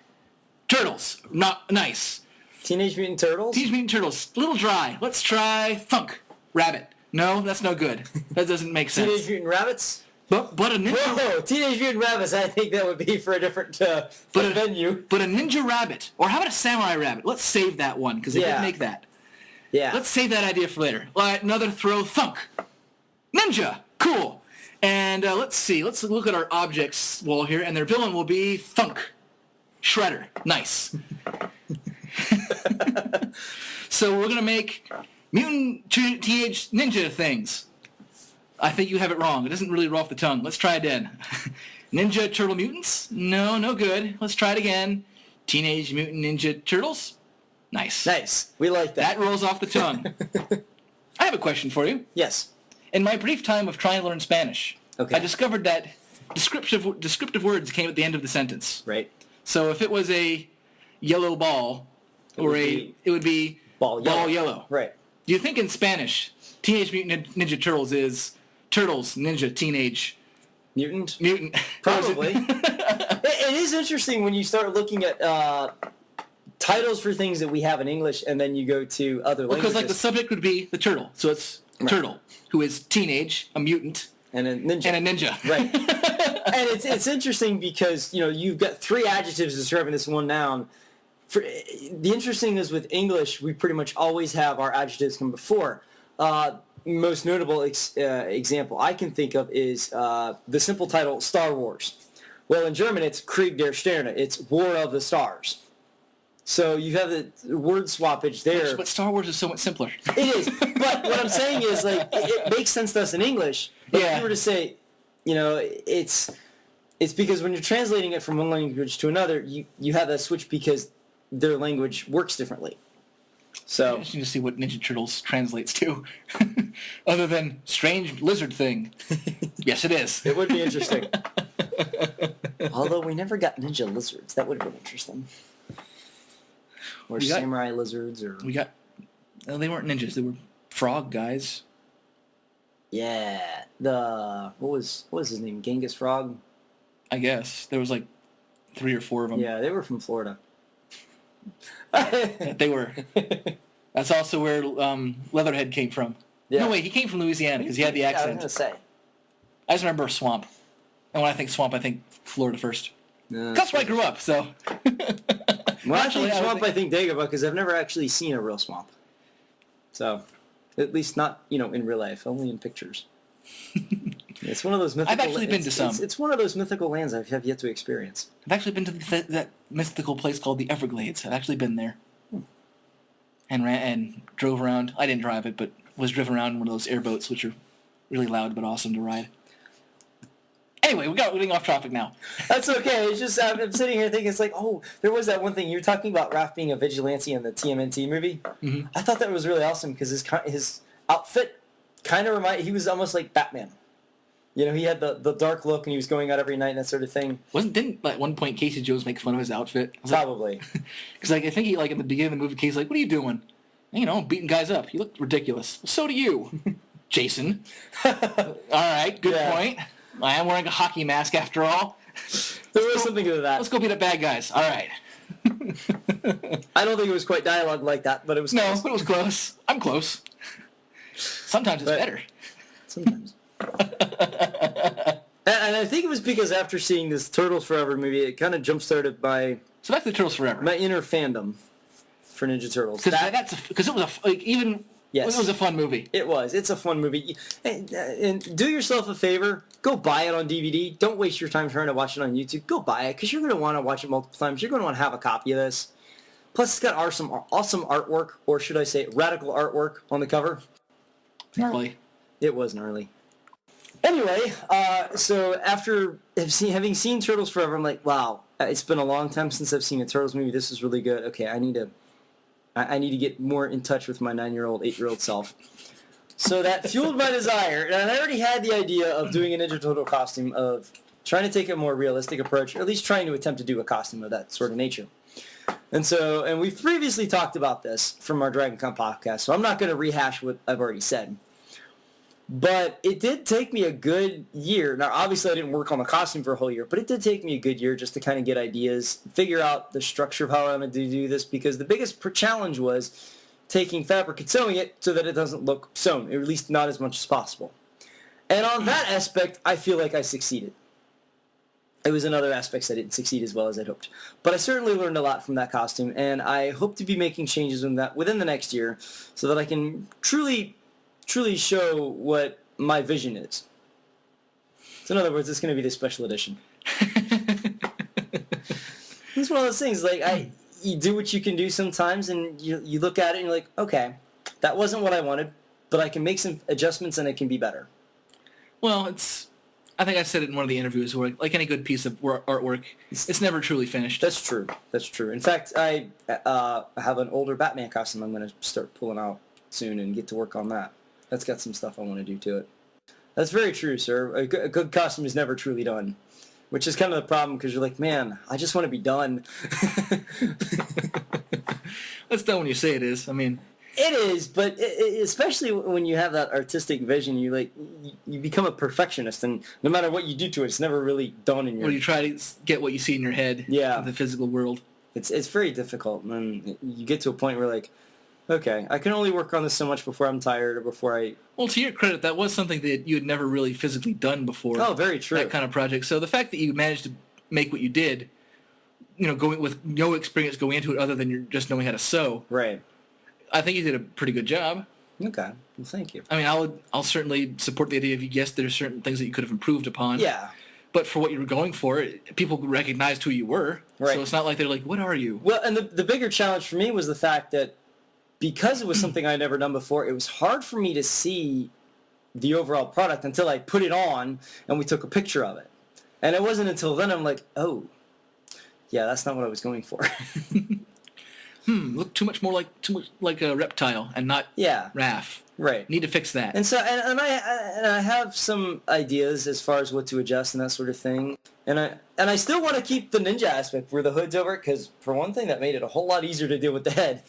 Turtles, not nice. Teenage Mutant Turtles? Teenage Mutant Turtles, a little dry. Let's try Thunk, Rabbit. No, that's no good. That doesn't make sense. Teenage Mutant Rabbits? But a ninja. Whoa, Teenage Mutant Rabbits, I think that would be for a different venue. But a ninja rabbit. Or how about a samurai rabbit? Let's save that one, because they didn't make that. Yeah. Let's save that idea for later. All right, another throw, Thunk. Ninja, cool. And let's see, let's look at our objects wall here, and their villain will be Thunk. Shredder, nice. So we're going to make mutant teenage ninja things. I think you have it wrong. It doesn't really roll off the tongue. Let's try it again. Ninja Turtle Mutants? No good. Let's try it again. Teenage Mutant Ninja Turtles? Nice. Nice. We like that. That rolls off the tongue. I have a question for you. Yes. In my brief time of trying to learn Spanish, I discovered that descriptive words came at the end of the sentence. Right. So if it was a yellow ball, it would be ball yellow. Right. Do you think in Spanish, Teenage Mutant Ninja Turtles is Turtles, Ninja, Teenage... Mutant? Probably. It is interesting when you start looking at titles for things that we have in English, and then you go to other languages. Because the subject would be the turtle. So it's turtle, who is teenage, a mutant, and a ninja. Right. And it's interesting because, you've got 3 adjectives describing this one noun. The interesting is with English, we pretty much always have our adjectives come before. Most notable example I can think of is the simple title Star Wars. Well, in German, it's Krieg der Sterne. It's War of the Stars. So you have the word swappage there. But Star Wars is so much simpler. It is. But what I'm saying is, it makes sense to us in English. But if you were to say, it's because when you're translating it from one language to another, you have that switch because their language works differently. So I just need to see what Ninja Turtles translates to, other than strange lizard thing. Yes, it is. It would be interesting. Although we never got ninja lizards. That would have been interesting. Or samurai lizards, or... No, they weren't ninjas. They were frog guys. Yeah. What was his name? Genghis Frog? I guess. There was 3 or 4 of them. Yeah, they were from Florida. They were. That's also where Leatherhead came from. Yeah. No, wait, he came from Louisiana because he had the accent. I was going to say. I just remember swamp. And when I think swamp, I think Florida first. That's where I grew up, so... When I think swamp, I think Dagobah, because I've never actually seen a real swamp. So, at least not, in real life, only in pictures. It's one of those mythical... I've actually been to some. It's one of those mythical lands I have yet to experience. I've actually been to that mythical place called the Everglades. I've actually been there. And drove around. I didn't drive it, but was driven around in one of those airboats, which are really loud but awesome to ride. Anyway, we're getting off topic now. That's okay. It's just I'm sitting here thinking, there was that one thing. You were talking about Raph being a vigilante in the TMNT movie. Mm-hmm. I thought that was really awesome because his outfit kind of he was almost like Batman. He had the dark look and he was going out every night and that sort of thing. Didn't at one point Casey Jones make fun of his outfit? Probably. Because I think he at the beginning of the movie, Casey's like, "What are you doing?" I'm beating guys up. You look ridiculous. Well, so do you, Jason. All right, good point. I am wearing a hockey mask after all. There was something to that. Let's go beat up bad guys. All right. I don't think it was quite dialogue like that, but it was close. No, but it was close. I'm close. Sometimes it's better. Sometimes. And I think it was because after seeing this Turtles Forever movie, it kind of jump-started So back to Turtles Forever. my inner fandom for Ninja Turtles. Because it was it was a fun movie. It was. It's a fun movie. And do yourself a favor. Go buy it on DVD. Don't waste your time trying to watch it on YouTube. Go buy it because you're going to want to watch it multiple times. You're going to want to have a copy of this. Plus, it's got awesome artwork, or should I say radical artwork on the cover. Gnarly. It was gnarly. Anyway, so after having seen Turtles Forever, I'm like, wow, it's been a long time since I've seen a Turtles movie. This is really good. Okay, I need to get more in touch with my 9-year-old, 8-year-old self. So that fueled my desire, and I already had the idea of doing a Ninja Turtle costume, of trying to take a more realistic approach, or at least trying to attempt to do a costume of that sort of nature. And we've previously talked about this from our Dragon Con podcast, so I'm not going to rehash what I've already said. But it did take me a good year. Now, obviously, I didn't work on the costume for a whole year, but it did take me a good year just to kind of get ideas, figure out the structure of how I'm going to do this, because the biggest challenge was taking fabric and sewing it so that it doesn't look sewn, or at least not as much as possible. And on that aspect, I feel like I succeeded. It was in other aspects I didn't succeed as well as I'd hoped. But I certainly learned a lot from that costume, and I hope to be making changes in that within the next year so that I can truly show what my vision is. So in other words, it's going to be the special edition. It's one of those things, like, you do what you can do sometimes, and you look at it and you're like, okay, that wasn't what I wanted, but I can make some adjustments and it can be better. Well, I think I said it in one of the interviews, where like any good piece of artwork, it's never truly finished. That's true. In fact, I have an older Batman costume I'm going to start pulling out soon and get to work on that. That's got some stuff I want to do to it. That's very true, sir. A good costume is never truly done, which is kind of the problem, because you're like, man, I just want to be done. That's done when you say it is. I mean, it is, but especially when you have that artistic vision, you become a perfectionist, and no matter what you do to it, it's never really done in your... When you try to get what you see in your head, of the physical world. It's very difficult, and you get to a point where, like, okay, I can only work on this so much before I'm tired, or before I... Well, to your credit, that was something that you had never really physically done before. Oh, very true. That kind of project. So the fact that you managed to make what you did, going with no experience going into it other than you're just knowing how to sew. Right. I think you did a pretty good job. Okay. Well, thank you. I mean, I'll certainly support the idea of, yes, there's certain things that you could have improved upon. Yeah. But for what you were going for, people recognized who you were. Right. So it's not like they're like, what are you? Well, and the bigger challenge for me was the fact that because it was something I'd never done before, it was hard for me to see the overall product until I put it on and we took a picture of it. And it wasn't until then I'm like, oh, yeah, that's not what I was going for. Look too much like a reptile and not Raph. Right. Need to fix that. And so, and I have some ideas as far as what to adjust and that sort of thing. And I still want to keep the ninja aspect where the hood's over it, because for one thing, that made it a whole lot easier to deal with the head.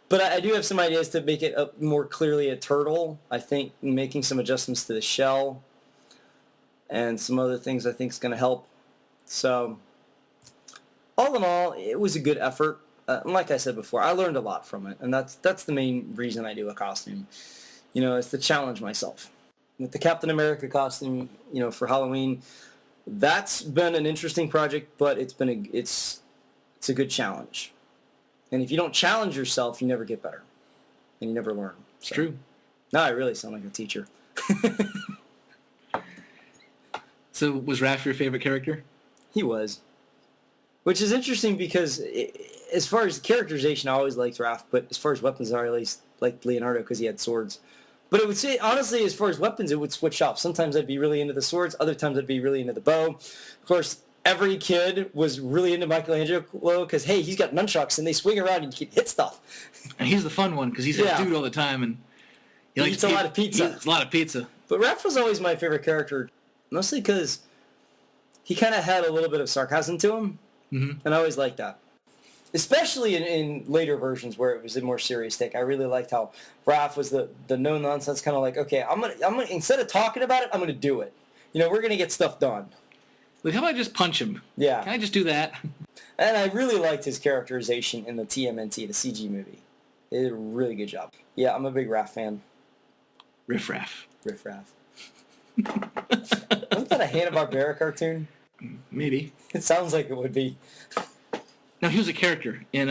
But I do have some ideas to make it more clearly a turtle. I think making some adjustments to the shell and some other things I think is going to help. So all in all, it was a good effort. And like I said before, I learned a lot from it, and that's the main reason I do a costume. It's to challenge myself. With the Captain America costume, for Halloween, that's been an interesting project, but it's a good challenge. And if you don't challenge yourself, you never get better, and you never learn. It's true. Now I really sound like a teacher. So was Raph your favorite character? He was. Which is interesting because as far as characterization, I always liked Raph, but as far as weapons, I always liked Leonardo because he had swords. But it would say, honestly, as far as weapons, it would switch off. Sometimes I'd be really into the swords. Other times I'd be really into the bow. Of course, every kid was really into Michelangelo because, hey, he's got nunchucks and they swing around and you can hit stuff. And he's the fun one because he's a dude all the time and he eats a lot of pizza. He eats a lot of pizza. But Raph was always my favorite character, mostly because he kind of had a little bit of sarcasm to him. Mm-hmm. And I always liked that. Especially in later versions where it was a more serious take. I really liked how Raph was the no-nonsense kind of like, okay, I'm gonna instead of talking about it, I'm going to do it. We're going to get stuff done. Like, how about I just punch him? Yeah. Can I just do that? And I really liked his characterization in the TMNT, the CG movie. They did a really good job. Yeah, I'm a big Raph fan. Riff Raff. Riff Raff. Wasn't that a Hanna-Barbera cartoon? Maybe. It sounds like it would be. No, he was a character in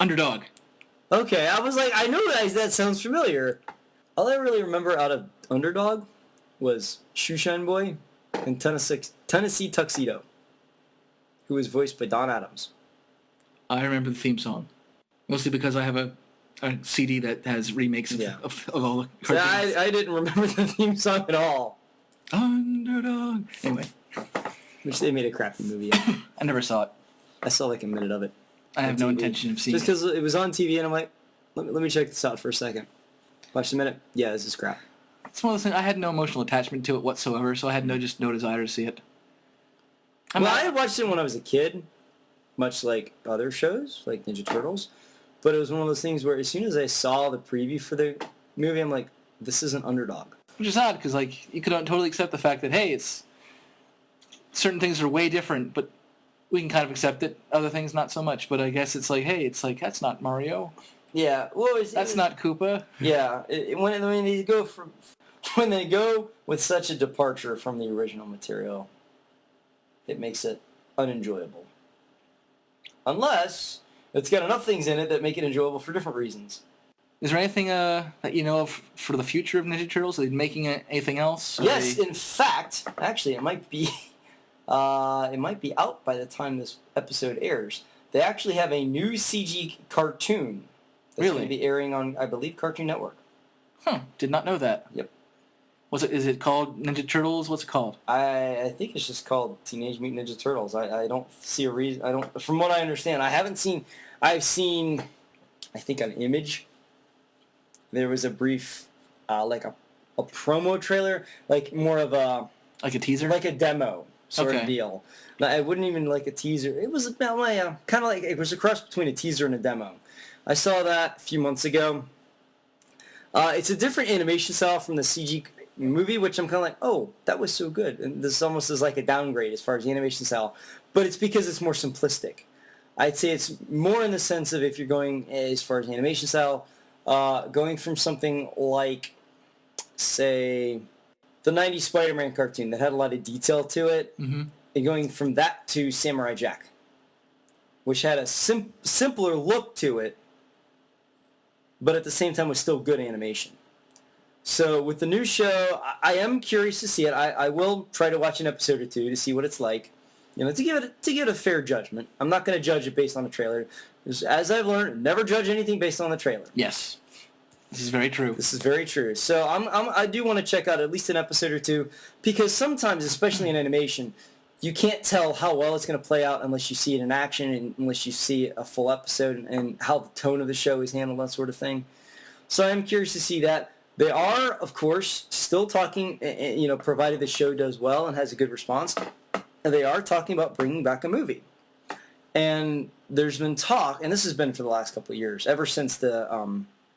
Underdog. Okay, I was like, I know that sounds familiar. All I really remember out of Underdog was Shoeshine Boy and Tennessee Tuxedo, who was voiced by Don Adams. I remember the theme song. Mostly because I have a CD that has remakes of all the So cartoons. I didn't remember the theme song at all. Underdog. Anyway, Which they made a crappy movie of. I never saw it. I saw like a minute of it. I have on no TV. intention of seeing Just it. because it was on TV and I'm like, let me check this out for a second. Watched a minute. Yeah, this is crap. It's one of those things, I had no emotional attachment to it whatsoever, so I had no desire to see it. I had watched it when I was a kid, much like other shows, like Ninja Turtles. But it was one of those things where as soon as I saw the preview for the movie, I'm like, this is an Underdog. Which is odd, because like, you could totally accept the fact that, hey, it's certain things are way different, but we can kind of accept it. Other things, not so much. But I guess it's like, hey, it's like, that's not Mario. Yeah, well, That's not Koopa. Yeah, when they go with such a departure from the original material, it makes it unenjoyable. Unless it's got enough things in it that make it enjoyable for different reasons. Is there anything that you know of for the future of Ninja Turtles? Are they making anything else? Yes, in fact, actually, it might be out by the time this episode airs. They actually have a new CG cartoon that's going to be airing on, I believe, Cartoon Network. Huh, did not know that. Yep. Is it called Ninja Turtles? What's it called? I think it's just called Teenage Mutant Ninja Turtles. I don't see a reason. From what I understand, I've seen, I think an image. There was a brief, like a promo trailer, like more of a... Like a teaser? Like a demo sort of deal. I wouldn't even like a teaser. It was about kind of like, it was a cross between a teaser and a demo. I saw that a few months ago. It's a different animation style from the CG movie, which I'm kind of like, oh, that was so good. And this almost is like a downgrade as far as the animation style. But it's because it's more simplistic. I'd say it's more in the sense of if you're going as far as animation style, going from something like, say, the 90s Spider-Man cartoon that had a lot of detail to it, and going from that to Samurai Jack, which had a simpler look to it, but at the same time was still good animation. So with the new show, I am curious to see it. I will try to watch an episode or two to see what it's like, to give it a fair judgment. I'm not going to judge it based on the trailer. As I've learned, never judge anything based on the trailer. Yes. This is very true. This is very true. So I do want to check out at least an episode or two, because sometimes, especially in animation, you can't tell how well it's going to play out unless you see it in action and unless you see a full episode and how the tone of the show is handled, that sort of thing. So I'm curious to see that. They are, of course, still talking, provided the show does well and has a good response, they are talking about bringing back a movie. And there's been talk, and this has been for the last couple of years, ever since the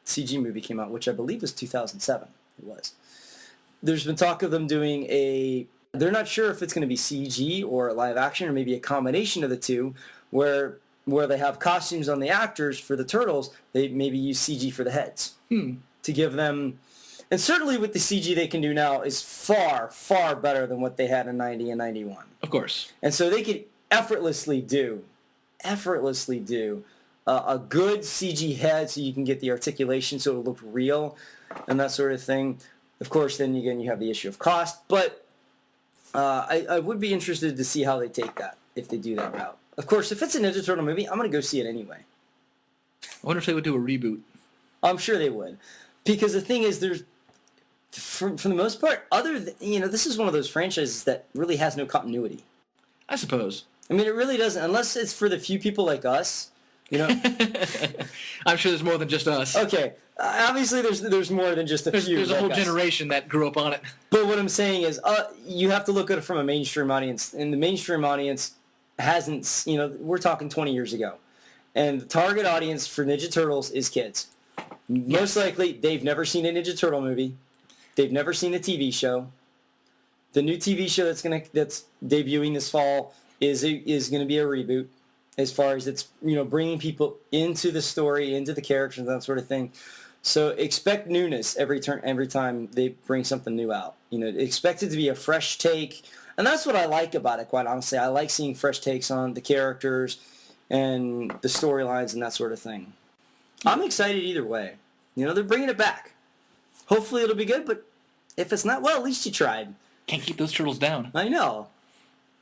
CG movie came out, which I believe was 2007. It was. There's been talk of them doing they're not sure if it's going to be CG or live action or maybe a combination of the two, where they have costumes on the actors for the turtles, they maybe use CG for the heads to give them. And certainly with the CG they can do now is far, far better than what they had in 90 and 91. Of course. And so they could effortlessly do a good CG head so you can get the articulation so it'll look real and that sort of thing. Of course, then again, you have the issue of cost. But I would be interested to see how they take that, if they do that route. Of course, if it's a Ninja Turtle movie, I'm going to go see it anyway. I wonder if they would do a reboot. I'm sure they would. Because the thing is, there's, for the most part, this is one of those franchises that really has no continuity. I suppose. I mean, it really doesn't, unless it's for the few people like us, I'm sure there's more than just us. Okay, obviously there's more than just a few. There's a like whole us. generation that grew up on it. But what I'm saying is, you have to look at it from a mainstream audience, and the mainstream audience hasn't, we're talking 20 years ago, and the target audience for Ninja Turtles is kids. Most likely, they've never seen a Ninja Turtle movie. They've never seen a TV show. The new TV show that's debuting this fall is going to be a reboot, as far as it's bringing people into the story, into the characters, and that sort of thing. So expect newness every time they bring something new out. Expect it to be a fresh take, and that's what I like about it. Quite honestly, I like seeing fresh takes on the characters and the storylines and that sort of thing. I'm excited either way. They're bringing it back. Hopefully it'll be good, but if it's not, well, at least you tried. Can't keep those turtles down. I know.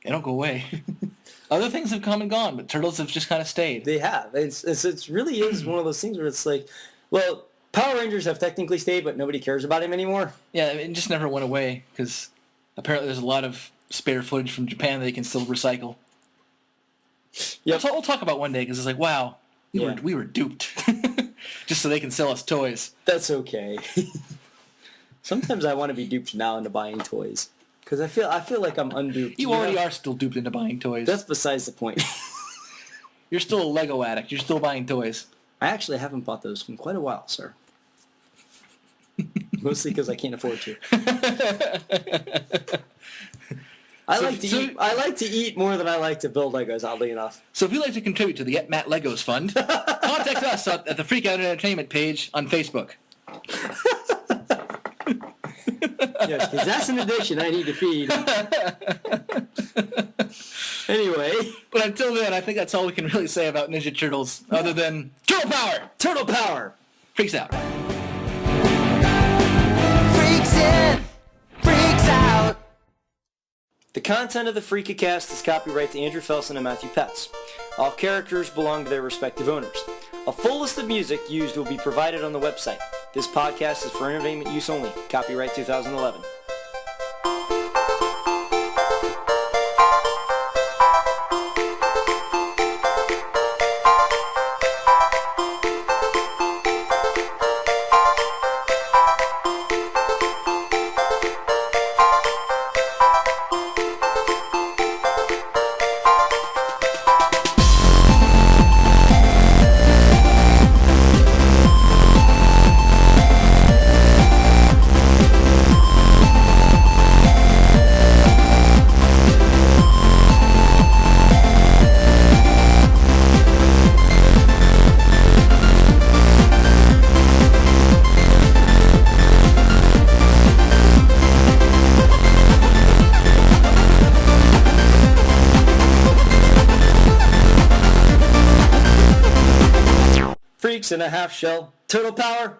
They don't go away. Other things have come and gone, but turtles have just kind of stayed. They have. It's really is one of those things where it's like, well, Power Rangers have technically stayed, but nobody cares about him anymore. Yeah, it just never went away because apparently there's a lot of spare footage from Japan that they can still recycle. Yeah, We'll talk about one day because it's like, wow, we were duped, just so they can sell us toys. That's okay. Sometimes I want to be duped now into buying toys because I feel like I'm unduped. You already are still duped into buying toys. That's besides the point. You're still a Lego addict. You're still buying toys. I actually haven't bought those in quite a while, sir. Mostly because I can't afford to. I like to eat more than I like to build Legos, oddly enough. So if you'd like to contribute to the Get Matt Legos Fund, contact us at the Freak Out Entertainment page on Facebook. Yes, because that's an addiction I need to feed. Anyway. But until then, I think that's all we can really say about Ninja Turtles, other than Turtle Power! Turtle Power! Freaks out. Freaks in, freaks out. The content of the Freakacast is copyright to Andrew Felson and Matthew Puetz. All characters belong to their respective owners. A full list of music used will be provided on the website. This podcast is for entertainment use only. Copyright 2011. Freaks in a half shell. Turtle Power.